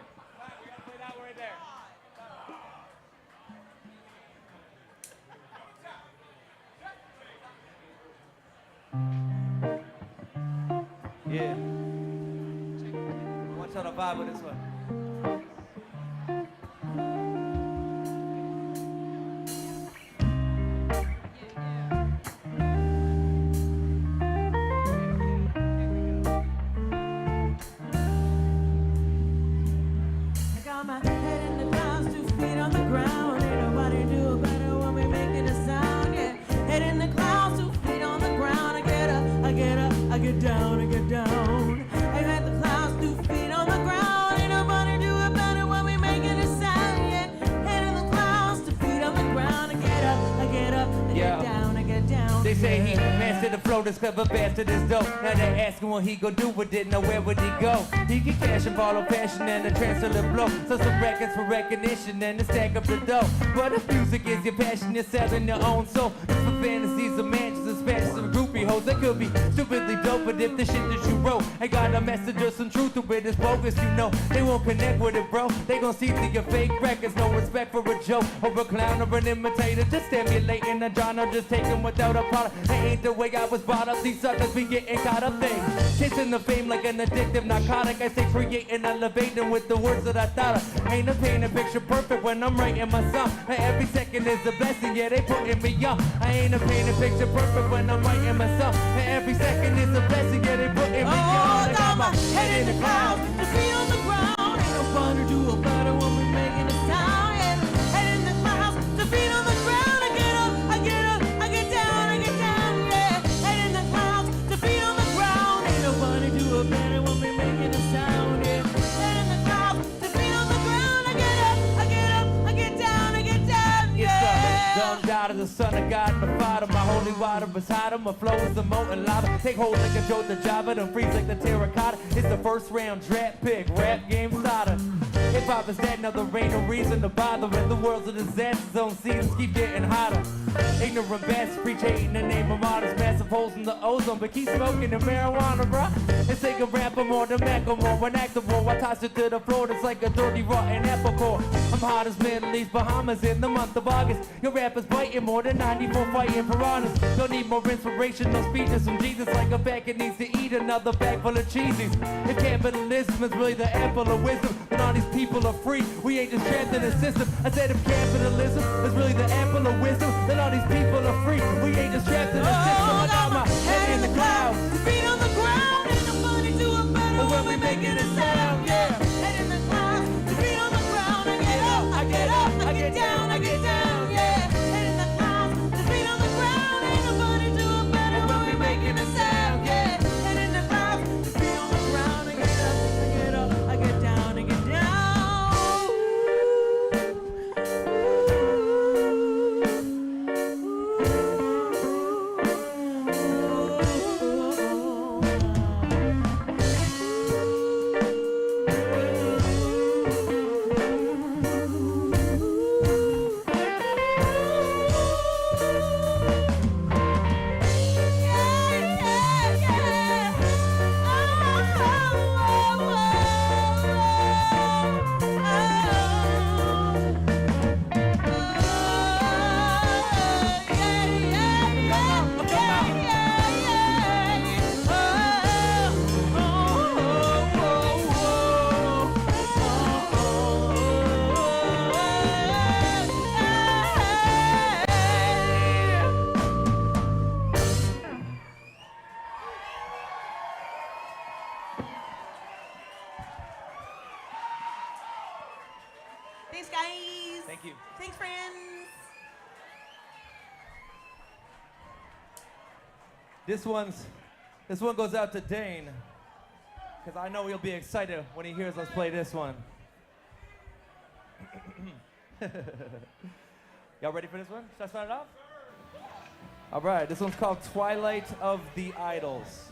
Yeah. One shot of vibe with this one. I got my head in the clouds, 2 feet on the ground. Ain't nobody do it better when we making a sound, yeah. Head in the clouds, 2 feet on the ground. I get up, I get up, I get down, I get down. I had the clouds, 2 feet on the ground. Ain't nobody do it better when we making a sound, yeah. Head in the clouds, 2 feet on the ground. I get up, I get up, I get down, I get down. They say he mastered the flow, this clever bastard is dope. Now they asking what he gon' do with it, now where would he go? He can cash and follow passion and a transfer the blow. So some records for recognition and to stack up the dough. But if music is your passion, you're selling your own soul. It's for fantasies of mansions and Spanish and groupie hoes. They could be stupidly dope, but if the shit that you wrote ain't got a message or some truth to it, it's bogus, you know. They won't connect with it, bro. They gon' see through your fake records. No respect for a joke or a clown or an imitator. Just emulating a genre, just taking without a product. That ain't the way I was brought up. These suckers be getting caught up things. Chasing the fame like an addictive narcotic. I say creating, elevating with the words that I thought of. Ain't a painting picture perfect when I'm writing my song. And every second is a blessing, yeah, they putting me on. I ain't a painting picture perfect when I'm writing my song. And every second is a blessing, yeah, they putting me on. I got my head in the clouds, 2 feet on the ground. Ain't nobody do it better when we making a sound, yeah. Head in the clouds, 2 feet on the ground. I get up, I get up, I get down, yeah. Head in the clouds, 2 feet on the ground. Ain't nobody do it better when we making a sound, yeah. Head in the clouds, 2 feet on the ground. I get up, I get up, I get down, yeah. Don't die to the son of God and the Father. My holy water beside him. My flow is the molten lava. Take hold like a Joe the Java, then freeze like the terracotta. It's the first round draft pick. Rap game starter. Hip hop is dead, now there ain't no reason to bother. In the world's a disaster zone, seasons keep getting hotter. Ignorant bastards preach hate in the name of artists. Massive holes in the ozone, but keep smoking the marijuana, bruh. And take a rapper more than Macklemore. When actable, I toss it to the floor. It's like a dirty rotten apple core. I'm hot as Middle East, Bahamas in the month of August. Your rappers biting more than 94 fighting piranhas. Don't need more inspiration, no speeches from Jesus. Like a bag it needs to eat another bag full of cheesies. If capitalism is really the apple of wisdom, then all these people are free. We ain't just trapped in the system. I said if capitalism is really the apple of wisdom, then all these people are free. We ain't just trapped in the system. I got my head in the clouds, 2 feet on the ground. Ain't nobody do it better when we making a sound, yeah. Head in the clouds, 2 feet on the ground. I get up, I get up, I get down, yeah. Head in the clouds, 2 feet on the ground. Ain't nobody do it better when we making a sound, yeah. Head in the clouds, 2 feet on the ground. I get up, I get up, I get down, I get down. Thanks, guys. Thank you. Thanks, friends. This one goes out to Dane, because I know he'll be excited when he hears us play this one. Y'all ready for this one? Should I start it off? All right, this one's called Twilight of the Idols.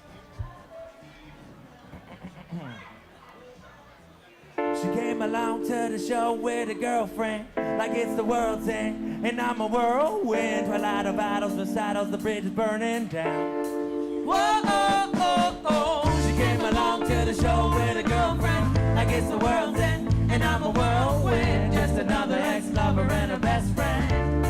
She came along to the show with a girlfriend, like it's the world's end, and I'm a whirlwind. Twilight of idols, the saddles, the bridge is burning down. Whoa, oh, oh, oh. She came along to the show with a girlfriend, like it's the world's end, and I'm a whirlwind, just another ex-lover and a best friend.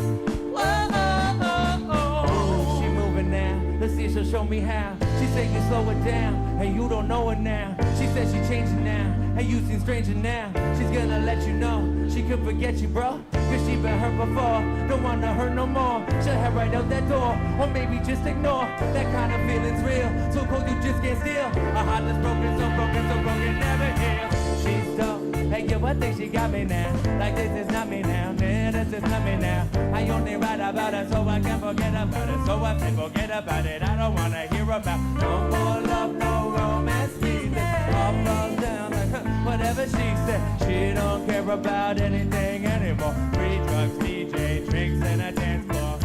Whoa, oh, oh, oh. She moving now, let's see if she'll show me how. She said you slow it down, and you don't know it now. She said she changing now, and you seem stranger now. She's gonna let you know she could forget you, bro, cause she been hurt before. Don't wanna hurt no more. She'll head right out that door, or maybe just ignore. That kind of feeling's real, so cold you just can't steal. A heart that's broken, so broken, never heal. She's dope, hey yo, I think she got me now. Like this is not me now, man, this is not me now. I only write about it so I can forget about it. So I can forget about it, I don't wanna hear about no more love, no romance, please. All falls down like whatever she said. She don't care about anything anymore. Free drugs, DJ, drinks, and a dance floor.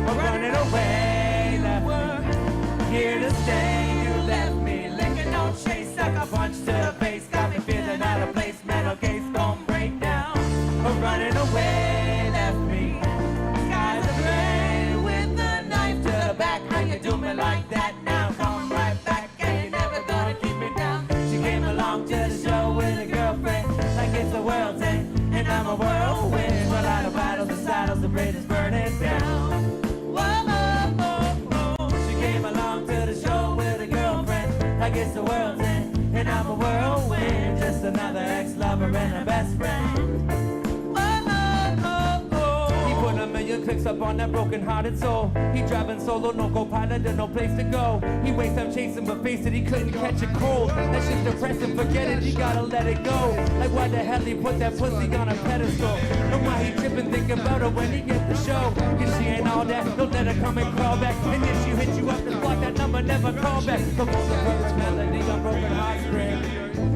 We're running away, left me here to stay. You left me licking, no chase, sucker punch to the face. Got me feeling out of place, metal case gon' break down. We're running away, left me skies are gray with a knife to the back. How you do me like that now? Come right back, and you're never gonna keep me down. She came along to the show with a girlfriend, like it's the world's end, and I'm a whirlwind. Well, out of battles, the saddles, the bridge is burning down. Whoa, oh, oh, oh. She came along to the show with a girlfriend, like it's the world's end, and I'm a whirlwind, just another ex-lover and a best friend. Put a million clicks up on that broken-hearted soul. He driving solo, no co-pilot, and no place to go. He wastes time chasing, but face it, he couldn't catch a cold. That shit's depressing, forget it, you gotta let it go. Like why the hell he put that pussy on a pedestal? And why he tripping, think about her when he gets the show. Cause she ain't all that, don't let her come and crawl back. And if she hit you up, then block that number, never call back. Compose the perfect melody on broken heartstrings.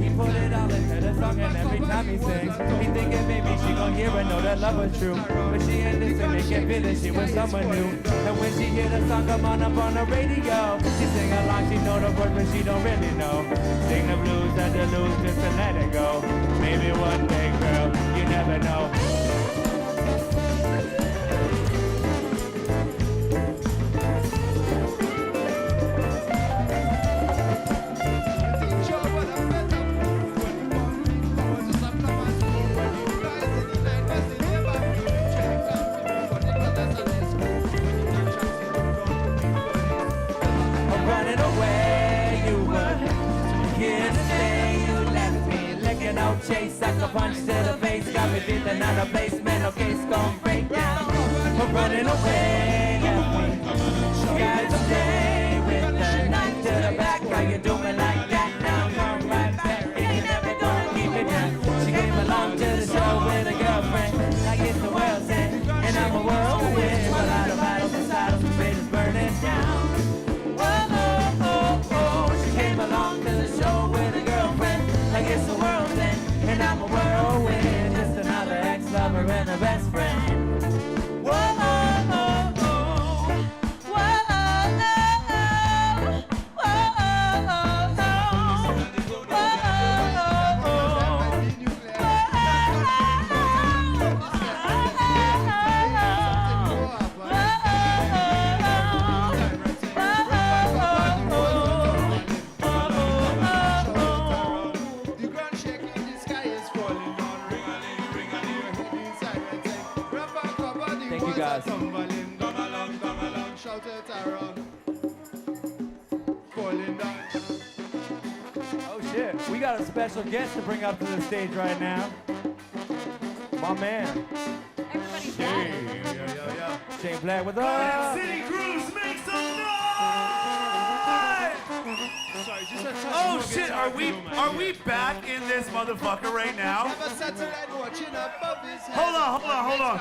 He put it all into the song, and every time he sings, he thinking maybe she gon' hear and know that love was true. But she ain't listening, can't feel it, she was someone new. And when she hear the song come on up on the radio, she sing along, she know the words, but she don't really know. Sing the blues and the lose just to let it go. Maybe one day, girl, you never know. Chase, sucker punch to the face, got me feeling out of place, mental case gon' break down. We're running away, left me skies of day with the knife to the back. How you doing like that now? Come right back, and you never gonna keep it down. She came along to the show with a girlfriend, like it's the world's end, and I'm a whirlwind. Well, out of battles and saddles, the bridge is burning down. Whoa, oh, oh, oh. She came along to the show with a girlfriend, like it's the world's end. And I'm a whirlwind, just another ex-lover and a best friend. Whoa, oh, oh, oh. Whoa, oh, oh, oh. Whoa, oh, oh, oh. Whoa, oh, guys. Shout it around. Falling down. Oh shit, we got a special guest to bring up to the stage right now. My man. Everybody Shane Black with us. City Cruise, make some noise! Sorry, Oh shit, are we back in this motherfucker right now? Hold on.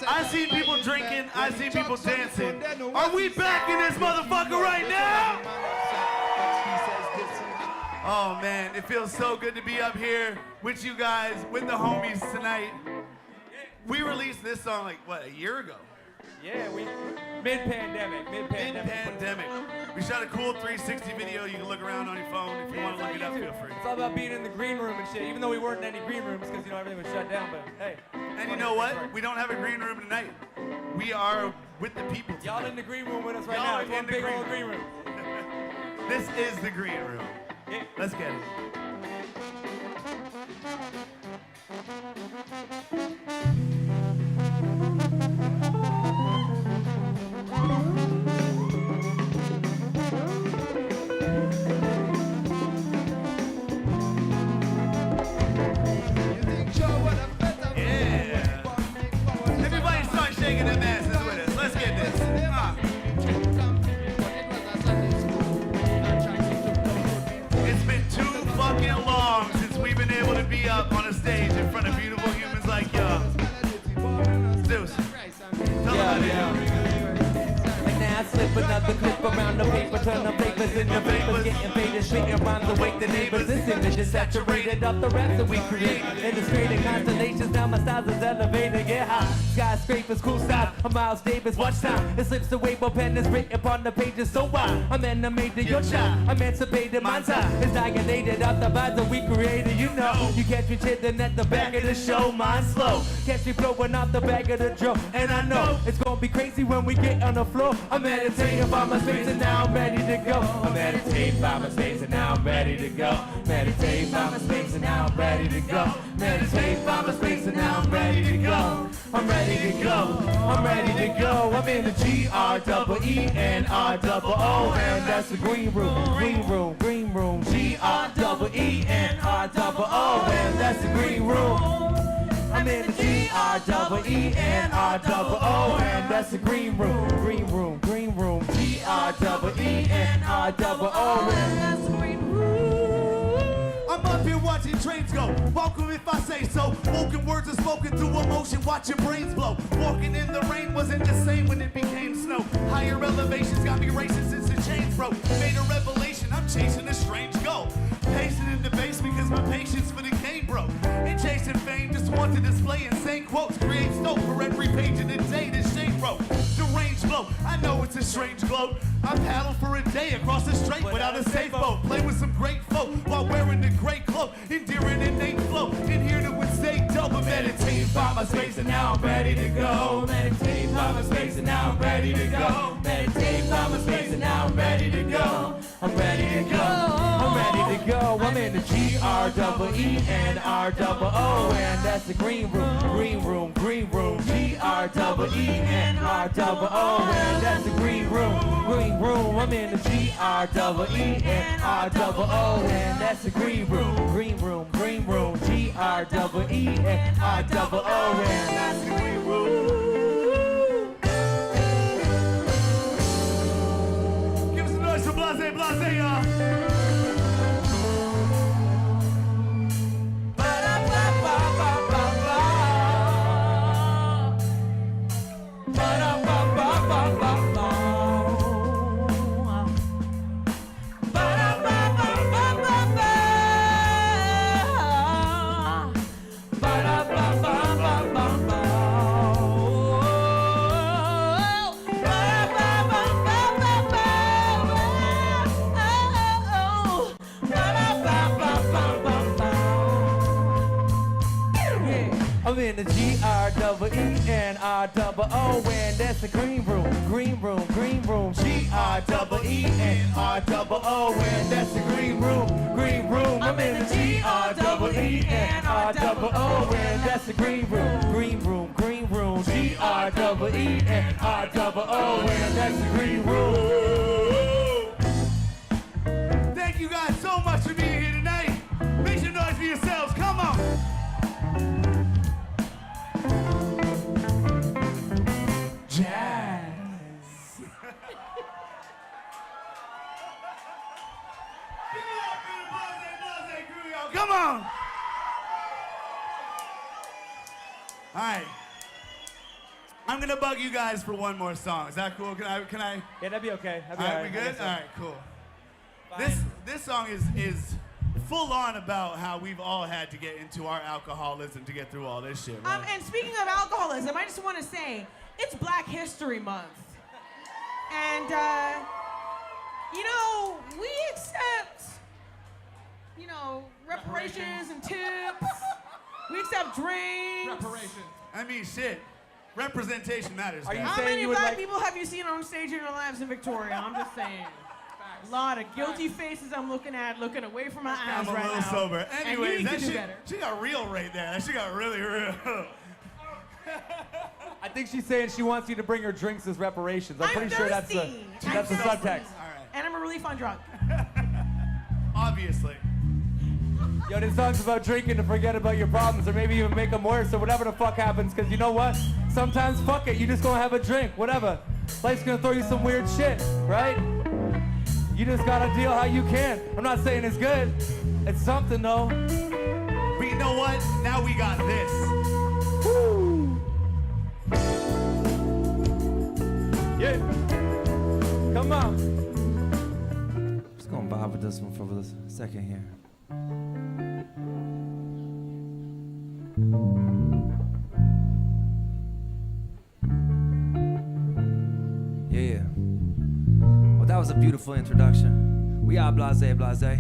I see people drinking, I see people dancing. Are we back in this motherfucker right now? Oh man, it feels so good to be up here with you guys, with the homies tonight. We released this song like, what, a year ago? Yeah, we mid-pandemic. We shot a cool 360 video. You can look around on your phone if you want to look it up. Feel free. It's all about being in the green room and shit. Even though we weren't in any green rooms because everything was shut down. But hey. And you know what? We don't have a green room tonight. We are with the people. Y'all in the green room with us right now. It's one big old green room. This is the green room. Yeah. Let's get it. Everybody start shaking their asses with us. Let's get this. It's been too fucking long since we've been able to be up on a stage in front of beautiful humans like y'all. Zeus, tell them I slip another clip around the paper, turn the papers into vapors, getting faded, spitting rhymes to wake the neighbors. This image is saturated up the raps that we create. Illustrated constellations, now my styles is elevated, get high. Skyscrapers, cool style, a Miles Davis, watch time. It slips away, but pen is written upon the pages, so why? I'm animated, your child, emancipated, my time is dilated out the vibes that we created, you know. You catch me chitting at the back of the show, mine slow. Catch me blowing out the back of the drum, and I know it's gonna be crazy when we get on the floor. I'm meditating by my space and now I'm ready to go. I'm meditating by my space and now I'm ready to go. Meditating by my space and now I'm ready to go. Meditating by my space and now I'm ready to go. I'm ready to go. I'm ready to go. I'm in the GREENROO, and that's the green room. Green room, green room. GREENROO, and that's the green room. I'm in the GREENROO, and that's the green room. Green room, green room. GREENROO, and that's the green room. I'm up here watching trains go. Welcome if I say so. Spoken words are spoken through emotion. Watch your brains blow. Walking in the rain wasn't the same when it became snow. Higher elevations got me racing since the chains broke. Made a revelation, I'm chasing a strange goal. Pacing in the base because my patience for the game broke. And chasing fame, just want to display insane quotes. Create scope for every page in the day this shade broke. The range blow, I know it's a strange glow. I paddle for a day across the strait without a safe boat. Play with some great folk while wearing the great cloak. Endearing innate flow, in here to stay dope. I'm meditating by my space and now I'm ready to go. Meditating by my space and now I'm ready to go. Meditating by my space and now I'm ready to go. I'm ready to go. I'm ready to go. I'm in the GREENROO, and that's the green room. Green room, green room. GREENROO, and that's the green room. Green room. I'm in the GREENROO, and that's the green room. Green room, green room. GREENROO, and that's the green room. Give us a noise for Blase Blase, y'all. I'm in the GREENROO, and that's the green room. Green room, green room. GREENROO, and that's the green room. Green room. I'm in the GREENROO, and that's the green room. Green room, green room. GREENROO, and that's the green room. Thank you guys so much for being here tonight. Make some noise for yourselves. Come on. Jazz. right. I'm gonna bug you guys for one more song. Is that cool? Can I? Yeah, that'd be okay. That'd be all right, we good? So. All right, cool. Fine. This song is full on about how we've all had to get into our alcoholism to get through all this shit, right? And speaking of alcoholism, I just want to say it's Black History Month, and you know we accept, you know, reparations and tips. We accept drinks. Reparations. I mean, shit. Representation matters. Are you guys. How saying many you would black like- people have you seen on stage in your lives in Victoria? I'm just saying. A lot of guilty faces I'm looking away from my eyes I'm a right little now. sober. And Anyways, you need that to do shit, better. she got real right there. That shit got really real. I think she's saying she wants you to bring her drinks as reparations. I'm pretty sure that's the thirsty. that's the I'm subtext. thirsty. And I'm a really fun drunk. Obviously. Yo, this song's about drinking to forget about your problems or maybe even make them worse or whatever the fuck happens. Because you know what? Sometimes, fuck it, you just gonna have a drink, whatever. Life's gonna throw you some weird shit, right? You just gotta deal how you can. I'm not saying it's good. It's something though. But you know what? Now we got this. Woo! Yeah. Come on. Just gonna vibe with this one for a second here. Yeah. Well, that was a beautiful introduction. We are Blase Blase.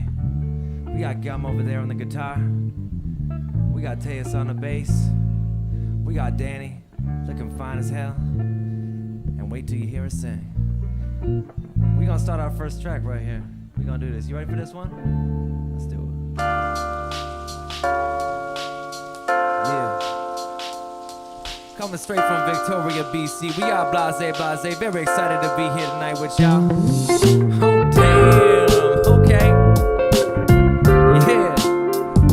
We got Gum over there on the guitar. We got Teus on the bass. We got Danny looking fine as hell. And wait till you hear us sing. We gonna start our first track right here. We gonna do this. You ready for this one? Let's do it. Yeah. Coming straight from Victoria, BC. We are Blase Blase. Very excited to be here tonight with y'all. Oh, damn. Okay. Yeah.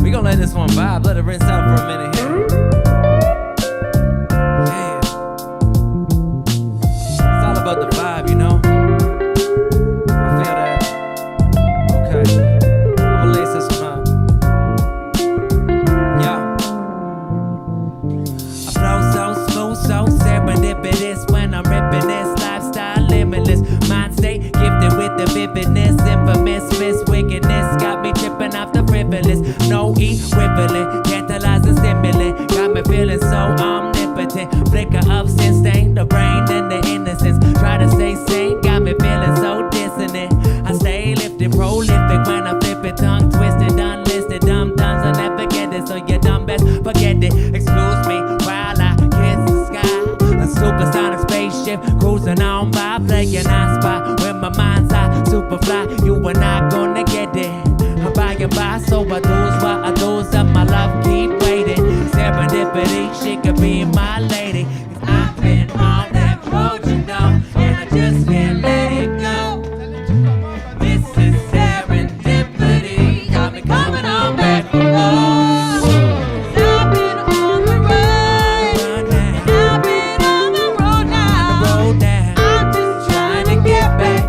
We gonna let this one vibe. Let it rinse out for a minute here. Yeah. It's all about the vibe, you know? I feel that. Okay. I'ma lace this one up. Yeah. I flow so smooth, so serendipitous when I'm ripping this lifestyle limitless. Mind state gifted with the vividness, infamous miss wickedness got me tripping off the frivolous. No equivalent, tantalizing stimulant, got me feeling so omnipotent. Flicker of sin stain the brain and the innocence. Try to stay sane, got me feeling so dissonant. I stay lifted, prolific when I flip it, tongue twisted, unlisted, dumb dumbs. I'll never get it, so you dumb best forget it. Excuse me while I kiss the sky. A supersonic spaceship cruising on by, playing I spy with my mind's eye. Superfly, you are not gonna get it. I'm by and by, so I lose what I lose up. My love keep waiting. Serendipity, she could be my lady. 'Cause I've been on that road, you know, and I just can't let it go. This is serendipity, got me coming on back for more. 'Cause I've been on the run, and I've been on the road now. I'm just trying to get back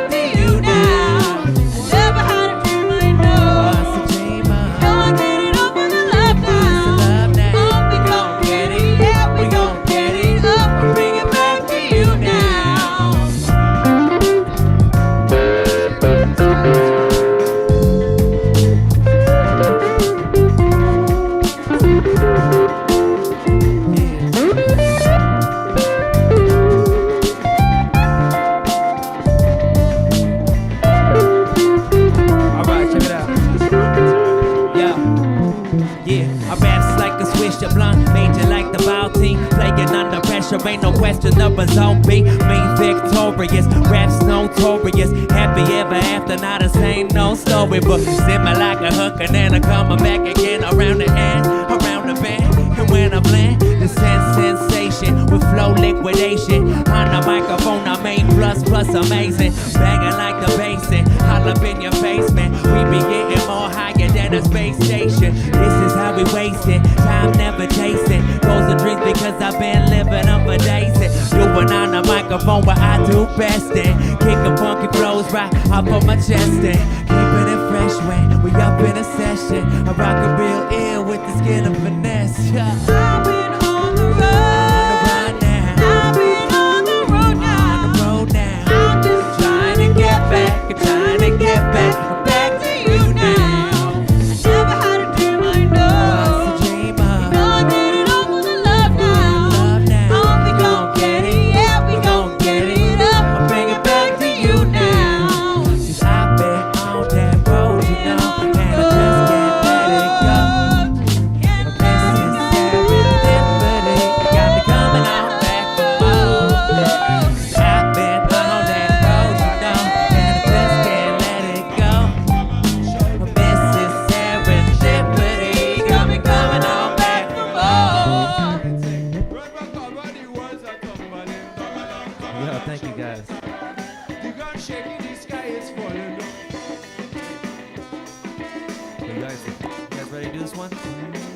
to you now. I never had a dream, I know. What's a dreamer? Gonna get it up on the love now. Oh, we gon' get it, yeah, we gon' get it up and bring it back to you now. Alright, check it out. Yeah, I raps like a swisher blunt, major like the ball team, playing under pressure, ain't no question the result be me victorious, raps notorious, happy ever after, not the same, no story, but simmer like a hook and then I come back again, around the end, around the bend, and when I blend, the sensation with flow liquidation, on the microphone I made plus amazing, banging like the basin, all up in your face, man, we be getting more higher than a space station. This is how we waste it, time never chasing. Goes and drinks because I've been living up for days. Doing on the microphone what I do best in. Kicking funky flows right up on my chest and keeping it fresh. fresh when we up in a session. I rock a real ill with the skin of finesse. Yeah. I've been on the road. I've been on the road now. On the road now. I'm just Trying to get back, trying to get back. back to you now. I never had a dream I know. What's the dream of? Know I did it all for the love now. Love now. Oh, we gon' get it, yeah, we gon' get it up. I'll bring it back to you now. 'Cause I've been on that road, you know, and I just can't let it go. Mississippi liberty got me coming on back for more. 'Cause I've been on that road, you know, and I just can't let it go. Mississippi liberty got me coming on back for more. Yo, thank you guys. The gun shaking, the sky is falling. You guys ready to do this one?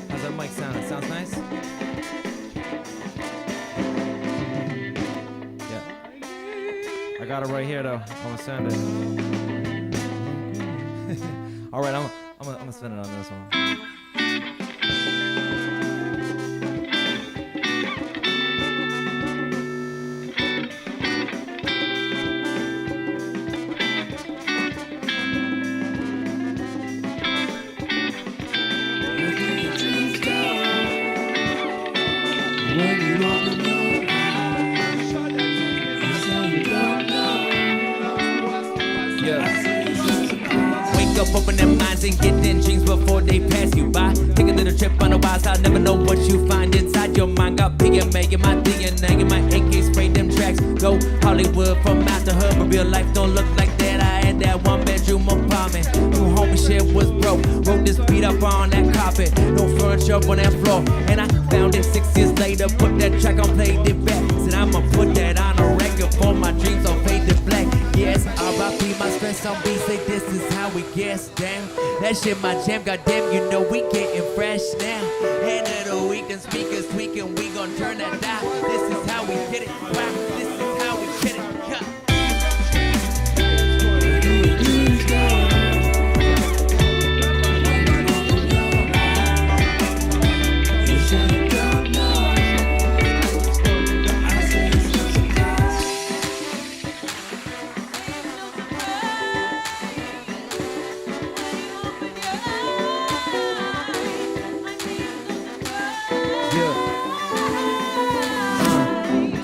How's that mic sound? It sounds nice? Yeah. I got it right here though. I'm gonna send it. All right, I'm gonna send it on this one. Wake up, open their minds and get in dreams before they pass you by. Take a little trip on the wild side, never know what you find inside your mind. Got PMA in my DNA, in my AK spray them tracks. Go Hollywood from masterhood, but real life don't look like that. I had that one bedroom apartment. New homie shit was broke. Wrote this beat up on that carpet. No furniture up on that floor. And I found it 6 years later. Put that track on, played it back. Said I'ma put that on a record for my dreams on faded black. Yes, R.I.P. my stress on beats. Say this is how we get down. That shit my jam, goddamn, you know we getting fresh now. End of the week, the speakers tweaking, we gon' turn that down. This is how we get it. Wow, this is how we get it. Yeah.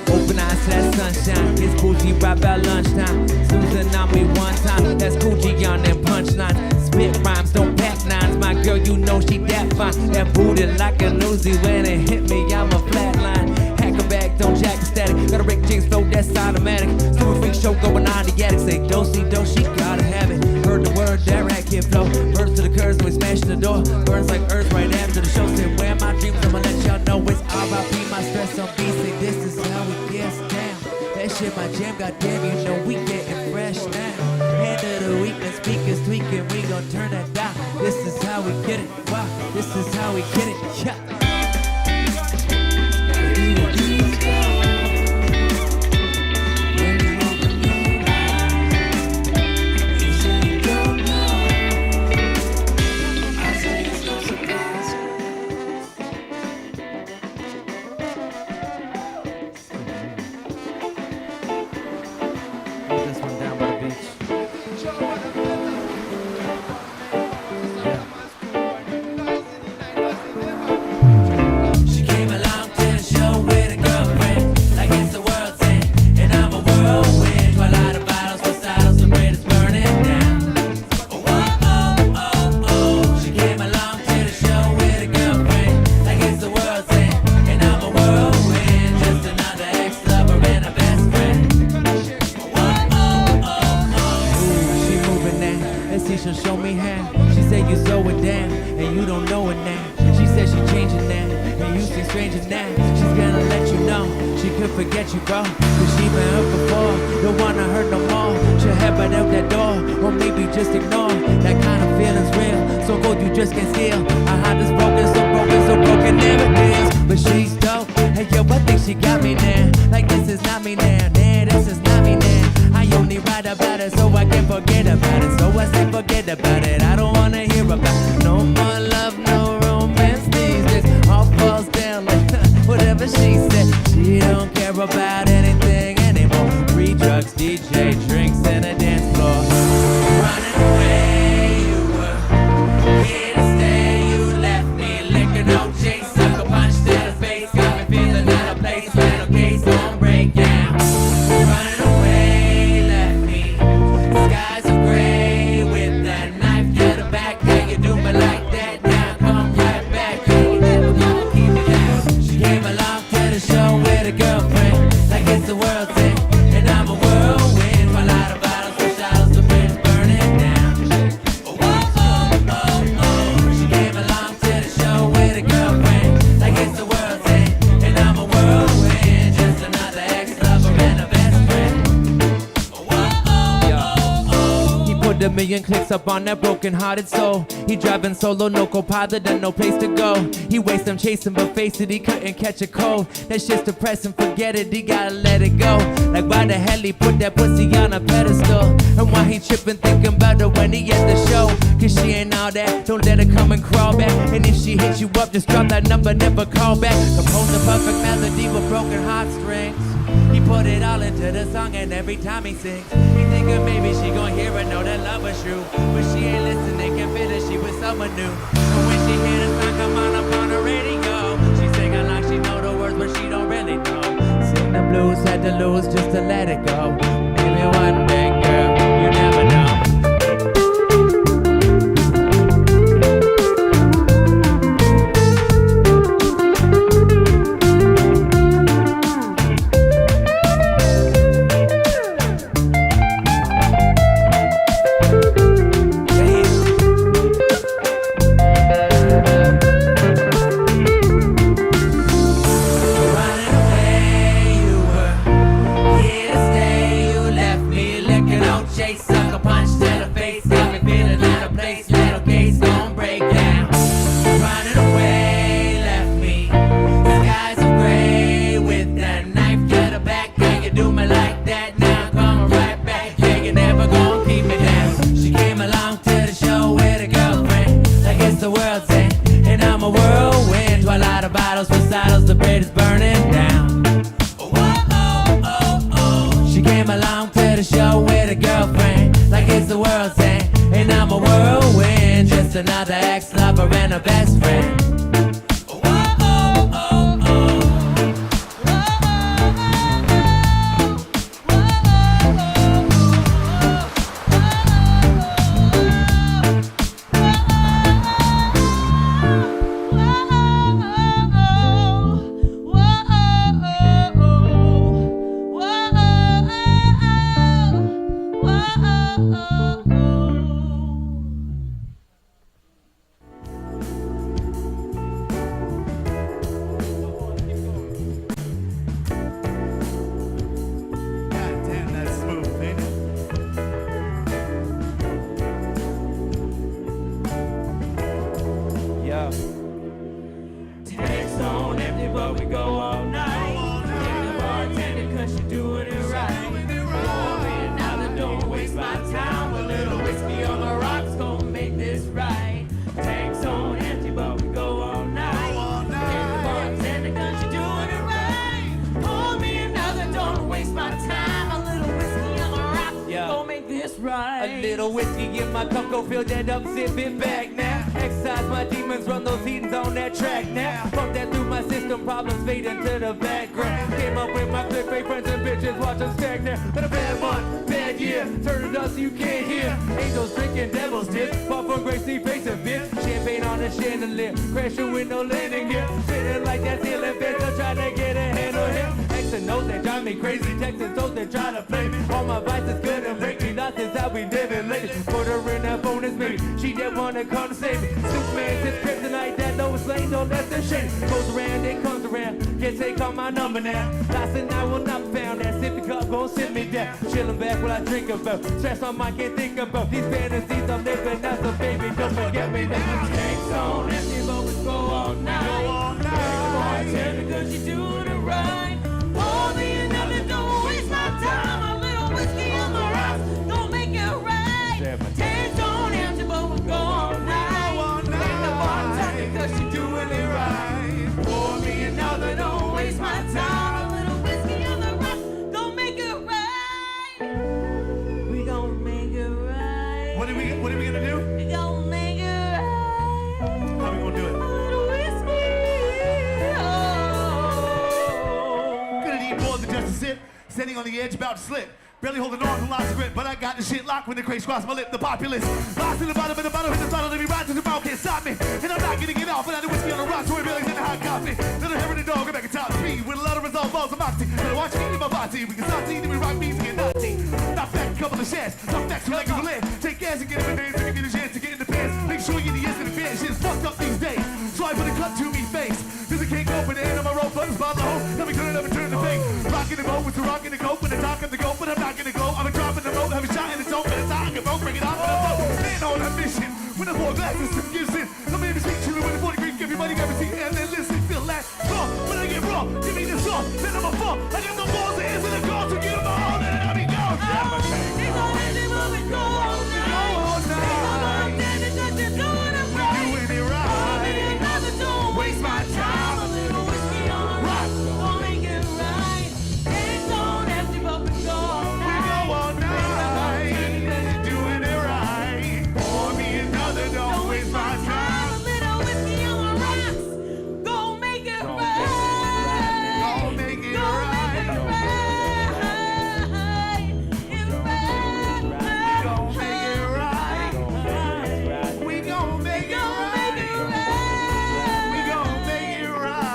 Open eyes to that sunshine. It's Gucci right about lunchtime. Susan on me one time. That's Gucci on them punchlines. Spit rhymes, don't pack nines. My girl, you know she that fine. That booty like a Uzi. When it hit me, I'm a flatline. Hack a back, don't jack the static. Got a Rick James flow, that's automatic. Super freak show going on the attic. Say, do she gotta have it. Heard the word, that rat kid flow. Burns to the curves, we smashing the door. Burns like earth right after the show. Said, where my dreams, I'ma let y'all know it's R.I.P. my stress on beat. Say, this is how we get down. That shit my jam, goddamn, you know we getting fresh now. End of the week, the speakers tweaking, we gon' turn that down. This is how we get it. Wow, this is how we get it. Yeah. This one down by the beach. She came along to the show with a girlfriend, like it's the world's end, and I'm a whirlwind. While out of bottles for saddles, the bread is burning down. Oh, oh, oh, oh. She came along to the show with a girlfriend, like it's the world's end, and I'm a whirlwind. Just another ex-lover and a best friend. She moving now, let's see, she'll show me how. She said you slow it down, and you don't know it now. She said she changing now, and you seem stranger now. She's gonna let you know, she could forget you, bro. Cause she been hurt before, don't wanna hurt no more. She'll head right out that door, or maybe just ignore. That kind of feeling's real, so cold you just can't steal. Our heart is broken, so broken, never is. But she's dope, hey yo, I think she got me now. Like this is not me now, nah, this is not me now. I only write about it so I can forget about it. So I say forget about it. I don't million clicks up on that broken-hearted soul. He driving solo, no co-pilot and no place to go. He wastes them chasing, but face it, he couldn't catch a cold. That shit's depressing, forget it, he gotta let it go. Like why the hell he put that pussy on a pedestal? And why he tripping, thinking about her when he at the show? Cause she ain't all that, don't let her come and crawl back. And if she hits you up, just drop that number, never call back. Compose the perfect melody with broken heartstrings. He put it all into the song, and every time he sings, he thinking maybe she gon' hear and know that love was true. But she ain't listening, can feel it, she was someone new. And when she hear the song come on up on the radio, she singing like she know the words, but she don't really know. Sing the blues, had to lose just to let it go. Maybe one day, girl, you never know. Another ex-lover and a best friend. A little whiskey in my cup, go fill that up, sip it back now. Exercise my demons, run those heatings on that track now. Pump that through my system, problems fade into the background. Came up with my clip, fake friends and bitches, watch them stack now. But a bad month, bad year, turn it up so you can't hear. Angels drinking devil's tips, pop from Grace Lee face and bitch. Champagne on the chandelier, crashing with no landing gear. Sitting like that ceiling fan, still trying to get a handle here. X and O's that drive me crazy, texting those that try to play me. All my vices good and break me, not this how we living lately. Put her in that bonus maybe, she didn't wanna come to save me. Superman sits kryptonite, that Lois Lane, don't let them shake. Goes around, it comes around, can't take on my number now. Last night I will not be found, that sippy cup gon' sit me down. Chillin' back while I drink about, stress on my can't think about. These fantasies I'm living, that's a baby, don't forget me now. Tanks on empty, but we go all night. Go all night. Bartender, cause you doing it right. Pour me another, don't waste my time. A little whiskey on the rocks, don't make it right. Tanks on empty, but we go all night. Thank the bartender, cause you doing it right. Pour me another, don't waste my time. A little whiskey on the rocks, don't make it right. We gon' make it right. What are we gonna do? We gon' make it right. How we gonna do it? A little whiskey. Gonna need more than just a sip. Standing on the edge, about to slip. Barely holding on to lots of grip, but I got the shit locked when the craze crossed my lip. The populace lost in the bottom of the bottle, hit the throttle, let me ride to the mouth, can't stop me. And I'm not gonna get off without the whiskey on the rocks, Roy Bailey's in the hot coffee. Little hair in the dog, I'm back at top speed with a lot of resolve balls of moxie. Better watch me in my body, we can start seeing we rock beats and get naughty. Not back, couple of shares, not back, so like a roulette. Take gas and get in the names, and get a chance to get in the pants. Make sure you get the yes and the fan, shit's fucked up these days. So I put a cut to me face, cause I can't go for the end of my rope, but it's by the hole. Let me turn it up and turn the fake. Rockin' the boat with the rock and the goat, when the talk of the goat, but I'm not gonna go. I'm a drop in the boat, have a shot in the dope, and it's on, get broke, bring it on, but I'm When the 4 glasses gives in, the baby speak to me when the 40 green, everybody got me see, and then listen, feel that raw. When I get raw, give me the song, then I'm a fall. I got the balls, the hands, and the call to give them all, and I'll be gone. It's already moving, go all night. It's all you're doing it right. You're doing it right. Never don't waste my time. A little whiskey on the rock, don't make it right. It's on empty, but we go all We night. go all night, doing it right. Pour me another, don't waste my time. A little whiskey on the rocks, go make it right. Don't make it Go right. make it right. It's right. Don't make it right. We gon' make it right. We gon' make it right.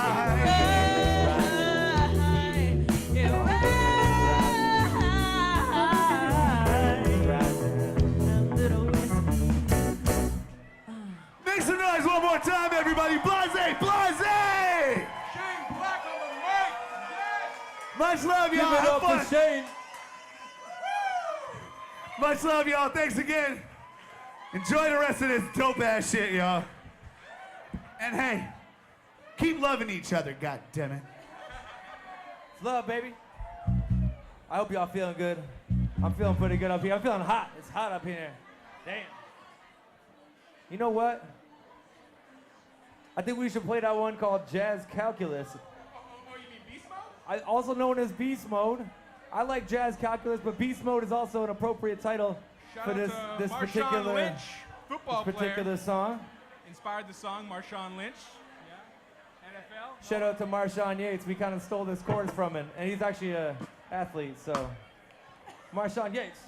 Make some noise one more time, everybody. Blase, Blase! Much love, y'all. Have fun. Shane. Much love, y'all. Thanks again. Enjoy the rest of this dope ass shit, y'all. And hey, keep loving each other, god damn it. It's love, baby. I hope y'all feeling good. I'm feeling pretty good up here. I'm feeling hot. It's hot up here. Damn. You know what? I think we should play that one called Jazz Calculus. Oh, you mean beast mode? Also known as Beast Mode. I like Jazz Calculus, but Beast Mode is also an appropriate title Shout for out this to this Marshawn particular Lynch, football this particular player. song. Inspired the song, Marshawn Lynch. Yeah. NFL. Shout out to Marshawn Yates. We kind of stole this chorus from him, and he's actually an athlete. So, Marshawn Yates.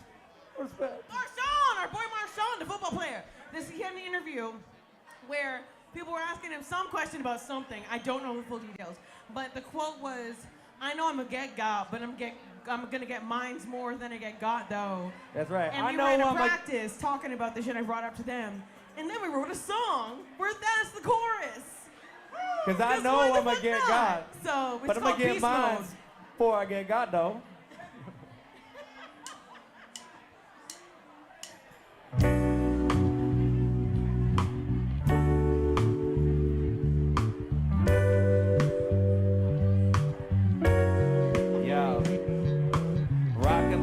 Respect. Marshawn, our boy Marshawn, the football player. He had an interview where people were asking him some question about something. I don't know the full details, but the quote was, "I know I'm gonna get got, but I'm gonna get mines more than I get got though." That's right. And we were in a practice talking about the shit I brought up to them, and then we wrote a song where that's the chorus. Because I know I'm gonna get got. So it's But I'm gonna called get Beast mine Mode. before I get got though.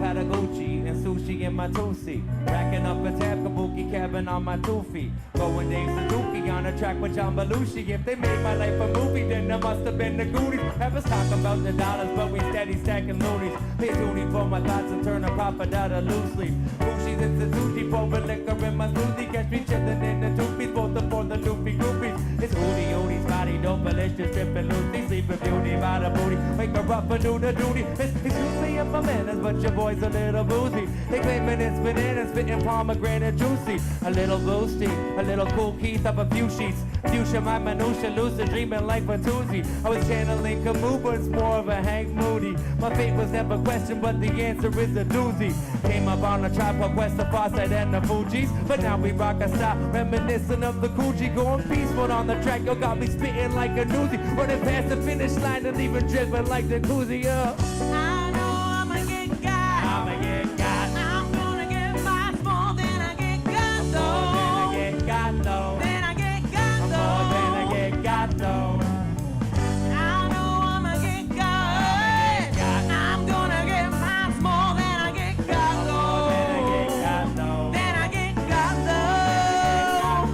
Patagucci and sushi in my two-seat. Racking up a tab kabuki cabin on my 2 feet. Going Dave Suzuki on a track with John Belushi. If they made my life a movie, then there must have been the Goonies. Have us talk about the dollars, but we steady stacking loonies. Pay duty for my thoughts and turn a profit out of loose leaf. Sushi's in Suzuki, pouring liquor in my smoothie. Catch me chillin' in the two-piece, both for the doofy groupies. It's Hootie Hootie's body, dope, malicious, trippin' loosey. Sleeping beauty by the booty. Wake her up and do the duty. Excuse me if my manners, but your boy's a little boozy. They claiming it's bananas, spitting pomegranate juicy. A little boosty, a little cool Keith up a few sheets. Fuchsia, my minutia, lucid dreaming like Bertuzzi. I was channeling Camus, but it's more of a Hank Moody. My fate was never questioned, but the answer is a doozy. Came up on a tripod quest, the Fawcett and the Fugees. But now we rock a style reminiscent of the Coogee. Going peaceful on the track, yo got me spitting like a newsie. Running past the finish line and even dripping like the koozie, yeah. I know I'ma get got. I'ma get got. I'm gonna get much more than I get got though. Then I get got though. Then I get got Then though. I get got though. I know I'ma get got. I'm gonna get much more than I get got though. Then I get got though.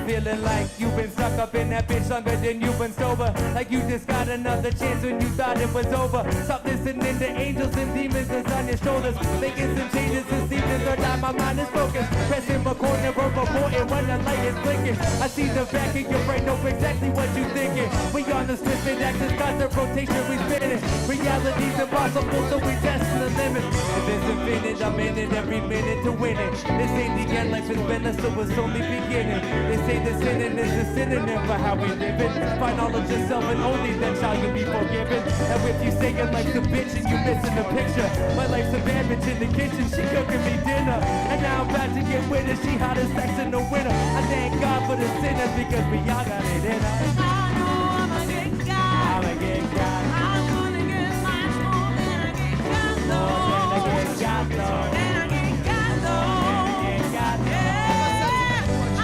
Feeling like you've been stuck up in that bitch longer than you've been sober. Like you just got another chance when you thought it was over. Stop listening to angels and demons that's on your shoulders. Making some changes this evening, third time my mind is focused. Pressing my corner, reporting when the light is blinking. I see the back of your brain, know exactly what you thinking. We on the swift axis, constant rotation, we spinning. Reality's impossible, so we testing the limits. If it's infinite, I'm in it every minute to win it. This ain't the end, life is better, so it's only beginning. They say the sinning is a synonym for how we live it. Find all of yourself and only then shall you be forgiven. And if you say your life's a bitch and you missing the picture, my life's a bad bitch in the kitchen, she cooking me dinner. And now I'm about to get with her, she hot as sex in the winter. I thank God for the sinners because we all got it in us. I know I'ma get got. I'ma get got. I'm gonna get much more than I get got though. Then I get got though. Then I get got though. Then I get got though. Yeah. I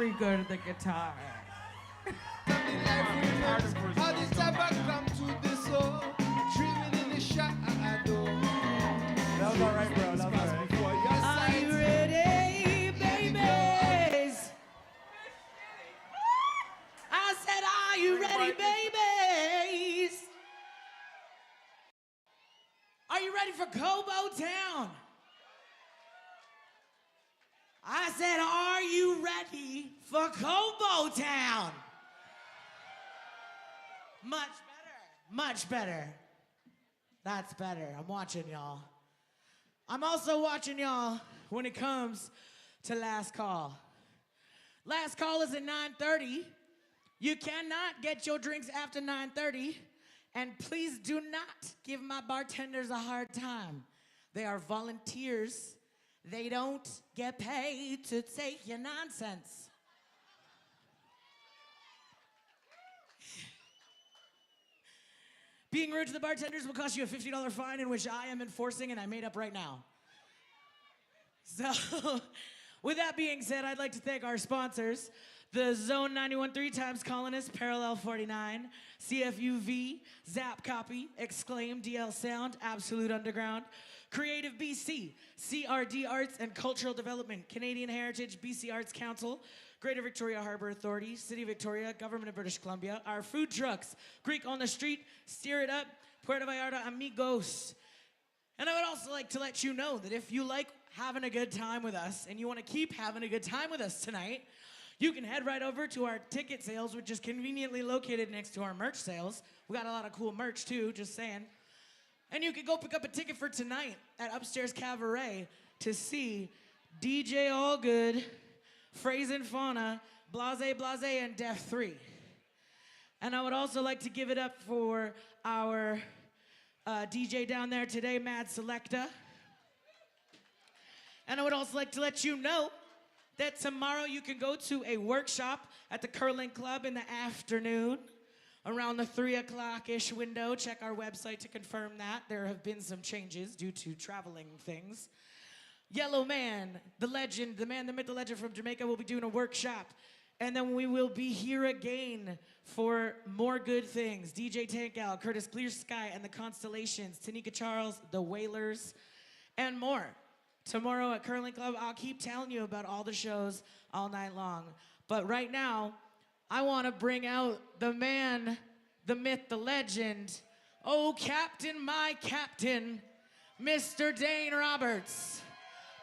very good at the guitar. All this time I come to this dreaming in the shadow. That was all right, bro. That was all right. Are you ready, babies? I said, are you ready, babies? Are you ready for Kobo Town? I said, are you ready for Kobo Town? Much better. Much better. That's better. I'm watching y'all. I'm also watching y'all when it comes to last call. Last call is at 9:30. You cannot get your drinks after 9:30. And please do not give my bartenders a hard time. They are volunteers. They don't get paid to take your nonsense. Being rude to the bartenders will cost you a $50 fine, in which I am enforcing and I made up right now. So, with that being said, I'd like to thank our sponsors, the Zone 91.3 Times Colonist, Parallel 49, CFUV, Zap Copy, Exclaim, DL Sound, Absolute Underground, Creative BC, CRD Arts and Cultural Development, Canadian Heritage, BC Arts Council, Greater Victoria Harbour Authority, City Victoria, Government of British Columbia, our food trucks, Greek on the Street, Steer It Up, Puerto Vallarta Amigos. And I would also like to let you know that if you like having a good time with us and you want to keep having a good time with us tonight, you can head right over to our ticket sales, which is conveniently located next to our merch sales. We got a lot of cool merch too, just saying. And you could go pick up a ticket for tonight at Upstairs Cabaret to see DJ Allgood, Phrase and Fauna, Blase Blase, and Def 3. And I would also like to give it up for our DJ down there today, Madd Selector. And I would also like to let you know that tomorrow you can go to a workshop at the Curling Club in the afternoon around the 3 o'clock-ish window. Check our website to confirm that. There have been some changes due to traveling things. Yellow Man, the legend, the man, the myth, the legend from Jamaica will be doing a workshop. And then we will be here again for more good things. DJ Tankout, Curtis Clear Sky, and the Constellations, Tanika Charles, the Wailers, and more. Tomorrow at Curling Club, I'll keep telling you about all the shows all night long. But right now, I want to bring out the man, the myth, the legend. Oh, Captain, my Captain, Mr. Dane Roberts,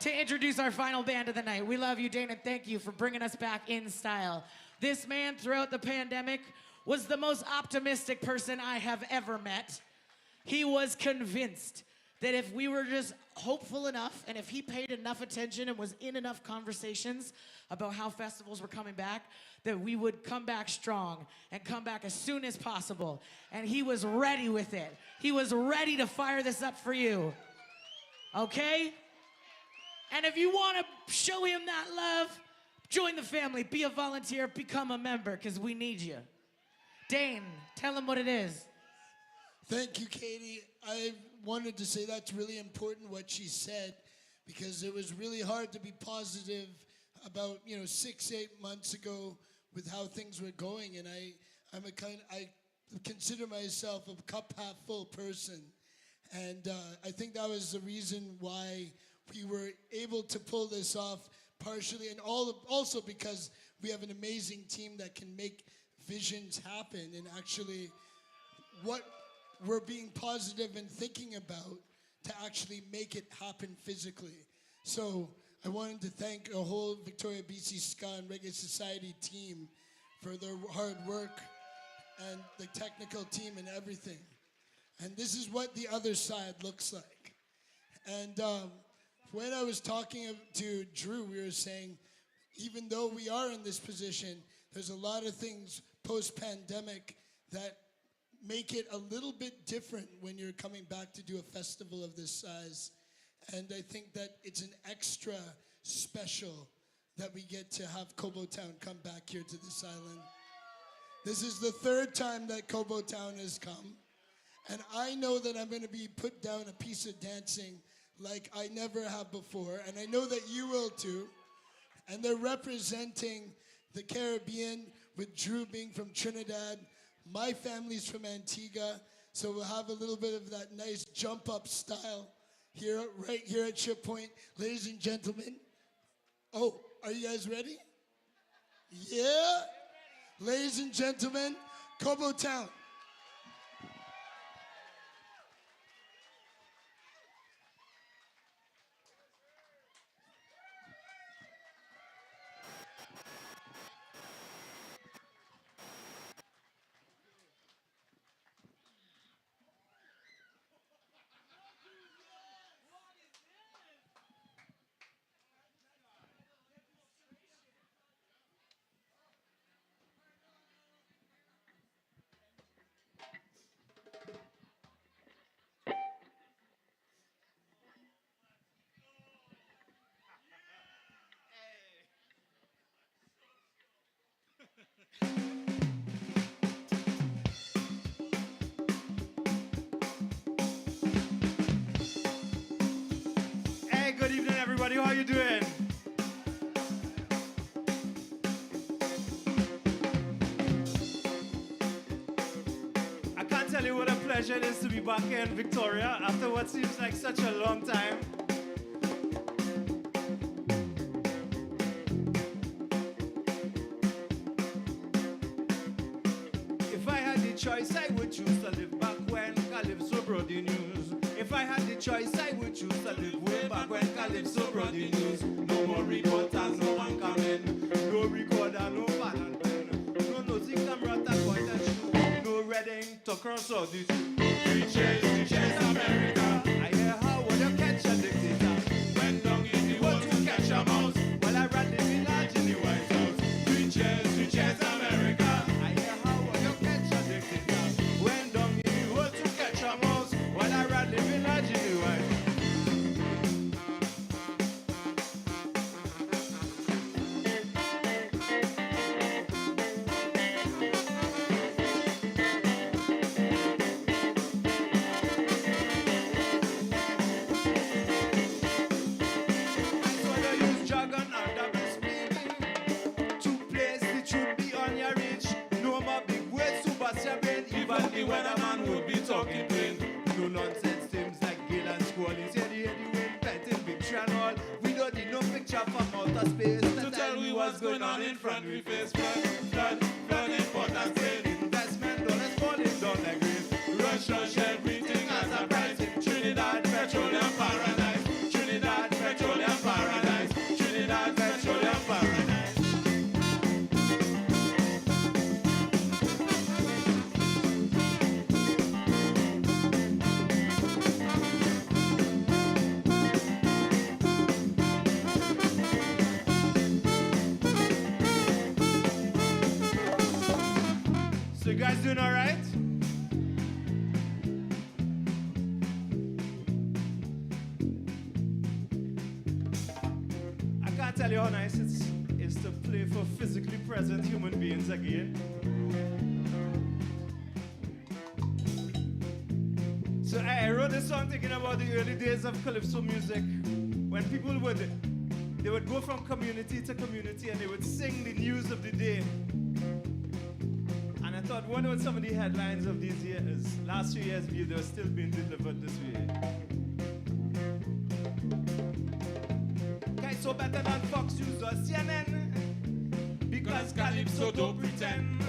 to introduce our final band of the night. We love you, Dane, and thank you for bringing us back in style. This man, throughout the pandemic, was the most optimistic person I have ever met. He was convinced that if we were just hopeful enough, and if he paid enough attention and was in enough conversations about how festivals were coming back, that we would come back strong and come back as soon as possible. And he was ready with it. He was ready to fire this up for you. Okay? And if you want to show him that love, join the family, be a volunteer, become a member, because we need you. Dane, tell him what it is. Thank you, Katie. I wanted to say that's really important what she said, because it was really hard to be positive about 6-8 months ago with how things were going, and I consider myself a cup half full person, and I think that was the reason why we were able to pull this off partially, and also because we have an amazing team that can make visions happen, and actually what we're being positive and thinking about to actually make it happen physically. So I wanted to thank a whole Victoria BC Ska and Reggae Society team for their hard work and the technical team and everything. And this is what the other side looks like. And when I was talking to Drew, we were saying, even though we are in this position, there's a lot of things post-pandemic that make it a little bit different when you're coming back to do a festival of this size. And I think that it's an extra special that we get to have Kobo Town come back here to this island. This is the third time that Kobo Town has come. And I know that I'm going to be put down a piece of dancing like I never have before. And I know that you will too. And they're representing the Caribbean, with Drew being from Trinidad. My family's from Antigua, so we'll have a little bit of that nice jump up style here, right here at Ship Point. Ladies and gentlemen, oh, are you guys ready? Yeah? Ladies and gentlemen, Kobo Town. Hey, good evening, everybody. How you doing? I can't tell you what a pleasure it is to be back here in Victoria after what seems like such a long time. If I had the choice, I would choose to live back when Calypso brought the news. If I had the choice, I would choose to live way back when Calypso brought the news. No more reporters, no one coming. No recorder, no pad and pen. No nosy camera to point and shoot. No reading to cross all the Reaches, America. I hear how would you catch a dictator? Went down in the hole to catch a mouse. While I ran the village in the White House. Reaches, America. I hear how would you catch a dictator? Went down in the hole to catch a mouse. While I ran the village in the White House. Even the weatherman would be talking plain. No nonsense things like gale and squalling. Say the wind, petting, picture and all. We don't need no picture from outer space to tell we what's going on in front. We face flood in Port and Spain. Investment dollars falling down like rain. Rush, everything has a price. Trinidad, petroleum paradise. Trinidad, petroleum paradise. Trinidad, petroleum paradise. So you guys doing all right? I can't tell you how nice it is to play for physically present human beings again. So I wrote this song thinking about the early days of calypso music, when people would go from community to community and they would sing the news of the day. I thought, wonder what some of the headlines of these years, last few years, they were still being delivered this way. Guys, so better than Fox News or CNN, because Calypso don't pretend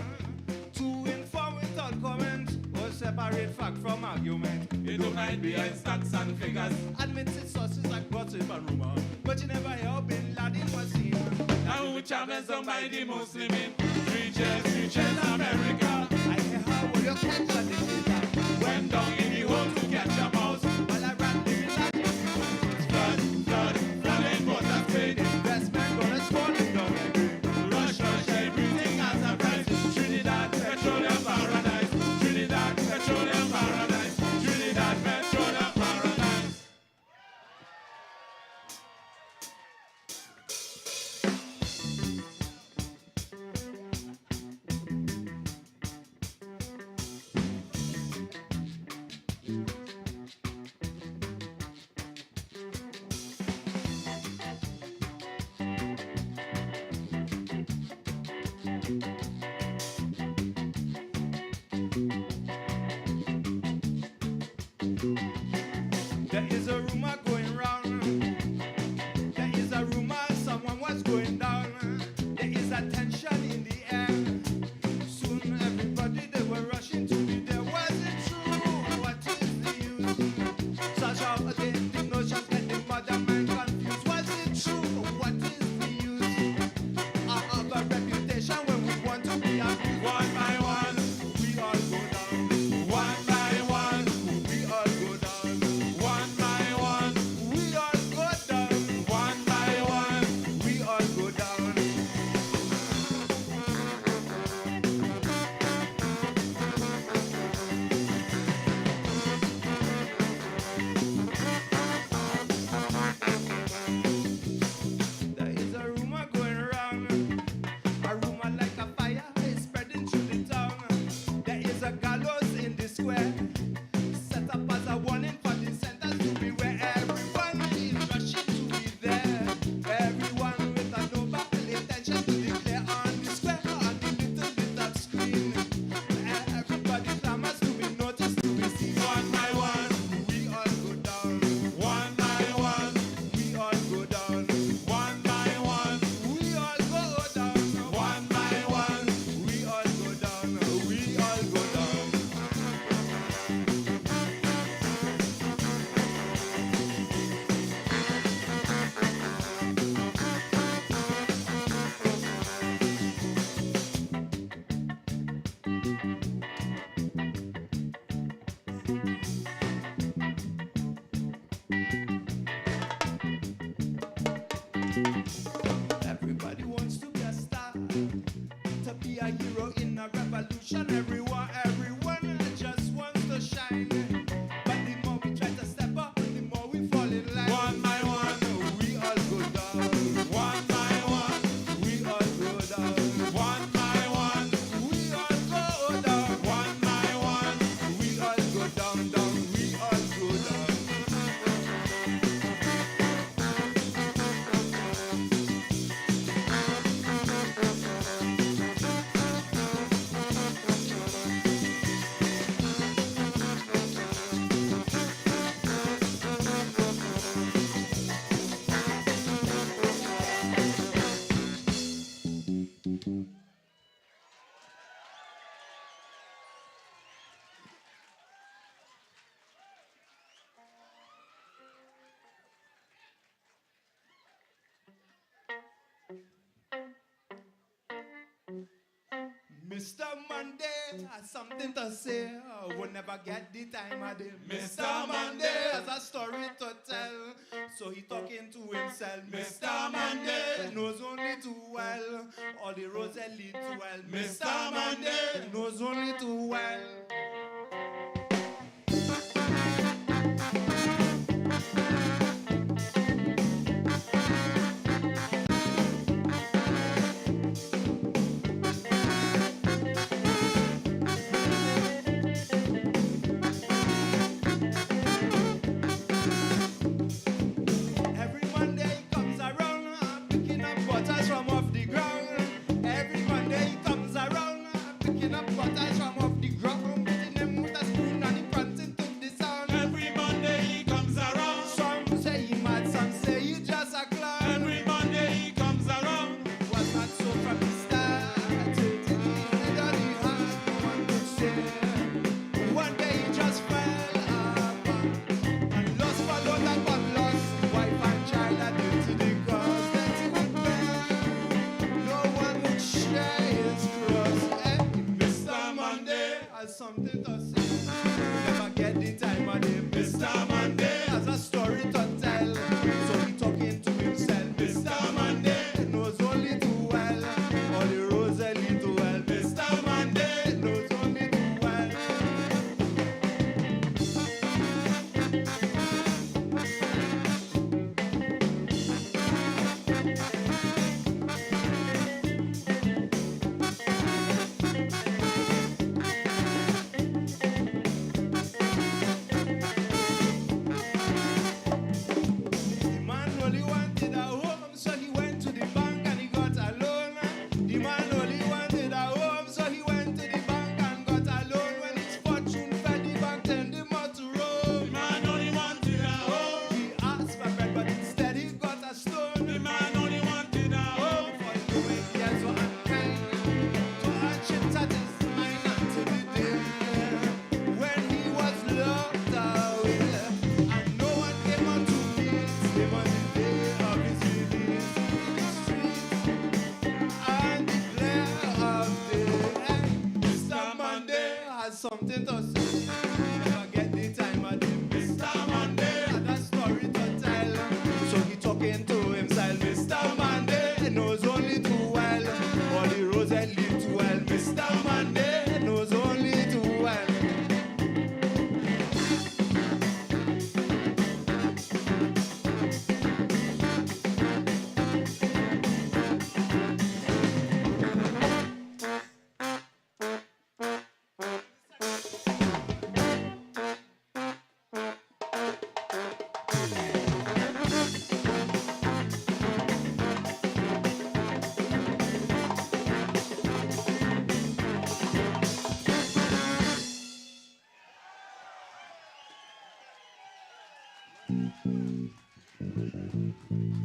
to inform without comment or separate fact from argument. You don't hide behind stats and figures, admitted sources like gossip and rumor, but you never hear how Bin Laden was seen. Now which Chavez done by the Muslimin. Reaches, America. I hear how will you catch a dictator? Went down in the hole to catch a mouse. While I ran the village. Flood in Port and Spain. Investment dollars falling down like rain. Rush, everything has a price. Trinidad, petroleum paradise. Trinidad, petroleum paradise. Trinidad, petroleum paradise. There is a rumor going round. There is a rumor someone was going down. There is a tension in the air. Soon everybody they were rushing to be there. Was it true? What is the use? Such outdated notions get the mother mind confused. Was it true? What is the use? I have a reputation when we want to be abused. One by one, we all go down. One by one, we all go down. One by one, we all go down. One by one, we all go down. There is a rumor going around. A rumor like a fire is spreading through the town. There is a gallows in the square, set up as a warning for the centers to be where everyone is rushing to be there. Everyone with a noble intention to declare on the square, on the little bit of screen. Everybody clamors to be noticed, to be seen. One by one, we all go down. One by one, we all go down. One by one, we all go down. One by one, we all go down. We all go down. Everybody wants to be a star, to be a hero in a revolution. Everyone just wants to shine. But the more we try to step up, the more we fall in line. One by one, we all go down. One by one, we all go down. One by one, we all go down. One by one, we all go down, down. We all go down. Mr. Monday has something to say. We'll never get the time of day. Mr. Monday has a story to tell. So he talking to himself. Mr. Monday knows only too well. All the roads that lead to hell. Mr. Monday knows only too well. Every Monday he comes around, picking up butters from off the ground. Every Monday he comes around, picking up butters from off the ground. Beating them with a spoon and he prancing to the sound. Every Monday he comes around. Some say he mad, some say he just a clown. Every Monday he comes around. Was not so from the start. That he had no one could say. One day he just fell apart and lost followed that one lost. Wife and child are dirty because dirty would bear. No one would share his cross. Hey, Mr. Monday has something to say. Never get the time of day. Mr. Monday has a story to tell. So he talking to himself. Mr. Monday knows only too well. All the roads that lead to hell. Mr. Monday knows only too well. something to say. Never get the time of him. Mr. Monday had a story to tell. So he talking to himself. Mr. Monday knows only too well. All the roads that lead to hell. Mr. Monday knows only too well.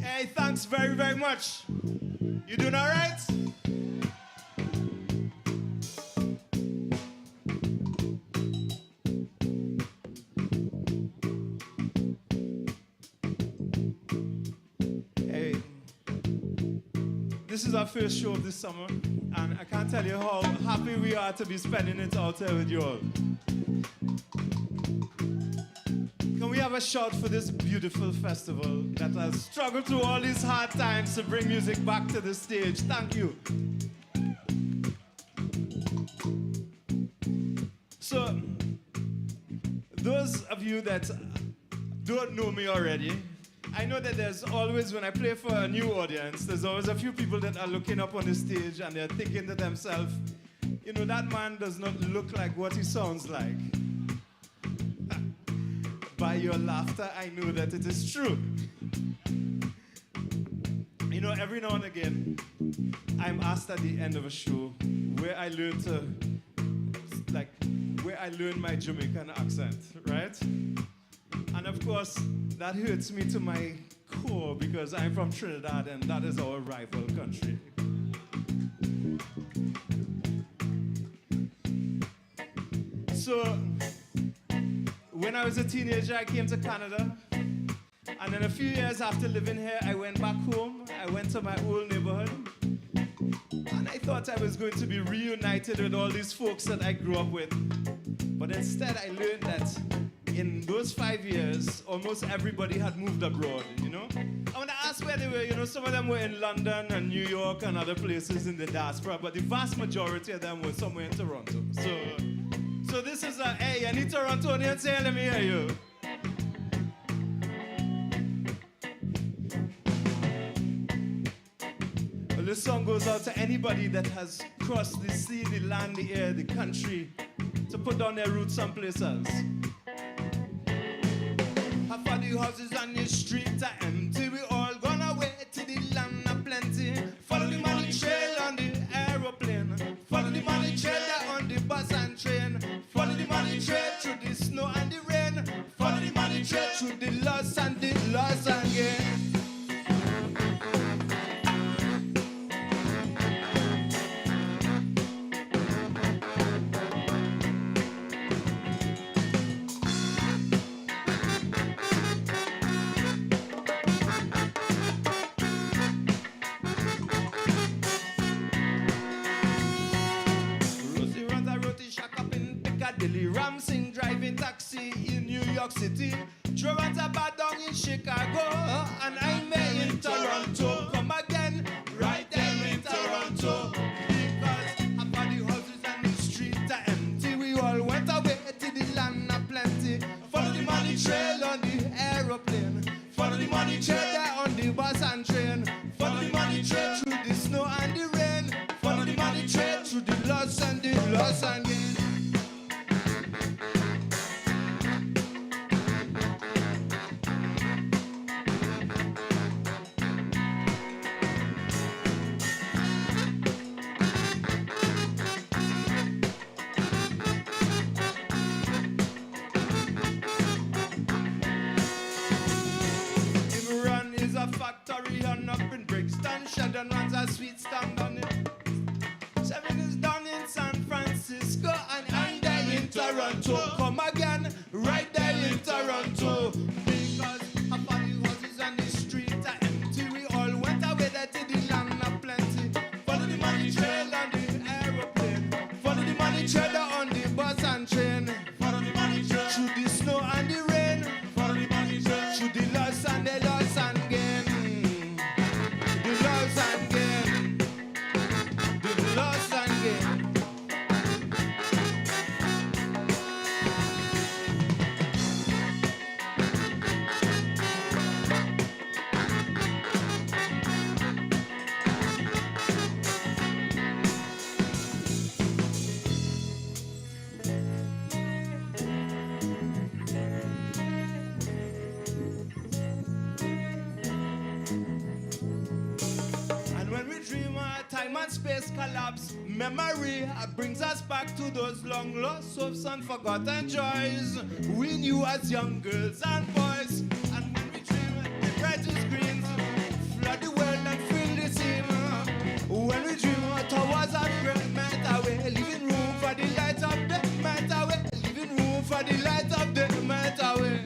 Hey, thanks very, very much. You doing all right? Hey, this is our first show of this summer, and I can't tell you how happy we are to be spending it out here with you all. Can we have a shout for this beautiful festival that has struggled through all these hard times to bring music back to the stage? Thank you. So, those of you that don't know me already, I know that there's always, when I play for a new audience, there's always a few people that are looking up on the stage and they're thinking to themselves, you know, that man does not look like what he sounds like. By your laughter, I know that it is true. You know, every now and again, I'm asked at the end of a show where I learn my Jamaican accent, right? And of course, that hurts me to my core because I'm from Trinidad and that is our rival country. So, when I was a teenager, I came to Canada. And then a few years after living here, I went back home. I went to my old neighborhood. And I thought I was going to be reunited with all these folks that I grew up with. But instead, I learned that in those 5 years, almost everybody had moved abroad, you know? I want to ask where they were. You know, some of them were in London and New York and other places in the diaspora, but the vast majority of them were somewhere in Toronto. So this is a, hey, any Torontonians here? Let me hear you. Well, this song goes out to anybody that has crossed the sea, the land, the air, the country, to put down their roots someplace else. Half of the houses on the street are empty. We all gone away to the land of plenty. Follow the money trail on the aeroplane. Follow the money trail on the bus and train. Follow the money trail through the snow and the rain. Follow the money trail through the loss and the loss again. Ramsing driving taxi in New York City. Toronto bad down in Chicago. And I'm there in Toronto. Come again, right there in Toronto. Because half of the houses and the streets are empty. We all went away to the land of plenty. Follow the money trail on the aeroplane. Follow the money trail there on the bus and train. Follow the money trail through the snow and the rain. Follow the money trail through the loss and the loss and gain. Factory and up in Brixton, Sheldon runs a sweet stand on it. Seven is down in San Francisco, and I'm there in Toronto. Come again, right there in Toronto. Because half of the houses on the street are empty. We all went away there to the land of plenty. Follow the money trail on the aeroplane. Follow the money trail on the bus and train. Through the loss and the loss and gain. The loss and gain. The loss and gain. And when we dream time and space collapse, memory brings us back to those long lost hopes and forgotten joys we knew as young girls and boys. And when we dream the brightest screens flood the world and fill the scene. When we dream towards our great melt away, leaving room for the light of the melt away, leaving room for the light of the melt away.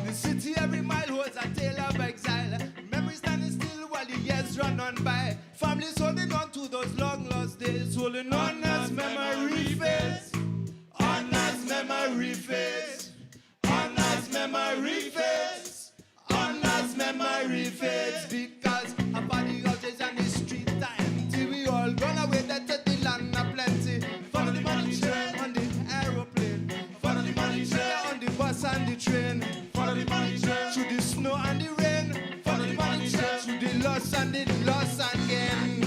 The city every mile holds a tale of exile. Memories standing still while the years run on by. Families holding on to those long lost days, holding on as memory fades. On as memory fades. On as memory fades. On as memory fades. Because about the houses and the streets are empty. We all gone away that to the land of plenty. Follow the money train on the aeroplane. Follow the money train on the bus and the train. Follow the money train through the snow and the rain. Follow the money train through the loss and the loss again.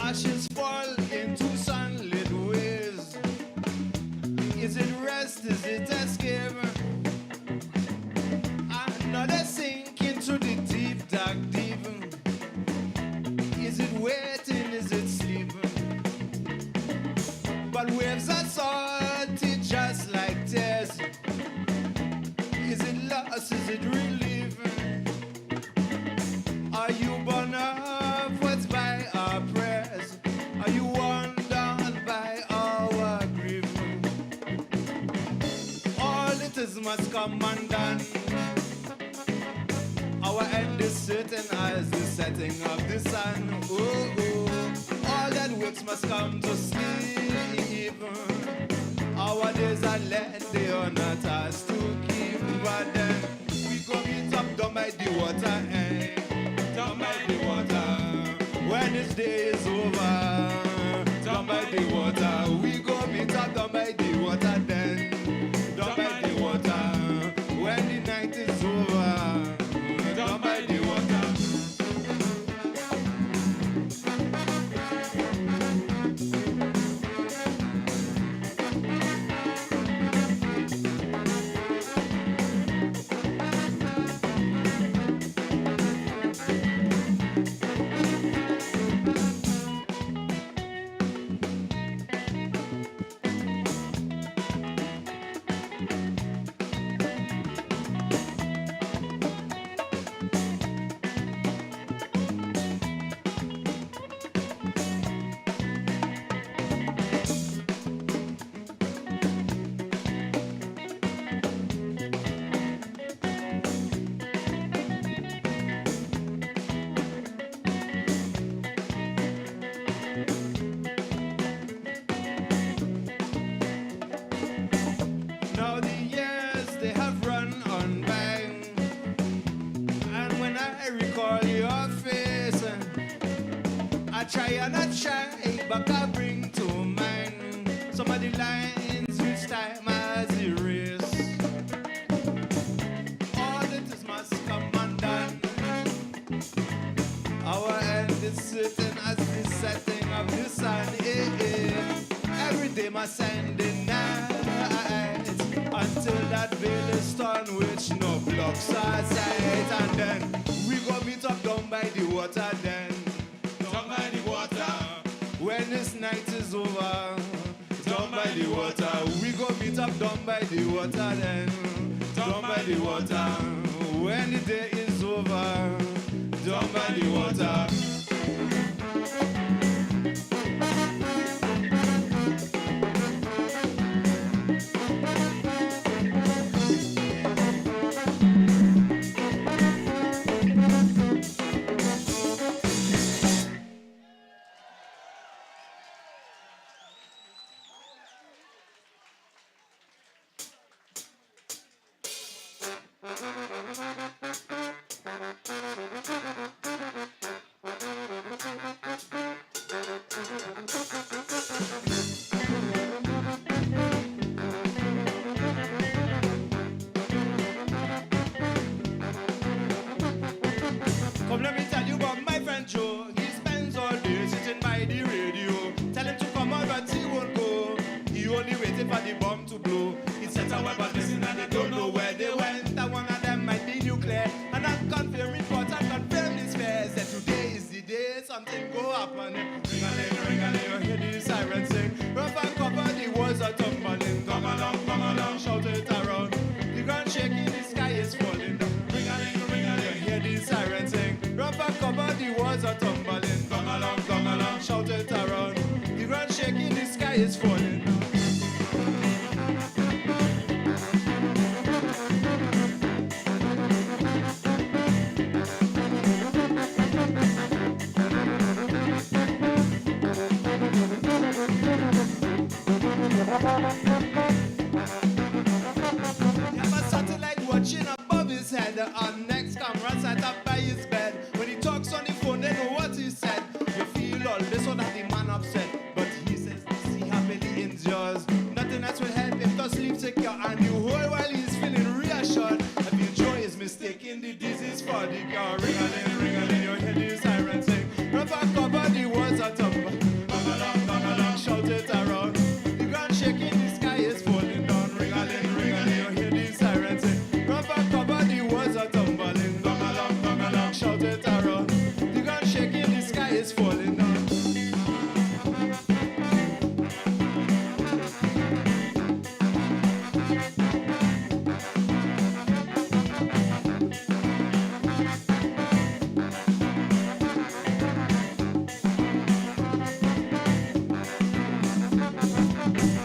Ashes fall into sunlit ways. Is it rest? Is it escape? Another sink into the deep, dark deep. Is it waiting? Is it sleeping? But waves are salty just like tears. Is it loss? Is it relief? Are you born of what's by our prayers? Are you worn down by our grief? All it is must come undone. Our end is certain as the setting of the sun. Oh, oh. All that wakes must come to sleep. Our days are let, they are not ours to keep. But then we go meet up down by the water, eh? Down by the water. When this day is over, down by the water. We go meet up down by the water then. Down by the water. When the night is over, down by the water. back I bring to mind some of the lines which time has erased. All that is must come undone. Our end is certain as the setting of the sun. Every day must end in night until that veil is torn, which no blocks our sight. And then we go meet up down by the water then. Down by the water. When this night is over, down by the water. We go meet up down by the water then. Down by the water. When the day is over, down by the water. Come let me tell you about my friend Joe. He spends all day sitting by the radio. Tell him to come out but he won't go. He only waited for the bomb to blow. He set a weapon missing and they don't know where they went. That one of them might be nuclear. And I confirm reports and confirm this fear. Said today is the day something go happen. Ring-a-ling, you hear the siren sing. Rough and cover, the walls are tumbling. Come along, shout it around. The ground shaking, the sky is falling. Ring-a-ling, you hear the siren sing. Rough and cover, the walls are tumbling. Come along, shout it around. The ground shaking, the sky is falling. Have a satellite watching above his head. Our next camera sat up by his bed. When he talks on the phone, they know what he said. You feel all this so that the man upset. But he says, see how many endures. Nothing else will help him to sleep secure. And you hold while he's feeling reassured. I feel joy is mistaking the disease for the cure. Ring-a-ling, you hear the siren sing. Rough and cover, the walls are tumble. Bang along, shout it around. The ground shaking, the sky is falling down. Ring-a-ling, you hear the siren sing. Rough and cover, the walls are tumbling. Bang along, shout it around. The ground shaking, the sky is falling down.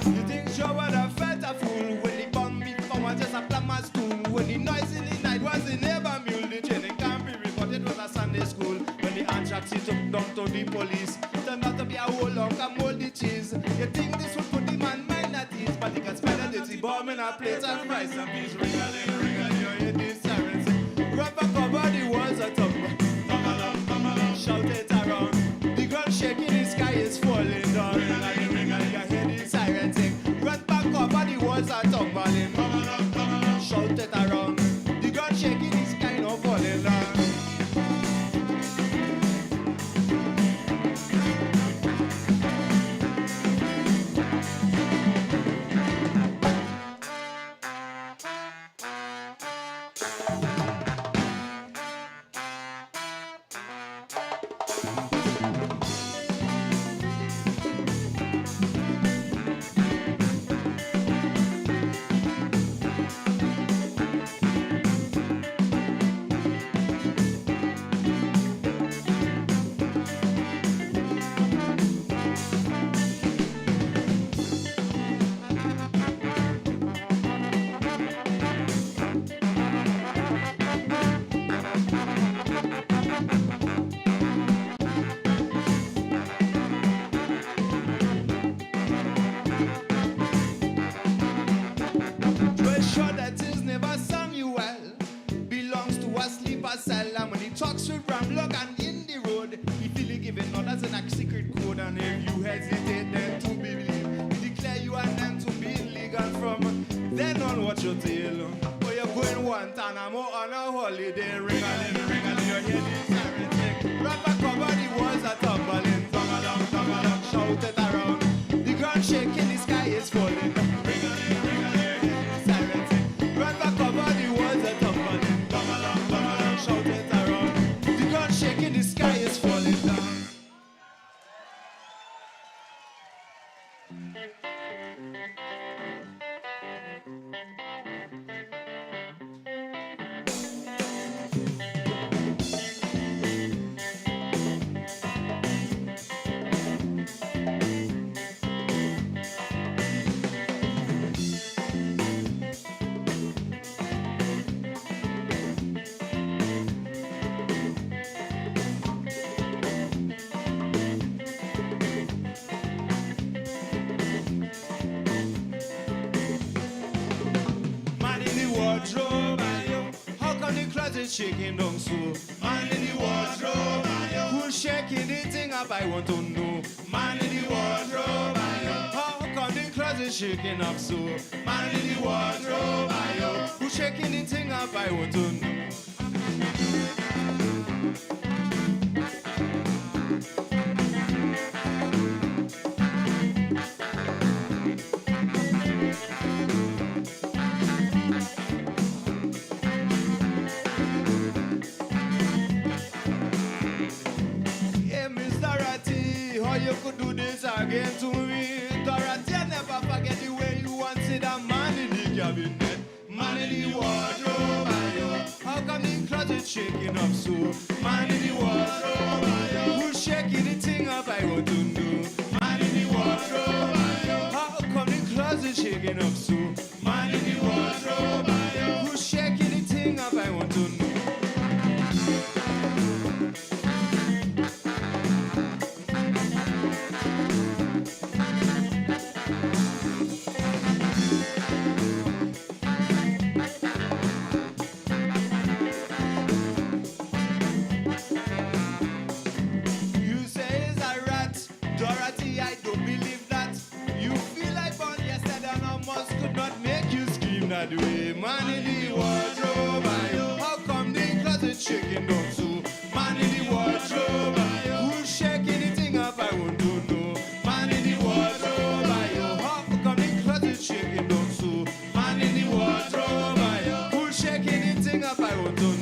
You think Joe would have felt a fool when the bomb beat forward just a plumber's stool? When the noise in the night was the neighbor mule, the training can't be reported was a Sunday school. When the anthrax he took down to the police, turned out to be a whole lump of moldy cheese. You think this would put the man mind at ease, but he can spend a dirty bomb in a plate and fries and peas. Ring-a-ling, you hear this siren sing. Rubber cover, the walls are tumble. Come along, shout it around. The ground shaking, the sky is falling down. Ring-a-ling, you hear the siren sing. Run back cover, the walls are tumbling. Come along, shout it around. The ground shaking, the sky not falling down. You hesitate then to believe. Declare you and them to be illegal from then on watch your tail. Oh, you're going one time, I'm on a holiday. Ring-a-ling, your head is everything. Run back over the walls are tumbling. Tung-a-long, shout it around. The ground shaking, the sky is falling. Ring-a-ling, your head is everything. Run back over the walls are tumbling. Tung-a-long, shout it around. The ground shaking, the sky is falling down. Shaking down so man in the wardrobe, who's shaking the thing up? I want to know. Man in the wardrobe, how come the closet shaking up so? Man in the wardrobe, who's shaking the thing up? I want to know. You could do this again to me. Dorothy, never forget the way you want to see that man in the cabinet. Man in the wardrobe, how come the closet shaking up so? Man in the wardrobe, who's shaking the thing up? I want to know. Man in the wardrobe, how come the closet shaking up so? Man in the wardrobe, who's shaking the thing up? I want to know. That way, man in the wardrobe, how come the closet shaking down so? Man in the wardrobe, who's shaking the thing up? I want to know. Man in the wardrobe, how come the closet shaking down so? Man in the wardrobe, who's shaking the thing up? I want to know.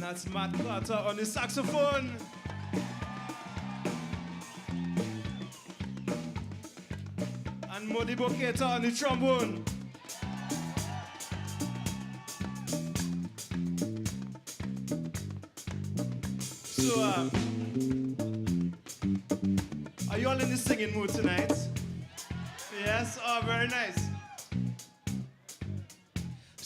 That's Matt Carter on the saxophone. And Modi Boketa on the trombone. So, are you all in the singing mood tonight? Yes? Oh, very nice.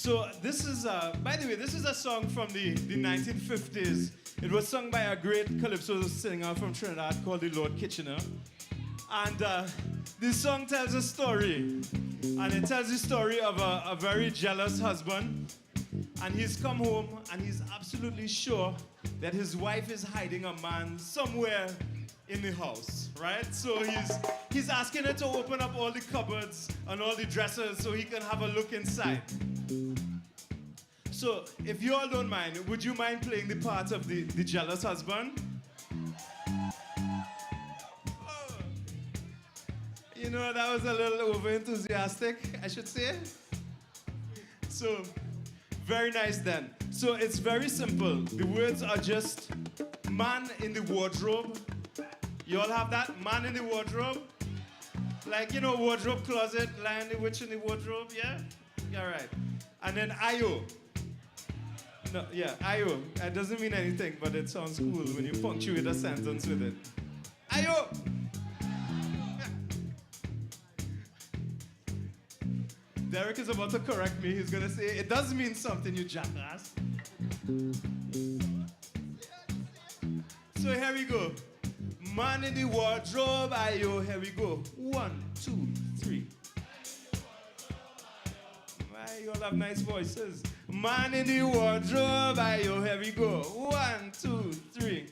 So this is, by the way, this is a song from the 1950s. It was sung by a great calypso singer from Trinidad called the Lord Kitchener. And this song tells a story. And it tells the story of a very jealous husband. And he's come home and he's absolutely sure that his wife is hiding a man somewhere in the house, right? So he's asking her to open up all the cupboards and all the dressers so he can have a look inside. So if you all don't mind, would you mind playing the part of the jealous husband? Oh. You know, that was a little over-enthusiastic, I should say. So, very nice then. So it's very simple. The words are just man in the wardrobe. You all have that? Man in the wardrobe? Like, you know, wardrobe closet, Lion the Witch in the wardrobe, yeah? All right. And then Ayo. No, yeah, Ayo. It doesn't mean anything, but it sounds cool when you punctuate a sentence with it. Ayo! Derek is about to correct me. He's gonna say, it does mean something, you jackass. So here we go. Man in the wardrobe, ayo, here we go. 1, 2, 3. You all have nice voices. Man in the wardrobe, ayo, here we go. 1, 2, 3.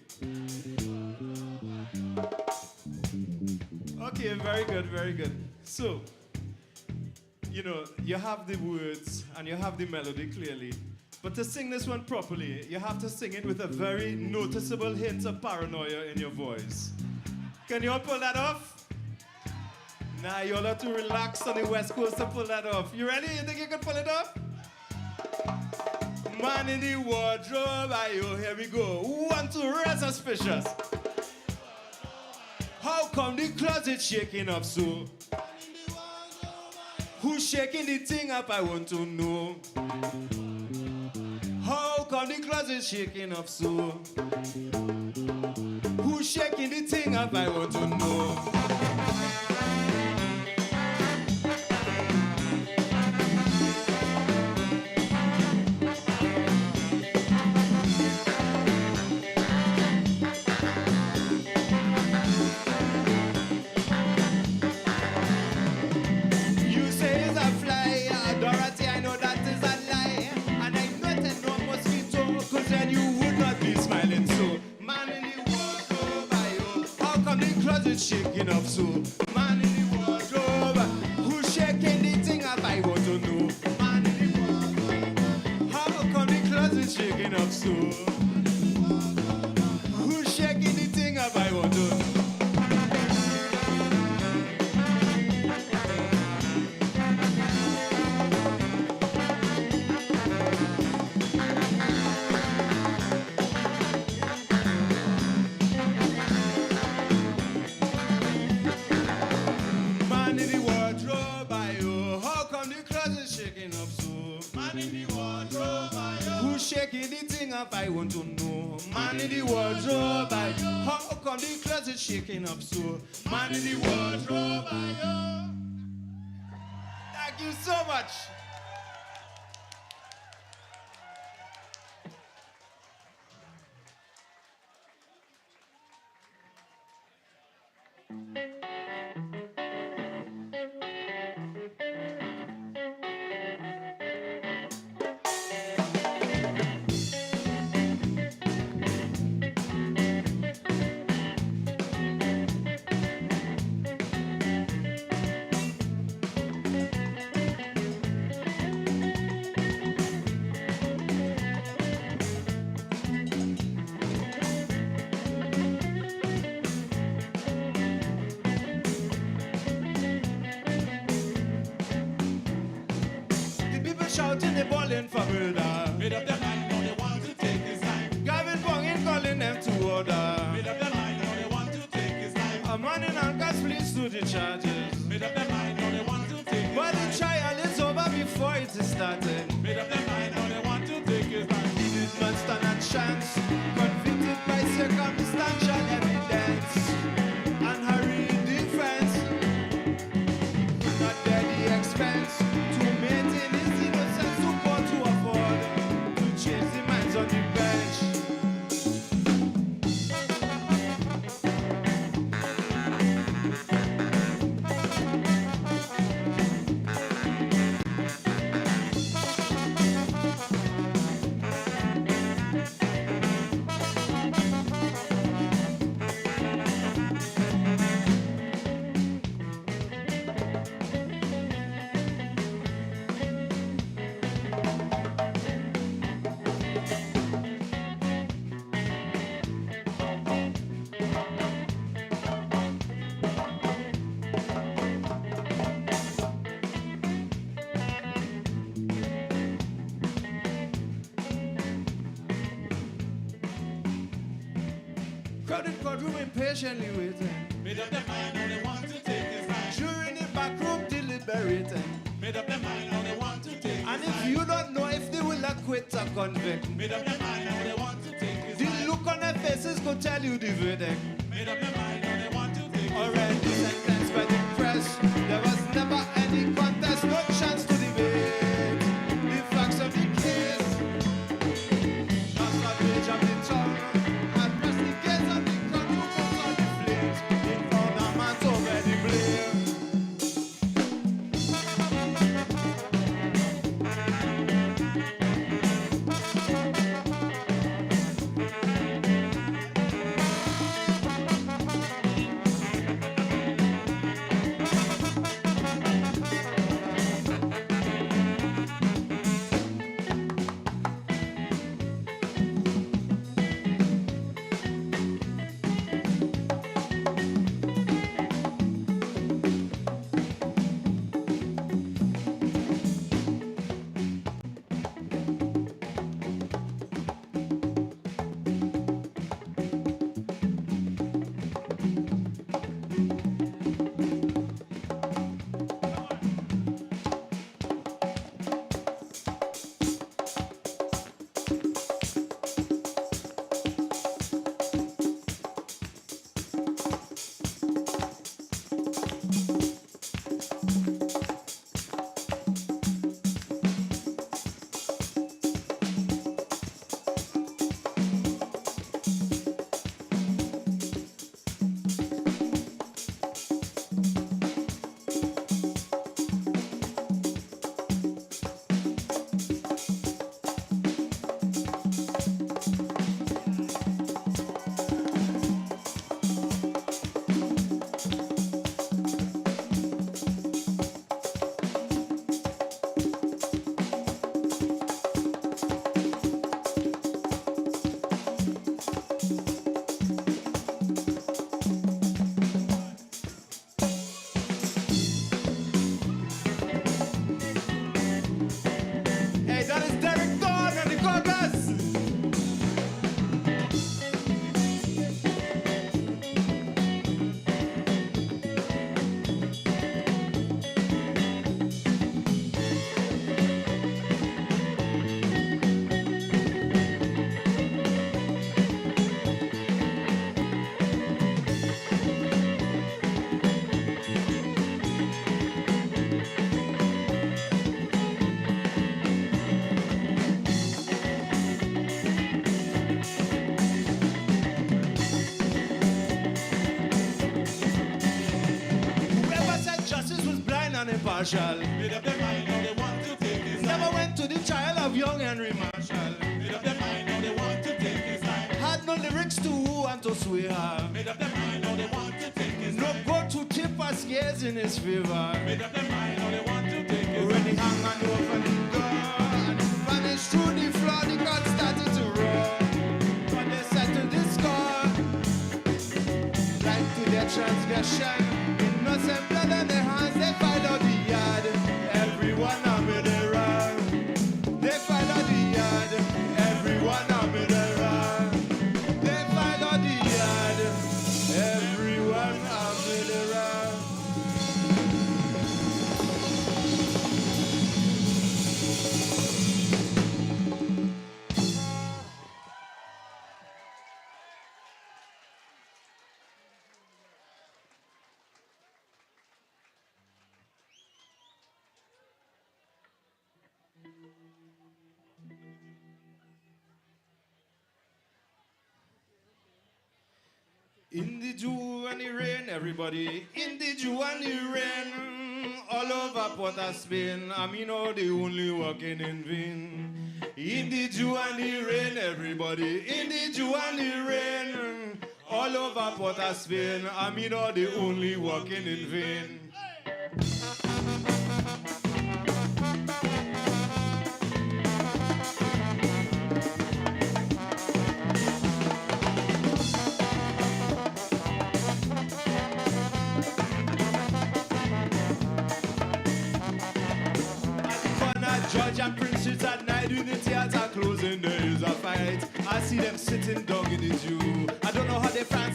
Okay, very good, very good. So, you know, you have the words and you have the melody clearly. But to sing this one properly, you have to sing it with a very noticeable hint of paranoia in your voice. Can you all pull that off? Nah, you all have to relax on the West Coast to pull that off. You ready? You think you can pull it off? Man in the wardrobe, ayo, here we go. 1, 2, real suspicious. How come the closet shaking up so? Who's shaking the thing up, I want to know. How come the closet shaking up so? Who's shaking the thing up, I want to know. Shaking up so, man in the wardrobe, who's shaking the thing up, I want to know. Man in the wardrobe, how come the closet shaking up so? Who's shaking the thing up, I want to know. Shaking the thing up, I want to know. Man in the wardrobe, how come the closet shaking up so? Man in the wardrobe, thank you so much. Shouting, they bawling for murder. Made up their mind, now they want to take his time. Gavin Bongin calling them to order. Made up their mind, now they want to take his time. A man in handcuffs pleads to the charges. Made up their mind, now they want to take his time. But the trial is over before it is started. Made up their mind, now they want to take his time. He did not stand a chance. Convicted by circumstantial evidence. And hurried defense. Not bear the expense to maintain his innocence to court Crowded courtroom impatiently waiting. Made up their mind how they want to take his time. During the back room deliberating. Made up their mind how they want to take his And time. if you don't know if they will acquit or convict, Made up their mind how they want to take his the time. look on their faces could tell you the verdict. Made up their mind how they want to take his time. Already sentenced by the press. There was never any contest, no chance to debate the facts of the case. Just a page of the tongue and press the gaze of the crowd who puts on the flames. They found a man to bear the blame. Hey, that is Derek Thorne and the Chorus. Whoever said justice was blind and impartial Made up their mind how they want to take his time. never went to the trial of young Henry Marshall. Made up their mind how they want to take his time. Had no lyrics to woo and to swear. Made up their mind how they want to take his No time. go to tip as years in his favor. Made up their mind how they want to take his When time. he hung and opened the door and vanished through the floor, the crowd started to roar. But they settled the score. Right to their transgression. Innocent blood on their hands, they filed out the yard. Everyone a murderer. They filed out the yard. Everyone a murderer. They filed out the yard. Everyone a murderer. In the dew and the rain, everybody. In the dew and the rain, all over Port of Spain. I mean, all the only working in vain. In the dew and the rain, everybody. In the dew and the rain, all over Port of Spain. I mean, all the only working in vain. Judge and princes at night in the theater closing, there is a fight. I see them sitting down in the dew. I don't know how they find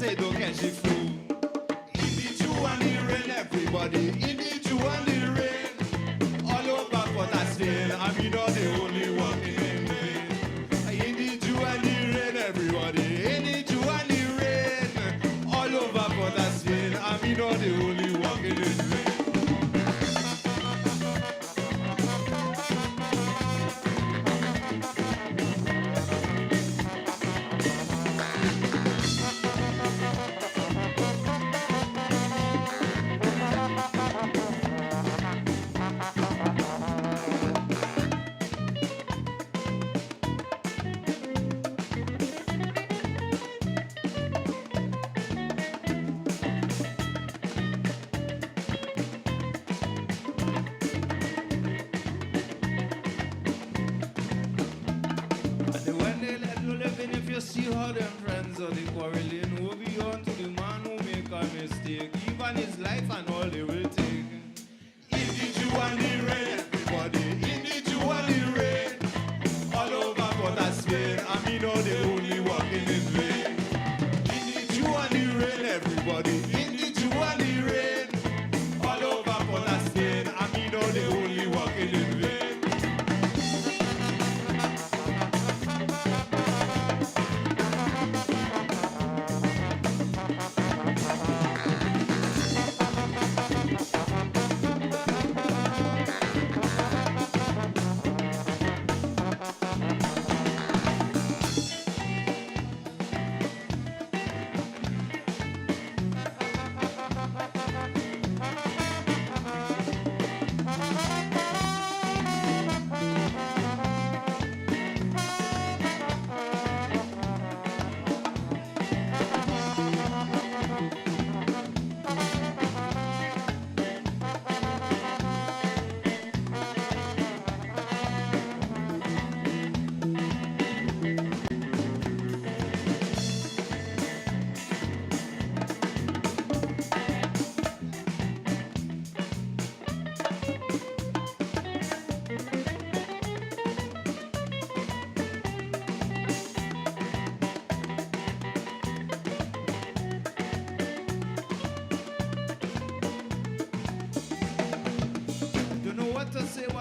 all them friends of the quarreling who be on to the man who make a mistake. Even his life and all they will take. In the dew and the rain, everybody. In the dew and the rain. All over Port of Spain. I mean, all they only walking in vain. In the dew and the rain, everybody. In the dew and the rain. All over Port of Spain. I mean, all they only walking in vain.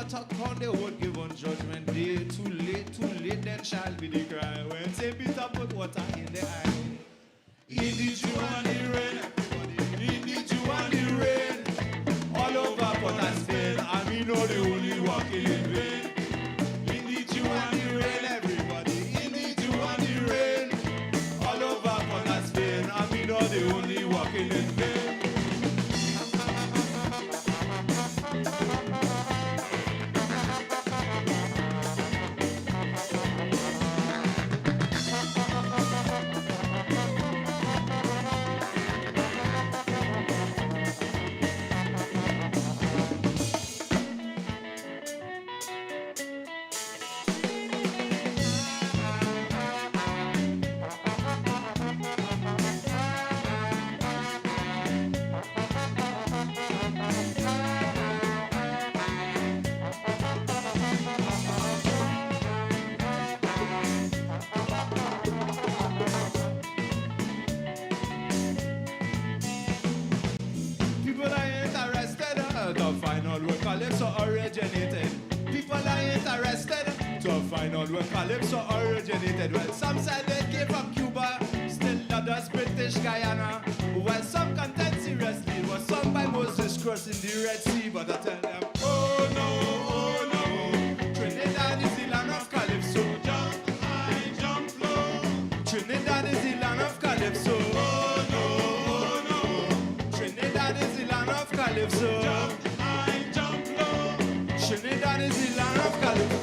Talk how they would give on judgment day. Too late, then shall be the cry. When say Peter put water in the eye. In the dew and the rain, everybody. In the dew and the rain. All over Port of Spain. I mean, all the only walking in vain. In the dew and the rain, everybody. In the dew and the rain. All over Port of Spain. I mean, all the only walking in vain. Where Calypso originated. Well, some said they came from Cuba, still others British Guyana. Well, some contend seriously it was sung by Moses crossing the Red Sea. But I tell them, oh no, Trinidad is the land of Calypso. Jump high, jump low. Trinidad is the land of Calypso. Oh no, Trinidad is the land of Calypso. Jump high, jump low. Trinidad is the land of Calypso.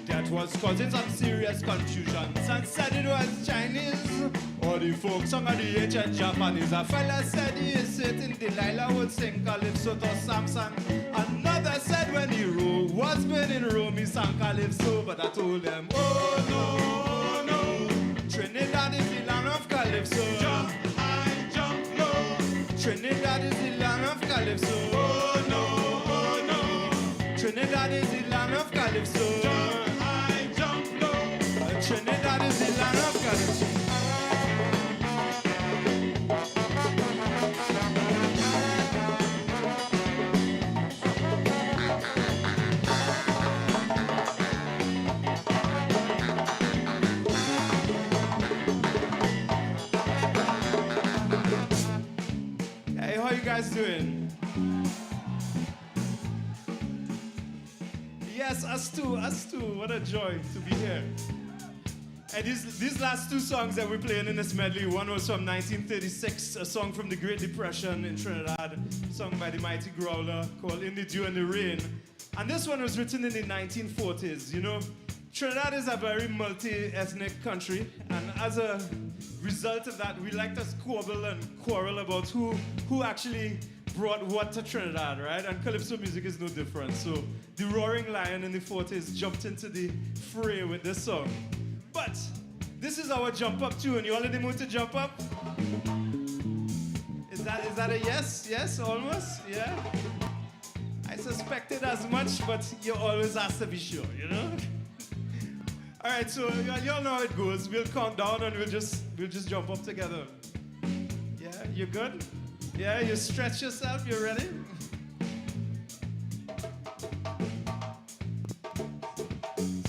That was causing some serious confusion. Some said it was Chinese, or the folk song of the ancient Japanese. A fella said he is certain Delilah would sing Calypso to Samson. Another said when he was born in Rome, he sang Calypso. But I told them, oh no, Trinidad is the land of Calypso. Jump high, jump low. Trinidad is the land of Calypso. Oh no, Trinidad is the land of Calypso. Jump high, jump low. Trinidad is the land of Calypso. Hey, how you guys doing? Yes, us too. What a joy to be here. And these last two songs that we're playing in this medley, one was from 1936, a song from the Great Depression in Trinidad, sung by the Mighty Growler, called In the Dew and the Rain. And this one was written in the 1940s. You know, Trinidad is a very multi-ethnic country, and as a result of that, we like to squabble and quarrel about who actually brought what to Trinidad, right? And calypso music is no different. So the Roaring Lion in the 40s jumped into the fray with this song. But this is our jump up tune. You all in the mood to jump up? Is that a yes? Yes, almost? Yeah? I suspected as much, but you always have to be sure, you know? All right, so y'all know how it goes. We'll count down and we'll just jump up together. Yeah, you good? Yeah, you stretch yourself, you ready?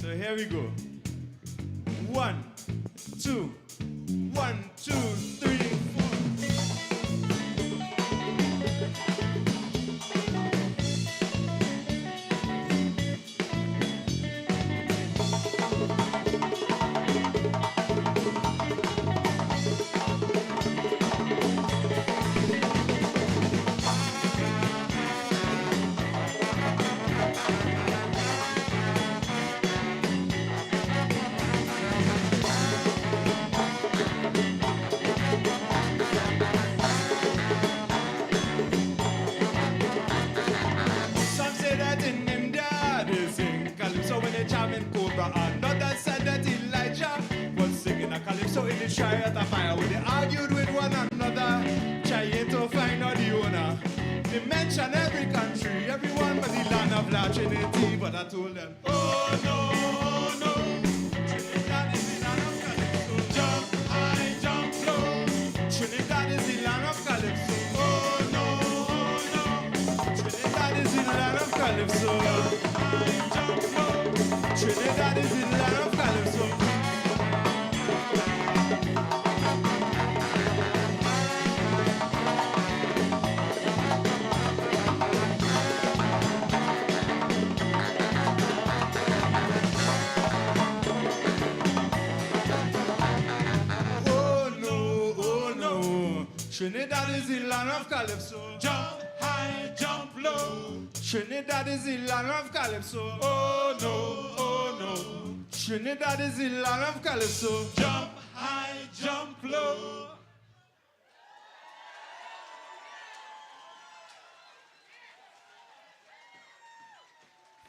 So here we go. 1, 2, 1, 2, 3, 4. So in the chariot of fire, when they argued with one another, trying to find out the owner. They mention every country, everyone but the land of La Trinity. But I told them, oh no, Trinidad is the land of Calypso. Jump high, jump low. Trinidad is the land of Calypso. Oh no, Trinidad is the land of Calypso. Jump high, jump low. Trinidad is the land of Calypso. Trinidad is the land of Calypso. Jump high, jump low. Trinidad is the land of Calypso. Oh no. Trinidad is the land of Calypso. Jump high, jump low.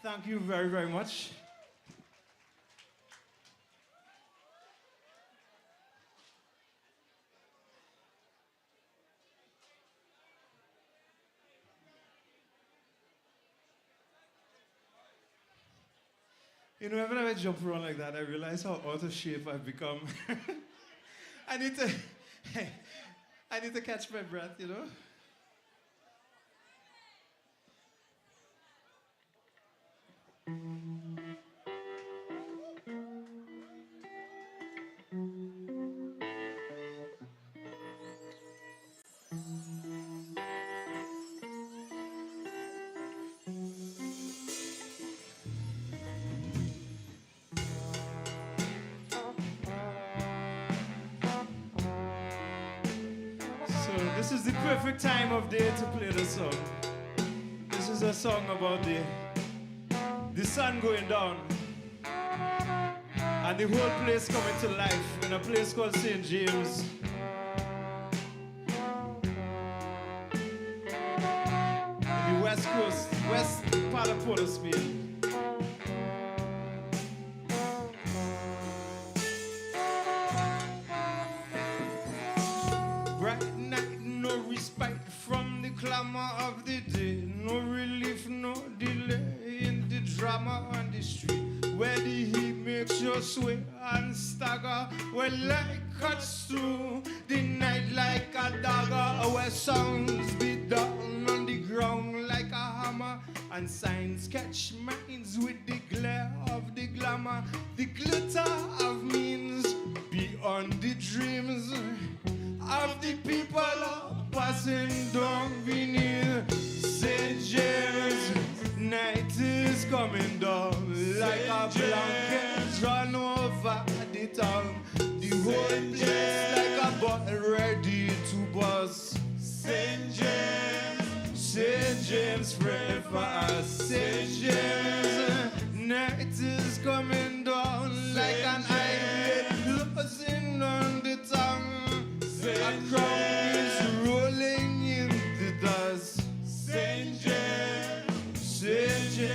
Thank you very, very much. You know, whenever I jump around like that, I realize how out of shape I've become. I need to catch my breath, you know? This is the perfect time of day to play the song. This is a song about the sun going down and the whole place coming to life in a place called St. James. In the west coast, west part of Port of Spain. Bright night, no respite from the clamor of the day. No relief, no delay in the drama on the street, where the heat makes you sway and stagger, where light cuts through the night like a dagger, where sounds beat down on the ground like a hammer, and signs catch minds with the glare of the glamour, the glitter of means beyond the dreams of the people passing down beneath St. James. Night is coming down like a blanket drawn over the town. The whole place like a bottle ready to bust. St. James, pray for us. St. James.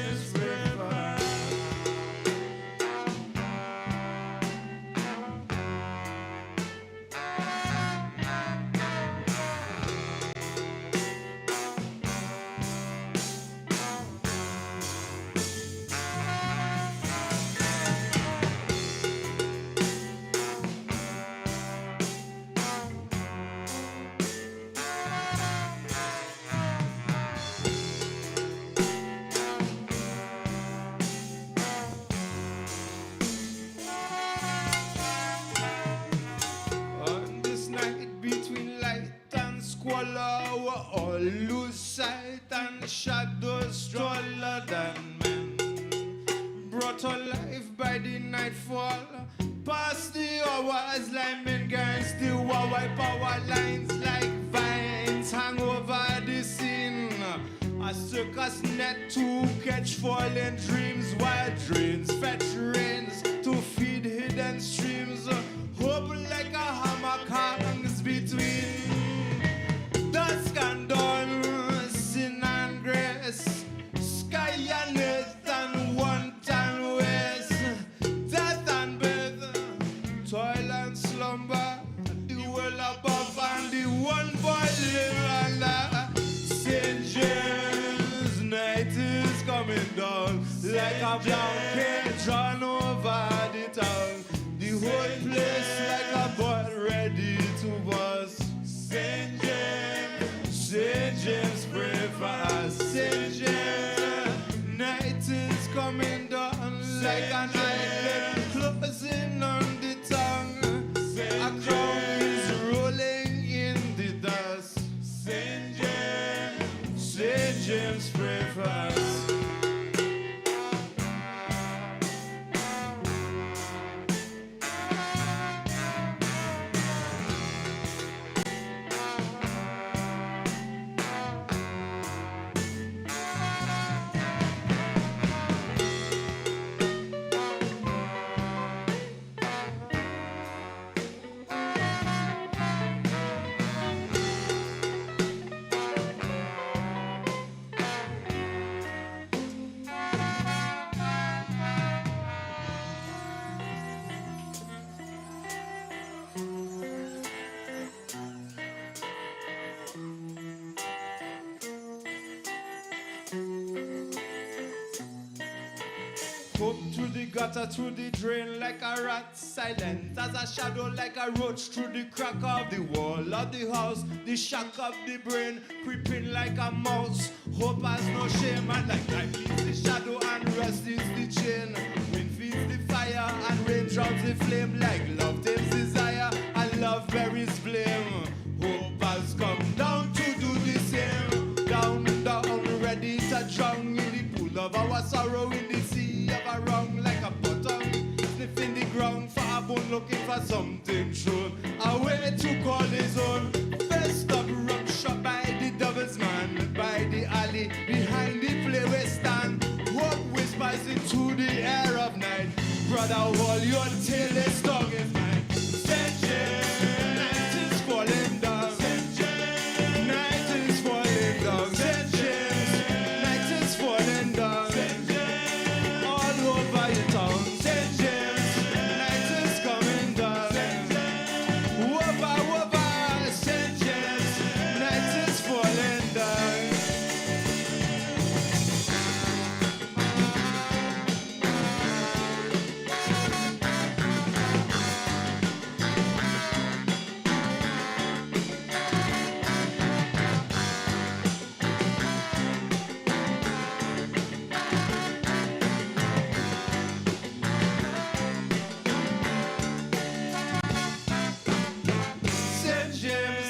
James River. On this night between light and squalor, we all lose sight and shadows stroller than men. Brought alive by the nightfall, past the hours, linemen against the wall, wipe our lines like vines hang over the scene. A circus net to catch falling dreams, wild drains fetch rains to feed hidden streams. Hope like a hammock hangs between dusk and dawn, sin and grace, sky and earth and want and waste, death and birth, toil and slumber, the world above and the one boiling under. St. James, night is coming down like a blanket drawn over the town. The whole place like a boat ready to bust. St. James, pray for us. St. James, night is coming down like an island closing on the tongue. A crown is rolling in the dust. St. James, pray for us. Up through the gutter, through the drain like a rat, silent as a shadow like a roach through the crack of the wall of the house, the shock of the brain, creeping like a mouse. Hope has no shame and like time leaves the shadow and rest is the chain. Wind feeds the fire and rain drowns the flame like love tames desire and love buries blame. Hope has come down to do the same. Down, down, ready to drown in the pool of our sorrow, in the sea of a wrong like a bottom. Sniffing the ground for a bone, looking for something true. A way to call his own. First up, rum shot by the devil's man. By the alley, behind the play we stand. Hope whispers into the air of night. Brother, hold your tail, it's tongue in mine. St. James, night is falling down. St. James, night is falling down. St. James, night is falling down. St. James, all over your town. St. James, night is coming down. St. James, whoopah, whoopah. St. James, night is falling down. St.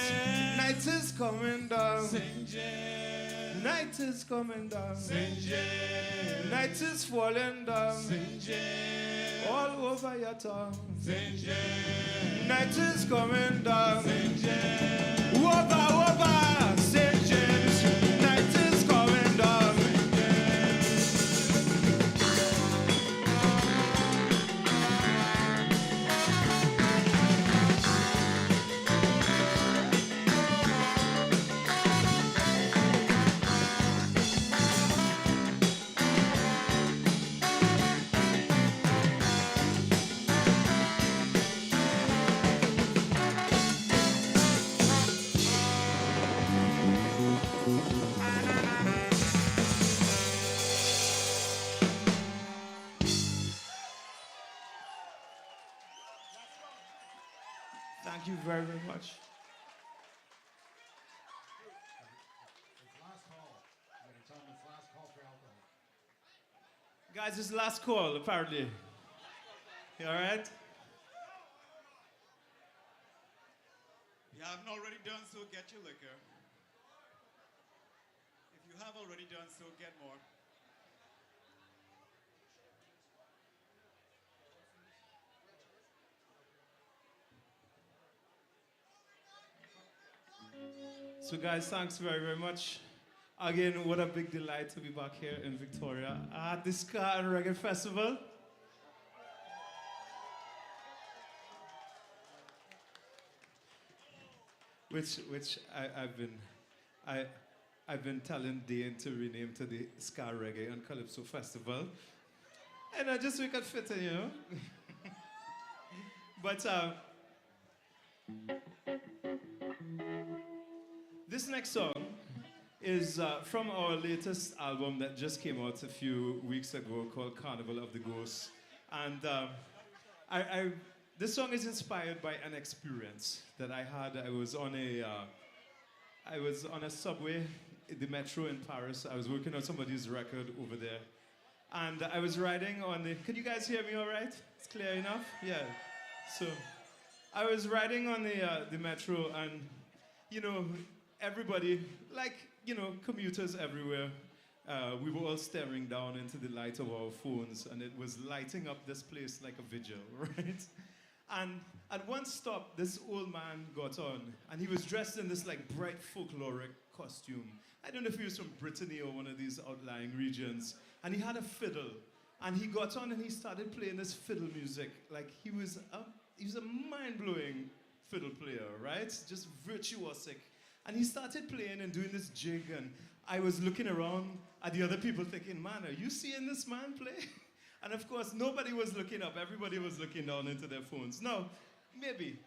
James, night is coming down. St. James, night is coming down. St. James, night is falling down. St. James, all over your town. St. James, night is coming down. St. James, whoopah, whoopah. St. James, night is coming down. Thank you very, very much. Guys, it's last call, apparently. You all right? You haven't already done so, get your liquor. If you have already done so, get more. So guys, thanks very, very much. Again, what a big delight to be back here in Victoria at the Ska Reggae Festival. Which I've been telling Dane to rename to the Ska Reggae and Calypso Festival. And I just we could fit in, you know. But this next song is from our latest album that just came out a few weeks ago called Carnival of the Ghosts. And this song is inspired by an experience that I had. I was on a subway, the metro in Paris. I was working on somebody's record over there. And I was riding on the, can you guys hear me all right? It's clear enough? Yeah. So I was riding on the metro and, you know, everybody, like, you know, commuters everywhere, we were all staring down into the light of our phones, and it was lighting up this place like a vigil, right? And at one stop, this old man got on, and he was dressed in this like bright folkloric costume. I don't know if he was from Brittany or one of these outlying regions, and he had a fiddle, and he got on and he started playing this fiddle music. Like he was a mind-blowing fiddle player, right? Just virtuosic. And he started playing and doing this jig, and I was looking around at the other people thinking, man, are you seeing this man play? And of course, nobody was looking up. Everybody was looking down into their phones. No, maybe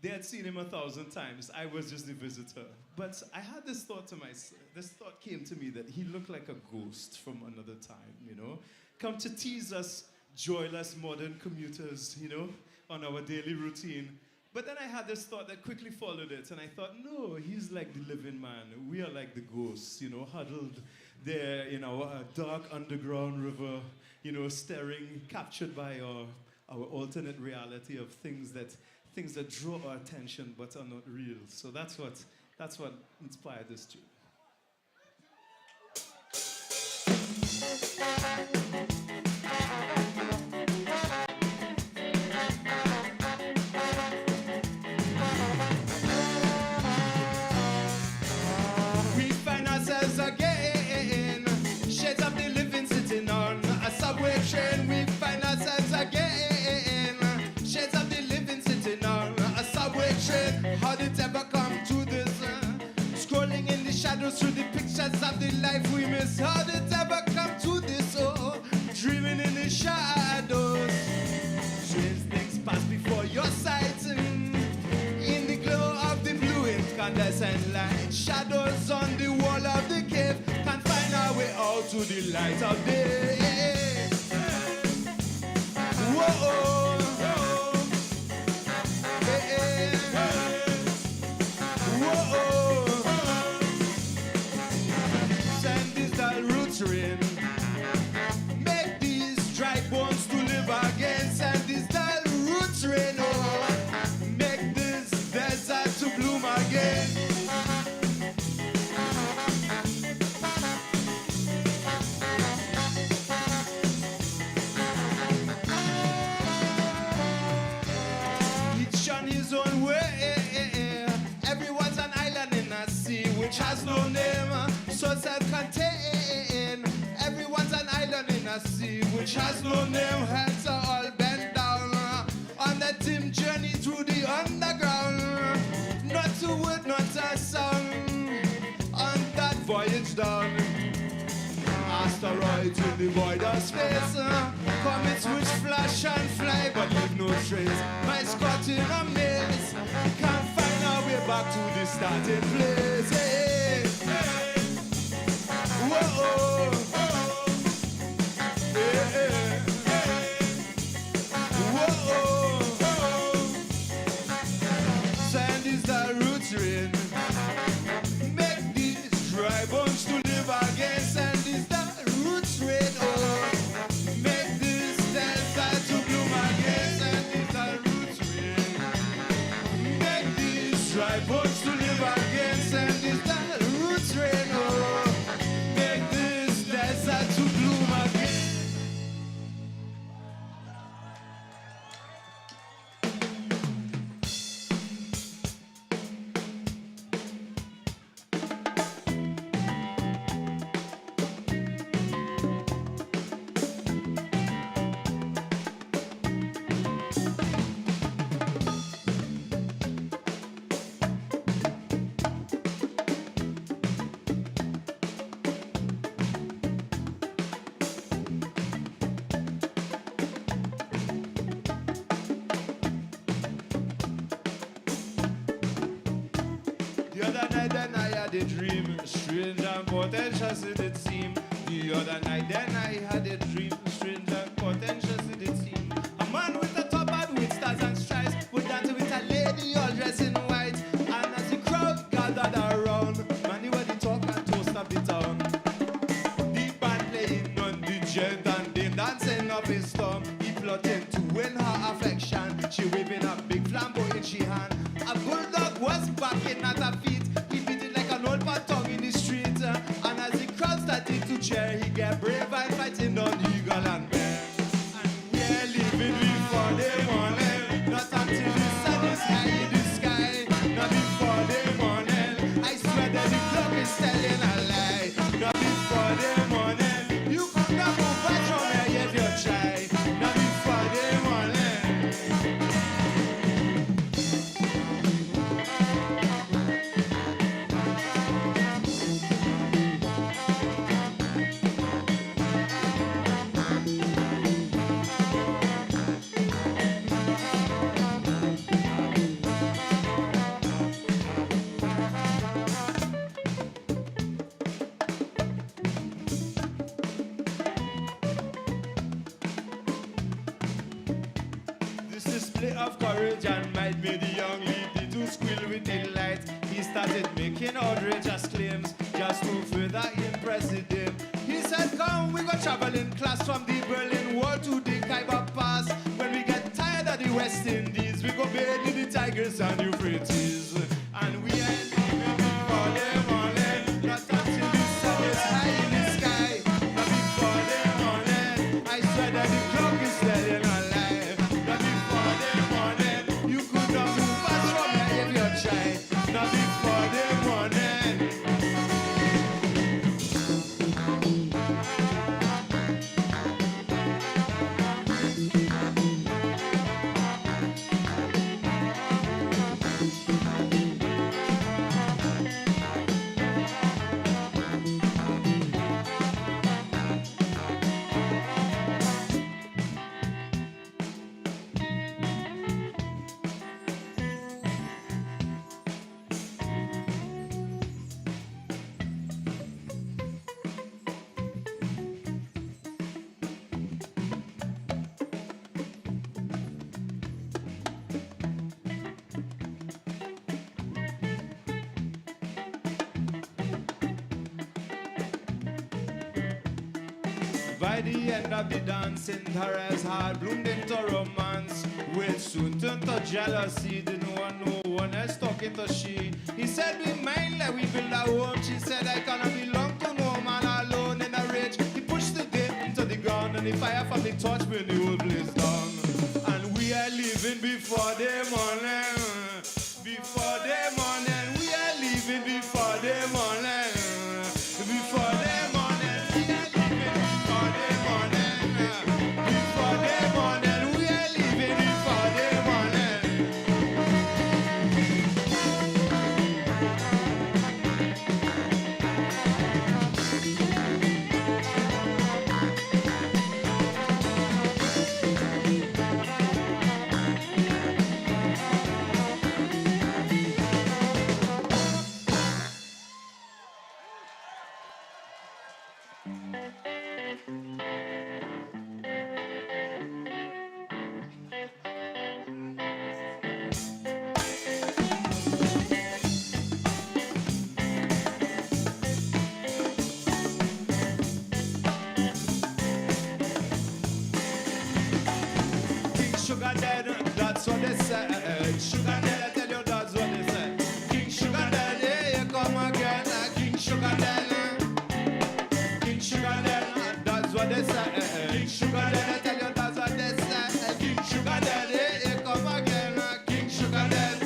they had seen him 1,000 times. I was just the visitor. But I had this thought to myself, this thought came to me that he looked like a ghost from another time, you know? Come to tease us joyless modern commuters, you know, on our daily routine. But then I had this thought that quickly followed it, and I thought, no, he's like the living man. We are like the ghosts, you know, huddled there in our dark underground river, you know, captured by our alternate reality of things that draw our attention but are not real. So that's what inspired this tune. Again, shades of the living sitting on a subway train. We find ourselves again, shades of the living sitting on a subway train. How did it ever come to this? Scrolling in the shadows through the pictures of the life we miss. How did it ever come to this? Oh, dreaming in the shadows. Strange things pass before your sight. In the glow of the blue incandescent light, shadows on the wall of the cave can't find our way out to the light of day. Whoa, hey, whoa. Send this dull roots rain, make these dry bones to live again. Send this dull roots rain, oh, make this desert to bloom again. Each on his own way. Everyone's an island in a sea which has no name, so self-contained. Everyone's an island in a sea which has no name. Heads are all bent down on that dim journey through the underground. Not a word, not a song on that voyage down. Asteroids in the void of space, comets which flash and fly but leave no trace. My Scott in a maze, can't find our way back to the starting place. Hey, hey. Whoa, hey, hey. Whoa, had a dream, strange and portentous it did seem. The other night then I had a dream, strange and portentous it did seem. A man with a top hat with stars and stripes would dance with a lady all dressed in white. And as the crowd gathered around, man, he was the talk and toast of the town. The band playing on the gent and they dancing up his storm. He plotting to win her affection. She waving a big flambeau in she hand. A bulldog was backing at her feet. He beat it like an old patong in the street. And as the crowd started to cheer, he get brave and fighting on eagle and bear. And we're living before the morning, not until the sun is high in the sky. Not before the morning, I swear that the clock is telling a lie. Not before the morning, you could not move back from here if you try. Not before the morning. This display of courage and might made the young lady to squeal with delight. He started making outrageous claims just to further impress him. He said, come, we go travel in class from the Berlin Wall to the Khyber Pass. When we get tired of the West Indies, we go bathe in the Tigris and Euphrates. And we ain't leaving before the morning, not until the sun is high in the sky. Not before the morning, I swear that the clock is telling a lie. Not before the morning, you could not move fast from here if you try. Not before the morning. By the end of the dancing, Thurs had bloomed into romance, which soon turned to jealousy. Didn't want no one else talking to she. He said, we mind like we build a home. She said, I cannot belong to no man alone. In a rage, he pushed the dip into the ground, and the fire from the torch burned the whole place down. And we are living before the morning. Before the morning, we are living before the morning. Before the morning, we are living before the morning. Before the morning, we are living before the morning. Sugar dead, that's what they said. Sugar dead, I tell you, that's what they said. King Sugar dead, yeah, you come again. King Sugar dead, King Sugar dead, that's what they said. King Sugar dead, I tell you, that's what they said. King Sugar dead, yeah, you come again. King Sugar dead.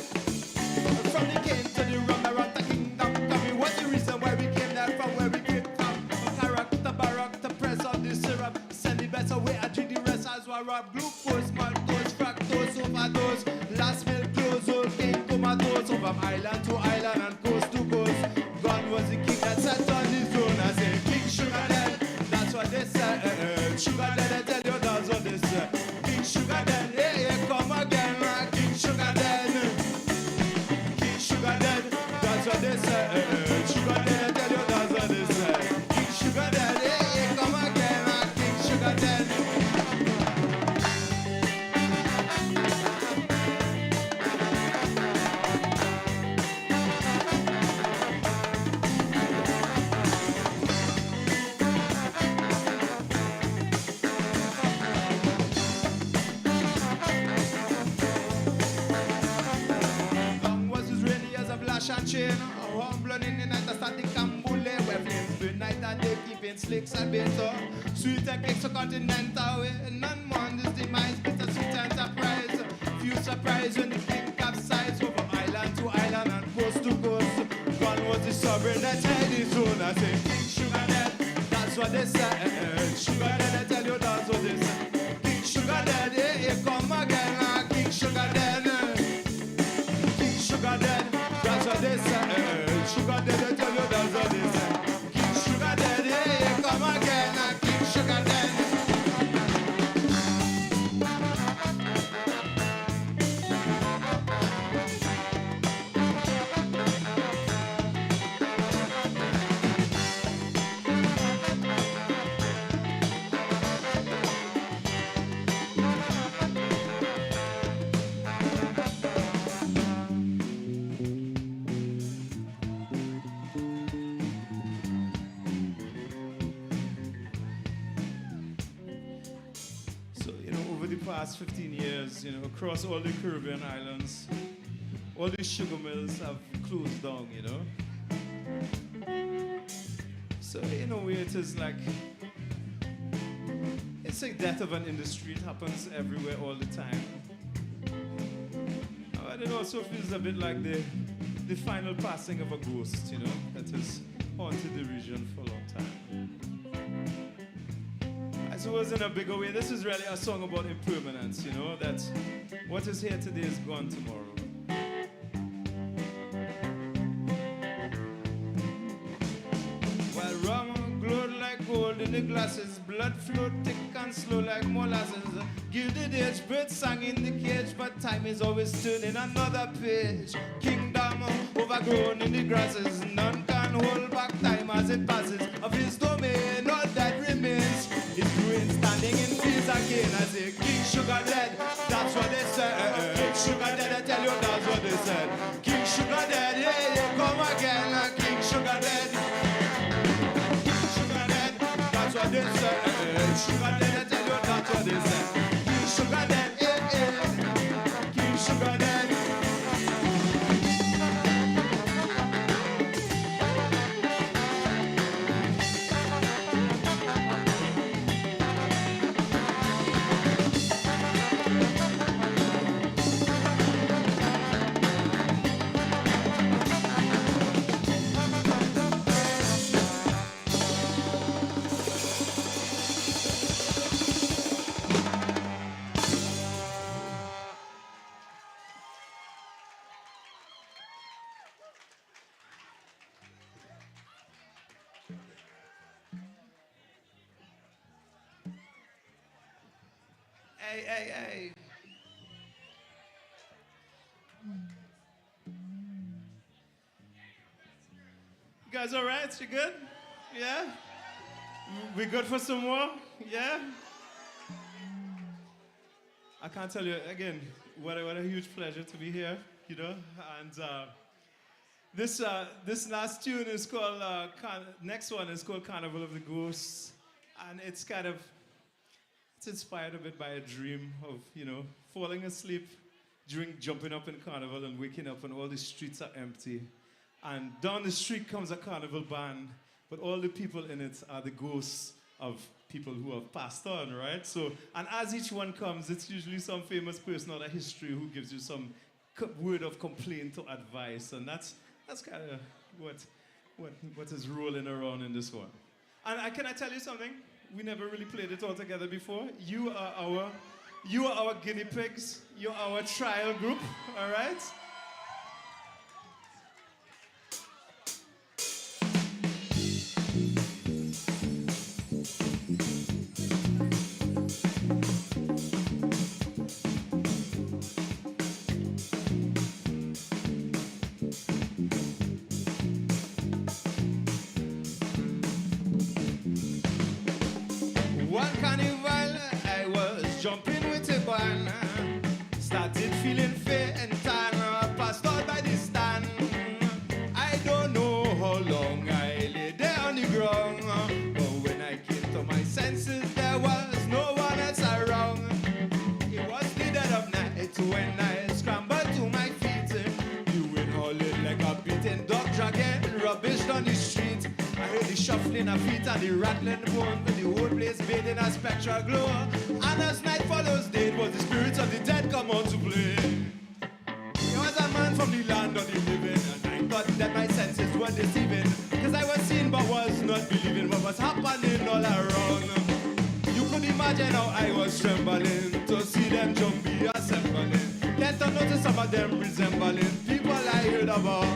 From the king to the rum, around the kingdom. Tell me what's the reason why we came there, from where we came from. From character, baroque, to press on the syrup. Send the best away, I drink the rest as well. Rob glucose, maltose, fructose, overdose. Last meal close, old king comatose. From island to island and coast to coast. God was the king that sat on his throne. I say, King Sugar Dead, that's what they said. Sugar Dead, I tell you, that's what they said. King Sugar Dead, yeah, yeah, come again. King Sugar Dead, King Sugar Dead, that's what they said. slicks and bitter. Sweet and cakes so continental way. None one this demise, bitter sweet enterprise. Few surprise when the king capsized over island to island and coast to coast. Gone was the sovereign that had his own. I say, King Sugar Dead, that's what they said. Sugar Dead, I tell you that's what they said. King Sugar Dead, here come again. King Sugar Dead, King Sugar Dead, that's what they said. Sugar Dead, I tell you that's what they said. King Sugar Dead, here come again. King Sugar Dead. Past 15 years, you know, across all the Caribbean islands, all the sugar mills have closed down, you know. So in a way it is like, it's like death of an industry. It happens everywhere all the time. But it also feels a bit like the final passing of a ghost, you know, that has haunted the region for a long time. I suppose in a bigger way, this is really a song about impermanence, you know, that what is here today is gone tomorrow. While rum glowed like gold in the glasses, blood flowed thick and slow like molasses. Gilded age, birds sang in the cage, but time is always turning another page. Kingdom overgrown in the grasses, none can hold back time as it passes. Of his domain, all that remains is ruin standing in fields again. I say, King Sugar Dead, that's what they said. Sugar Dead, I tell you, that's what they said. King Sugar Dead, hey, you come again. King Sugar Dead, King Sugar Dead, that's what they said. Sugar Dead, I tell you, that's what they said. King Sugar Dead, hey, hey. King Sugar Dead. Hey. You guys all right? You good? Yeah? We good for some more? Yeah? I can't tell you, again, what a huge pleasure to be here, you know? And this last tune is called, next one is called Carnival of the Ghosts. And it's kind of, it's inspired a bit by a dream of, you know, falling asleep, jumping up in carnival and waking up and all the streets are empty. And down the street comes a carnival band, but all the people in it are the ghosts of people who have passed on, right? So, and as each one comes, it's usually some famous person out of history who gives you some word of complaint or advice, and that's kind of what is rolling around in this one. And can I tell you something? We never really played it all together before. You are our guinea pigs. You're our trial group, all right? One carnival, I was jumping with a band. Started feeling faint and tan, passed out by the stand. I don't know how long I lay there on the ground, but when I came to my senses, there was no one else around. It was the dead of night when I scrambled to my feet. You went hauling like a beaten dog dragging rubbish down the street. I heard the shuffling of feet and the rattling bones, and the whole place bathed in a spectral glow. And as night follows day, it was the spirits of the dead come on to play. There was a man from the land of the living, and I thought that my senses were deceiving, cause I was seeing but was not believing what was happening all around. You could imagine how I was trembling to see them jumpy assembling, then to notice some of them resembling people I heard about.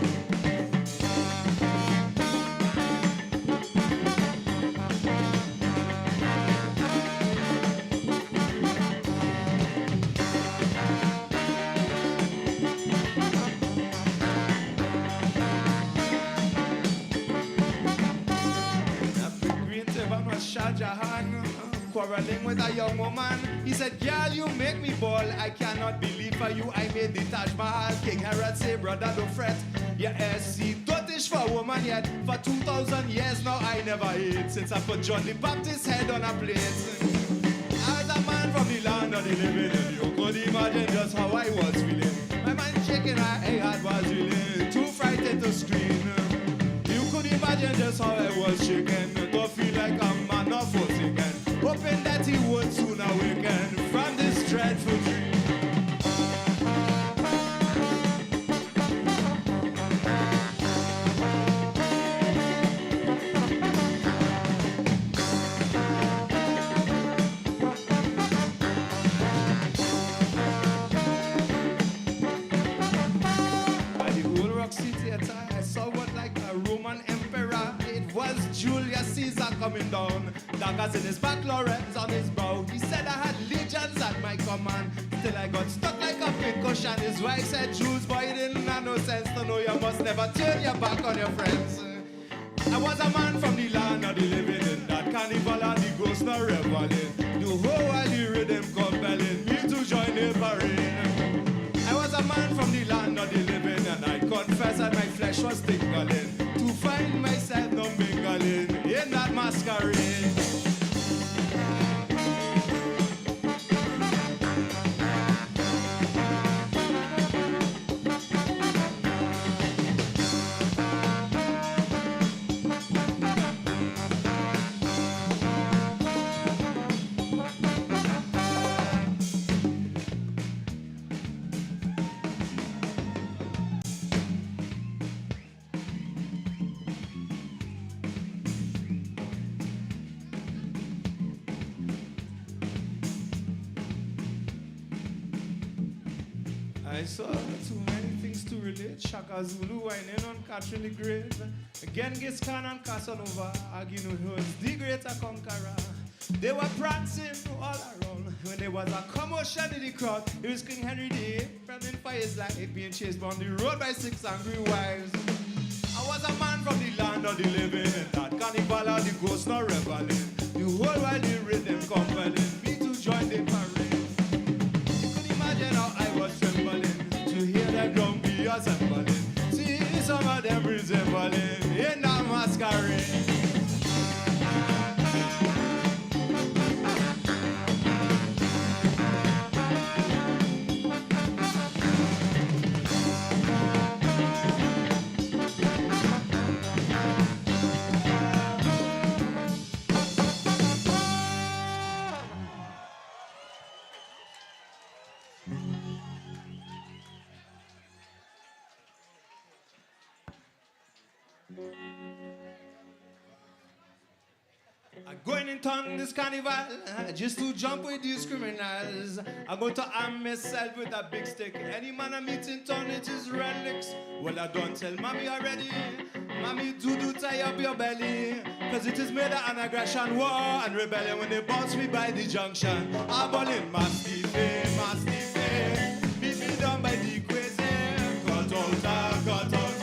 Shah Jahan, quarreling with a young woman. He said, girl, you make me ball. I cannot believe for you I made the Taj Mahal. King Herod say, brother, don't fret. Your SC dotish for a woman yet. For 2,000 years now I never ate, since I put John the Baptist's head on a plate. I was a man from the land of the living, and you could imagine just how I was feeling. My mind shaking, my heart was reeling, too frightened to scream. You could imagine just how I was shaking, to feel like a man of forsaken, hoping that he would soon awaken from this dreadful dream. By the old Roxy Theatre, I saw what like a Roman emperor. It was Julius Caesar coming down, daggers in his back, laurels on his brow. He said I had legions at my command, till I got stuck like a pincushion. His wife said, Jules, boy, you didn't have no sense to know you must never turn your back on your friends. I was a man from the land of the living, in that carnival and the ghost not reveling. The whole while the rhythm compelling me to join the parade. I was a man from the land of the living, and I confess that my flesh was tingling to find myself no mingling in that masquerade. I saw too many things to relate. Shaka Zulu whining on Catherine the Great. Genghis Khan and Casanova arguing who was the greater conqueror. They were prancing all around when there was a commotion in the crowd. It was King Henry VIII running for his life, being chased down the road by 6 angry wives. I was a man from the land of the living, and that carnival of the ghosts not reveling. The whole world the rhythm compelling me to join the parade. You could imagine how I was trembling to hear them drum be assembling. See some of them resembling in that masquerade. I'm going in town this carnival just to jump with these criminals. I'm going to arm myself with a big stick. Any man I meet in town, it is relics. Well, I don't tell mommy already. Mommy, do tie up your belly. Cause it is made an aggression, war and rebellion when they bounce me by the junction. I'm all in mastiff. Beat me down by the crazy. Cut out.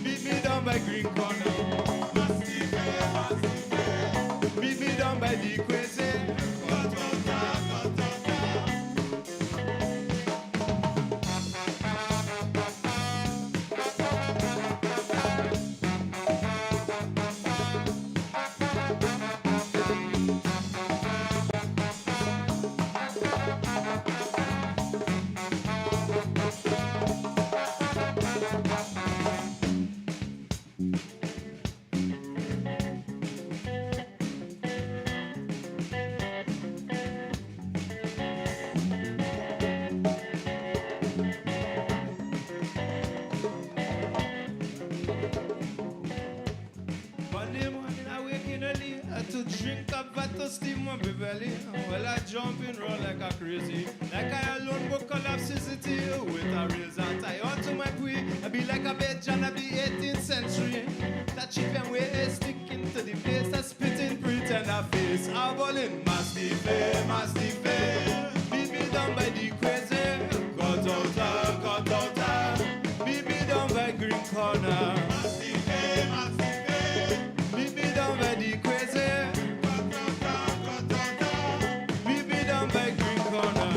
Beat me down by green corner. Beat me down by the crazy. to Steve Beverly. Well, I jump and run like a crazy. Like I alone book collapsicity with a razor tie onto my queen. I be like a Belgian of the 18th century. That chip and way sticking to the face. I spitting pretend a face. I'm balling mastiff, beat me down by the crazy. Cut out, beat me down by green corner. Beat me down by the crazy. Beat me down by green corner.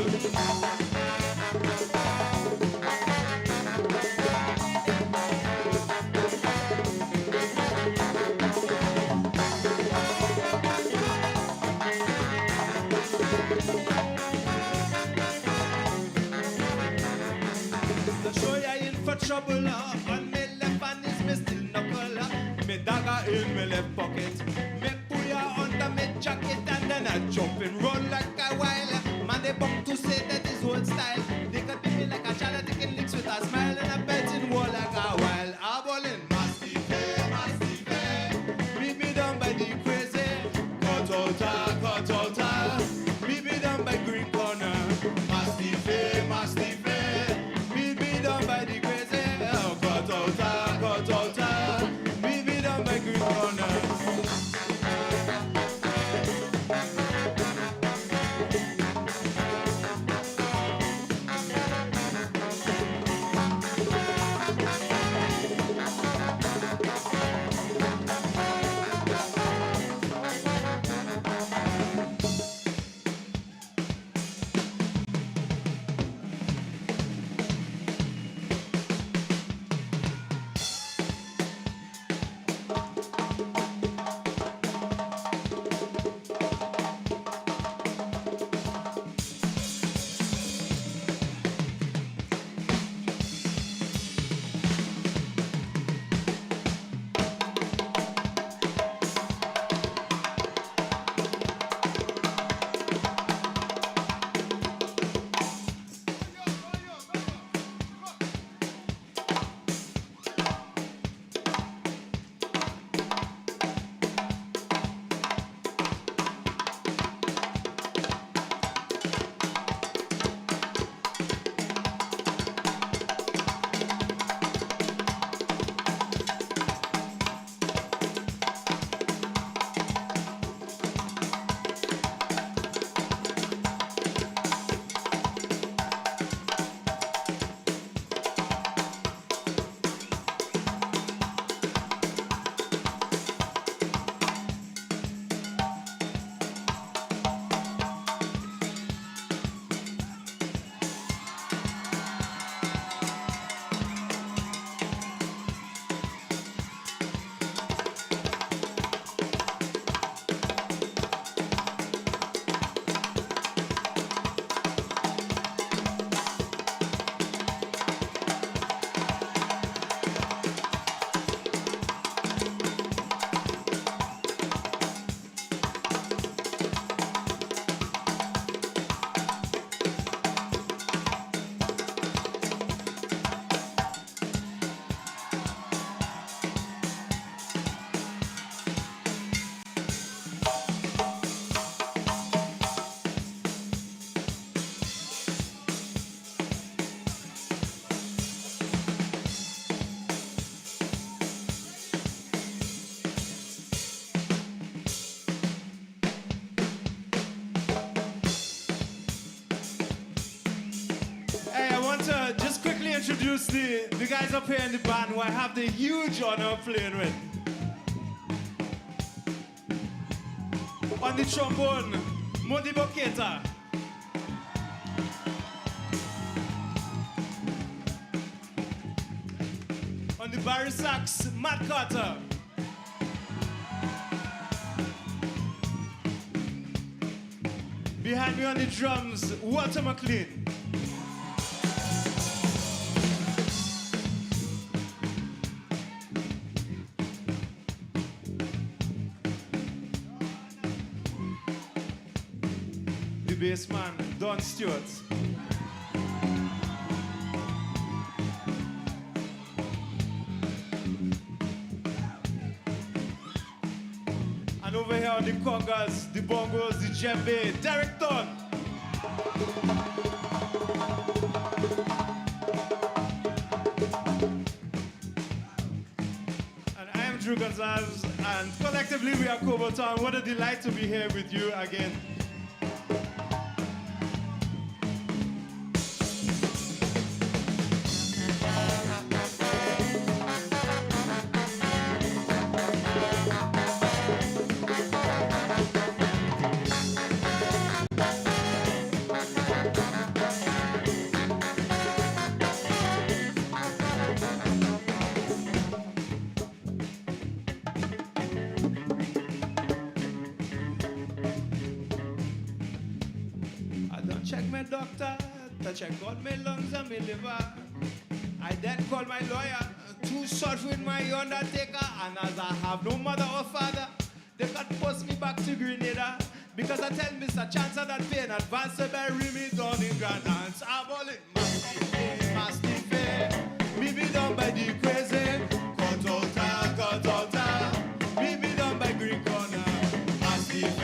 Trouble on me left hand is me still knuckle. Me dagger in me left pocket. Me puya under me jacket and then I jump and run like a while. Man they bump to say that is old style. They could be me like a child taking licks with a smile and a betting wall like a while. I'm balling mastiff. Beat me down by the crazy. Cut out. Beat me down by green corner. Mastiff. Beat me down by the crazy. Cut out, beat me down by green corner. Introduce the guys up here in the band who I have the huge honor of playing with. On the trombone, Modi Boketa. On the barry sax, Matt Carter. Behind me on the drums, Walter McLean. Bassman, Don Stewart. And over over here on the congas, the bongos, the djembe, Derek Thun. And I am Drew Gonzalez, and collectively we are Kobo Town. What a delight to be here with you again. Doctor, to check out my lungs and my liver. I then called my lawyer to sort with my undertaker, and as I have no mother or father, they got post me back to Grenada because I tell Mr. Chancellor that pay in advance to bury me down in Grand Anse. I ball it, mastiff, me be done by the crazy, cut out, me be done by Green Corner, mastiff.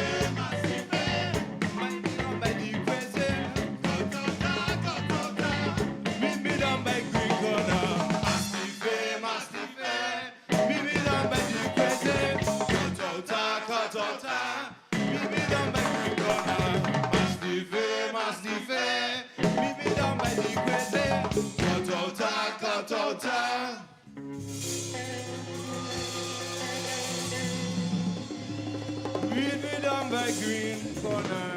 Beat me down by Green Corner.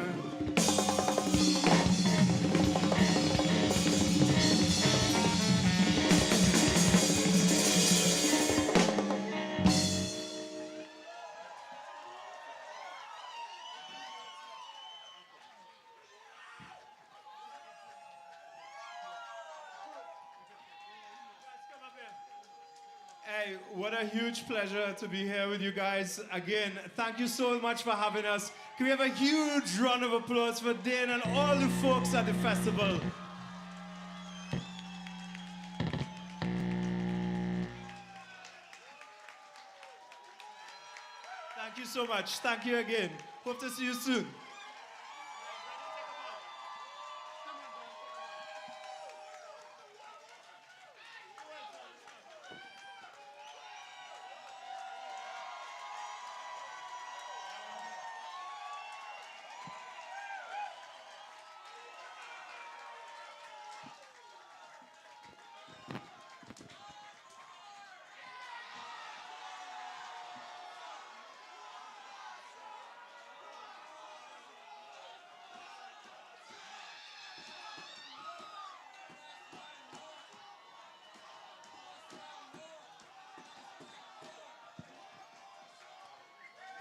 Hey, what a huge pleasure to be here with you guys again. Thank you so much for having us. Can we have a huge round of applause for Dane and all the folks at the festival? Thank you so much. Thank you again. Hope to see you soon.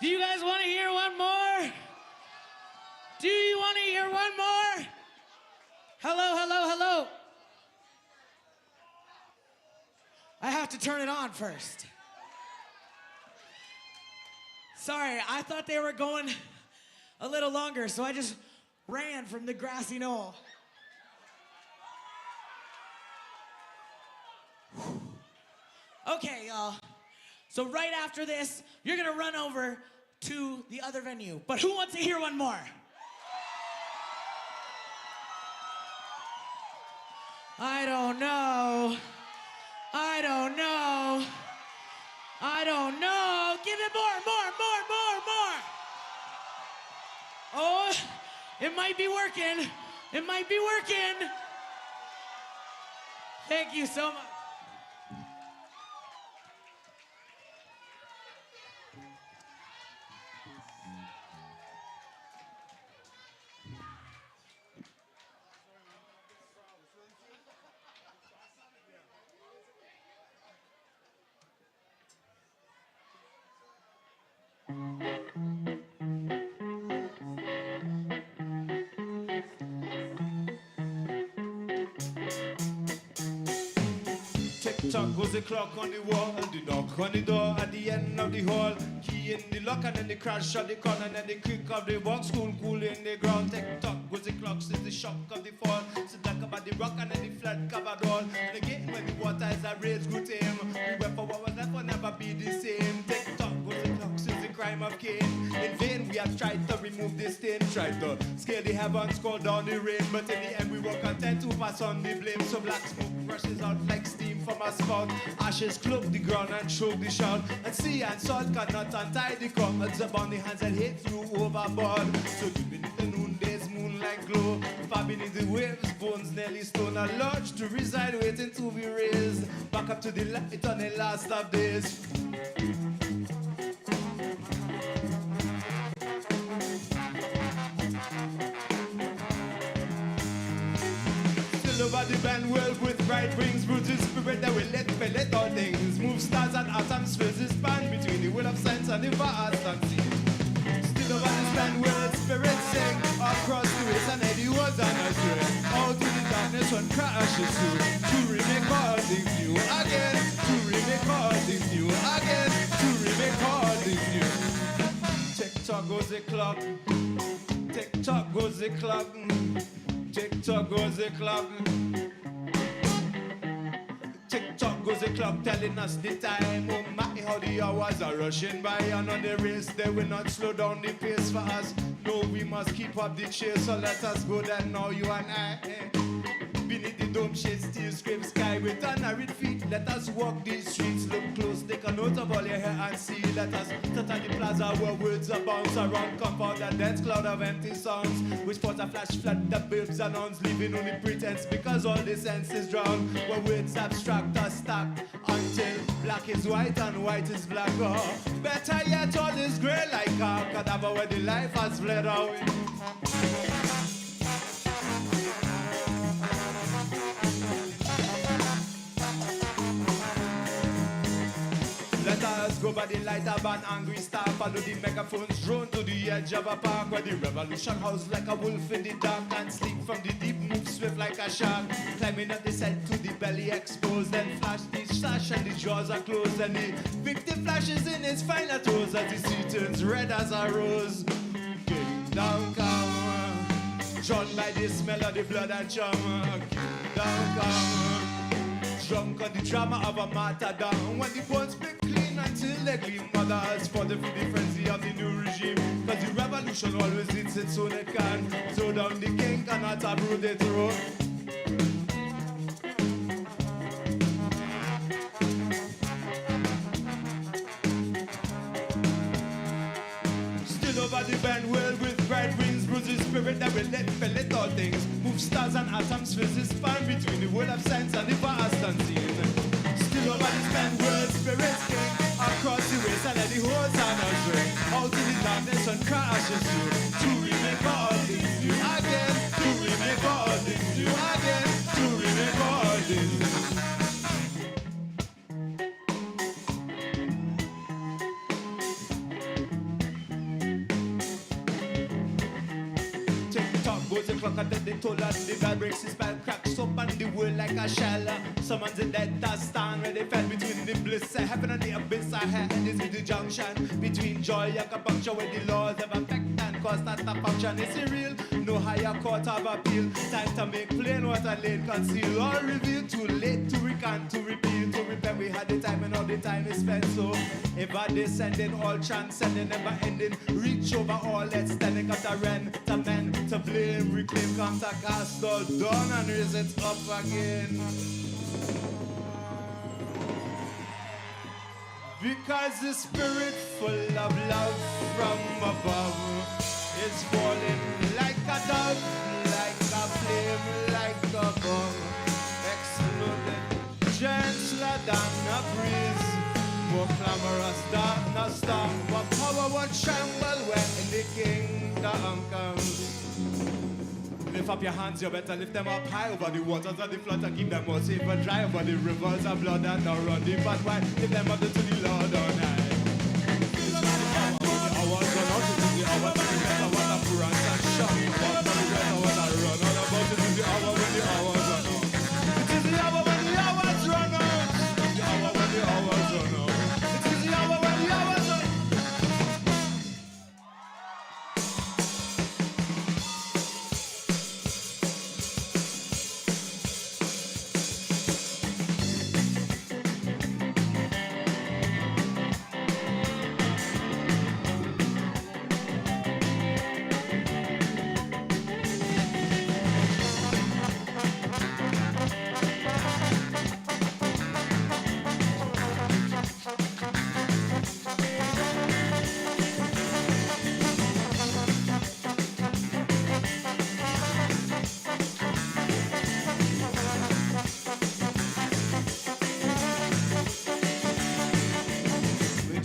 Do you guys want to hear one more? Do you want to hear one more? Hello, hello, hello. I have to turn it on first. Sorry, I thought they were going a little longer, so I just ran from the grassy knoll. Okay, y'all. So right after this, you're gonna run over to the other venue. But who wants to hear one more? I don't know. I don't know. I don't know. Give it more. Oh, it might be working. It might be working. Thank you so much. Tick-tock goes the clock on the wall, the knock on the door at the end of the hall. Key in the lock and then the crash shut the corner and then the creak of the box cool in the ground. Tick-tock goes the clock since the shock of the fall. So talk about the rock and then the flat covered all. And again when the water is a rage good to him. We went for what was left will never be the same. Tick-tock goes the clock since the crime of Cain. have tried to remove this stain, tried to scale the heavens, call down the rain, but in the end we were content to pass on the blame. So black smoke rushes out like steam from a spout. Ashes cloak the ground and choke the shout. And sea and salt cannot untie the cords upon the hands that hate you overboard. So deep beneath the noonday's moonlight glow, far beneath the waves, bones nearly stone, a lodge to reside, waiting to be raised back up to the light on the last of days. Over the band world with bright wings, bruises spirit that will let all things move stars and atoms, fills this span between the will of science and the vast unseen. Still over this band world, spirit sing across the waves and eddy was on a train. Out to the darkness when crashes through, to remake all things new again, to remake all things new again, to remake all things new. Tick-tock goes the clock, tick-tock goes the clock. Tick-tock goes the clock. Tick-tock goes the clock telling us the time. Oh my, how the hours are rushing by. And on the race, they will not slow down the pace for us. No, we must keep up the chase. So let us go then now, you and I. Beneath the dome shade, still scrape sky with unhurried feet. Let us walk these streets, look close, take a note of all your hair and see. Let us touch at the plaza where words are bounce around, compound a dense cloud of empty sounds, which put a flash flood the babes and nouns, leaving only pretense because all the sense is drowned. Where words abstract are stacked until black is white and white is black. Oh, better yet, all is grey like a cadaver where the life has fled away. Let us go by the light of an angry star, follow the megaphones drone to the edge of a park where the revolution housed like a wolf in the dark and sleep from the deep, move swift like a shark, climbing up the set to the belly exposed, then flash the sash and the jaws are closed and the victim flashes in his final toes as the sea turns red as a rose. Getting down, come, drawn by the smell of the blood and chum. Getting down, come, drunk on the drama of a martyrdom. When the bones pick clean until they gleam, mothers for the frenzy of the new regime. Cause the revolution always eats its own it can. Throw down the king, cannot uproot the throne. Still over the band world with bright wings, bruises spirit that will let all things move stars and atoms, fills this span between the world of science and the vast unseen. Still over this band world, spirits king across the waves and let the whole sound us ring out to the darkness and crashes through to remake all things new again, to remake all things new again, to remake all things new. Goes the clock and then they told us the bell breaks his spell, cracks up and the world like a shell. Someone's in dead that stand where they fell between the bliss of heaven and the abyss. I had this with the junction between joy and compunction where the laws of effect and cause that the function. Is it real? No higher court of appeal. Time to make plain what I laid conceal or reveal. Too late to recant, to repeal, to repent. We had the time and all the time is spent. So ever descending, all transcending, never ending. Reach over all extending, got a rent to men to blame. Reclaim, come to cast all down and raise it up again. Because the spirit full of love from above is falling like a dove, like a flame, like a bomb, exploding gentler than a breeze, more clamorous than a storm. But power will tremble when the kingdom comes. Lift up your hands, you better lift them up high over the waters of the flood and keep them more safe and dry over the rivers of blood and now run deep and wide. Lift them up to the Lord all night. This is the hour when the hours run out. This is the hour when the better want to prance and shout. This is the better want to run all about. This is the hour when the hours run out. It is the hour when the hours run out. This is the hour when the hours run out. It is the hour when the hours run out.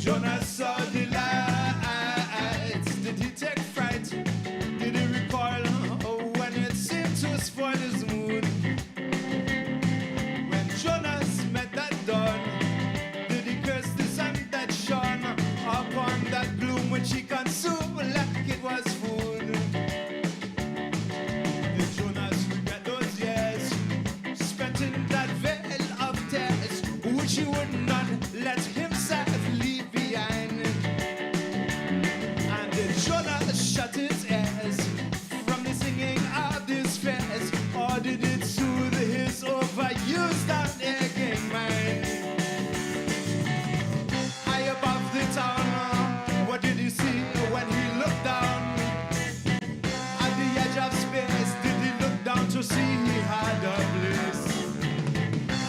Jonas saw the lights. Did he take fright? Did he recall when it seemed to spoil his mood? When Jonas met that dawn, did he curse the sun that shone upon that gloom which he consumed like it was food? Did Jonas regret those years spent in that veil of tears which he would not let himself leave behind? And did Jonas shut his ears from the singing of this fest, or did it soothe his overused and aching mind? High above the town, what did he see when he looked down? At the edge of space, did he look down to see he had a bliss?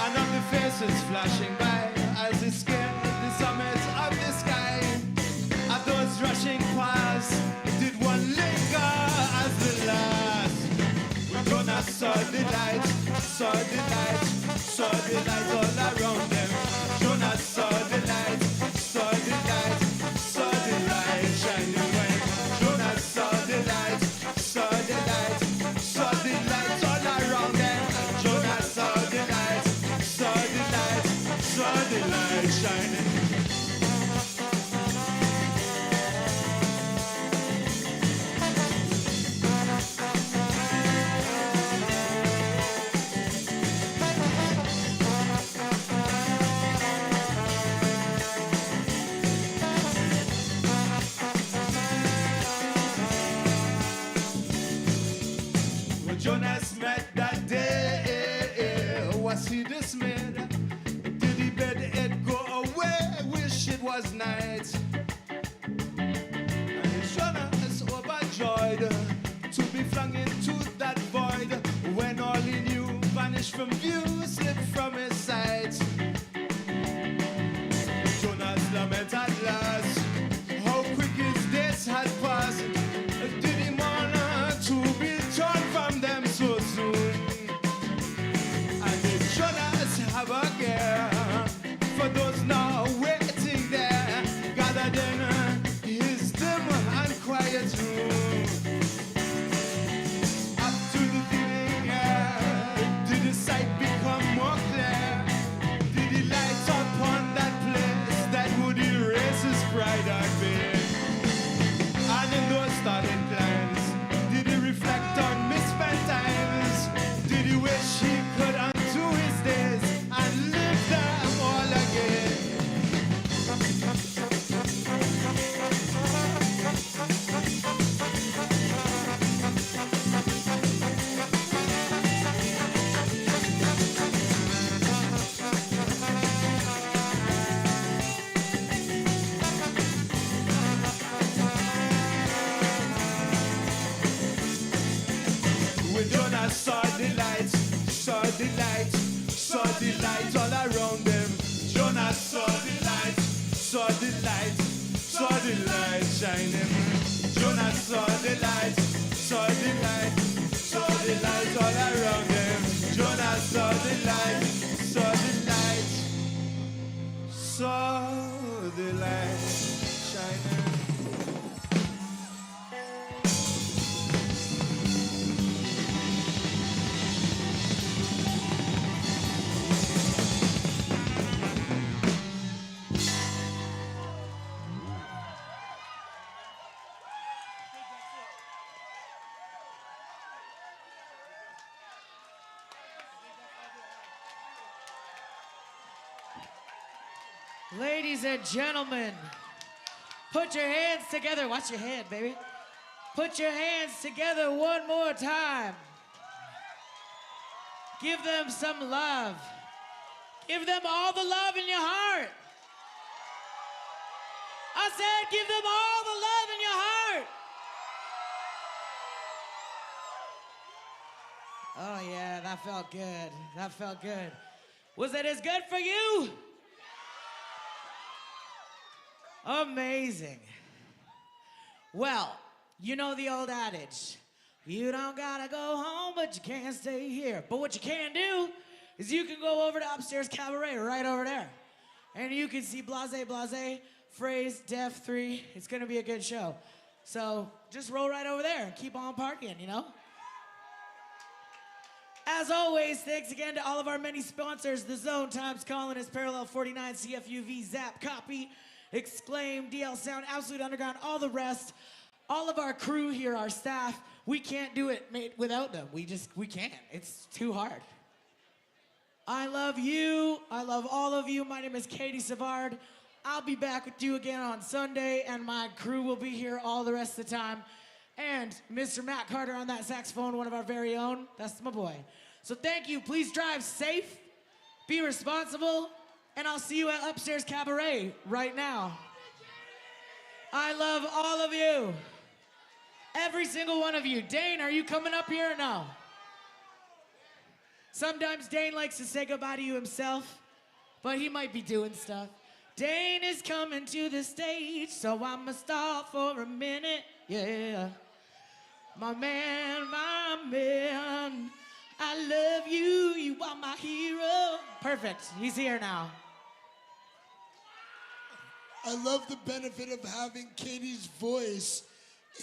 And of the faces flashing by as he scaled the summit of the sky, of those rushing past, did one linger as the last? Jonas saw the light, saw the light, saw the light all around them. Jonas saw the light, saw the light, saw the light shining when Jonas saw the light, saw the light, saw the light all around them. Jonas saw the light, saw the light, saw the light shining. When Jonas met that day, was he dismayed? Did he bid it go away? Wish it was night. And is Jonas overjoyed to be flung into that void when all he knew vanished from view, slipped from his sight? Jonas lament at last how quick his days had passed. Did he mourn to be torn from them so soon? And did Jonas have a care for those now waiting there, gathered in his dim and quiet room? Up to the feeling air, did his sight become more clear? Did he light upon that place that would erase his pride and fear? And in those starting plans, did he reflect on misspent times? Did he wish he could undo his days and live them all again? When Jonas saw the light, saw the light, saw the light all around them. Jonas saw the light, saw the light, saw the light shining. Jonas saw the light, saw the light, saw the light all around them. Jonas saw the light, saw the light, saw the light shining. Ladies and gentlemen, put your hands together. Watch your head, baby. Put your hands together one more time. Give them some love. Give them all the love in your heart. I said, give them all the love in your heart. Oh yeah, that felt good. That felt good. Was it as good for you? Amazing. Well, you know the old adage, you don't gotta go home, but you can't stay here. But what you can do is you can go over to Upstairs Cabaret right over there. And you can see Blase Blase Phrase, Def 3. It's gonna be a good show. So just roll right over there and keep on partying, you know? As always, thanks again to all of our many sponsors. The Zone, Times Colonist, Parallel 49, CFUV, Zap, Copy, Exclaim, DL Sound, Absolute Underground, all the rest. All of our crew here, our staff, we can't do it without them. We can't. It's too hard. I love you. I love all of you. My name is Katie Savard. I'll be back with you again on Sunday, and my crew will be here all the rest of the time. And Mr. Matt Carter on that saxophone, one of our very own. That's my boy. So thank you. Please drive safe, be responsible, and I'll see you at Upstairs Cabaret right now. I love all of you. Every single one of you. Dane, are you coming up here or no? Sometimes Dane likes to say goodbye to you himself, but he might be doing stuff. Dane is coming to the stage, so I'ma stop for a minute, yeah. My man, I love you, you are my hero. Perfect, he's here now. I love the benefit of having Katie's voice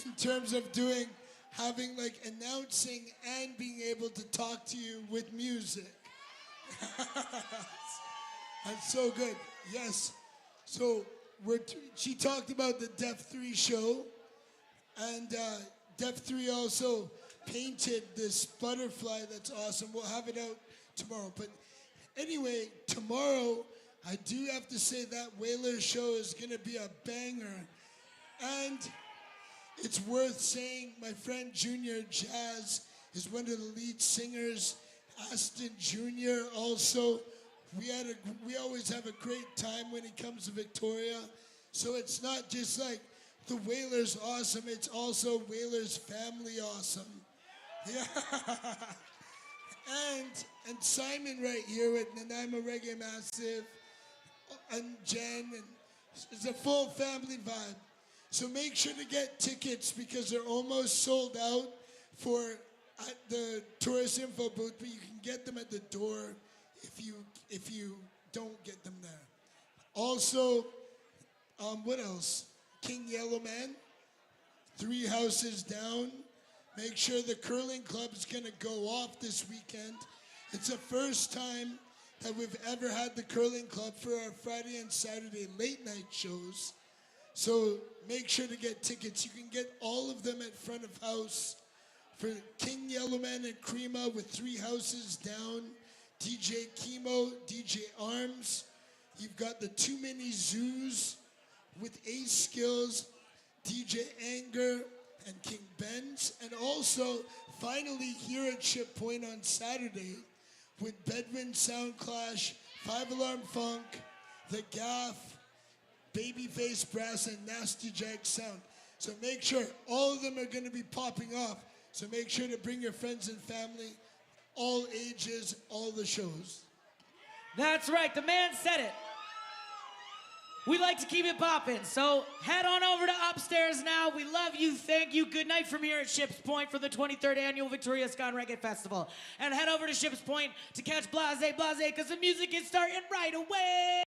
in terms of having like announcing and being able to talk to you with music. That's so good, yes. So she talked about the Def 3 show, and Def 3 also painted this butterfly that's awesome. We'll have it out tomorrow. But anyway, tomorrow, I do have to say that Whaler show is gonna be a banger. And it's worth saying my friend Junior Jazz is one of the lead singers. Aston Jr. also. We always have a great time when he comes to Victoria. So it's not just like the Whalers awesome, it's also Whalers family awesome. Yeah. And Simon right here with Nanaimo Reggae Massive and Jen, and it's a full family vibe. So make sure to get tickets because they're almost sold out at the tourist info booth, but you can get them at the door if you don't get them there. Also, what else? King Yellowman, 3 houses down. Make sure the curling club is gonna go off this weekend. It's the first time that we've ever had the curling club for our Friday and Saturday late night shows. So make sure to get tickets. You can get all of them at front of house for King Yellowman and Crema with 3 houses down. DJ Chemo, DJ Arms. You've got the Too Many Zoos with Ace Skills, DJ Anger, and King Benz. And also, finally here at Ship Point on Saturday with Bedouin Sound Clash, 5 Alarm Funk, The Gaff, Babyface Brass, and Nasty Jack Sound. So make sure, all of them are gonna be popping off. So make sure to bring your friends and family, all ages, all the shows. That's right, the man said it. We like to keep it popping, so head on over to Upstairs now. We love you, thank you, good night from here at Ship's Point for the 23rd Annual Victoria Ska Reggae Festival. And head over to Ship's Point to catch Blase Blase, because the music is starting right away.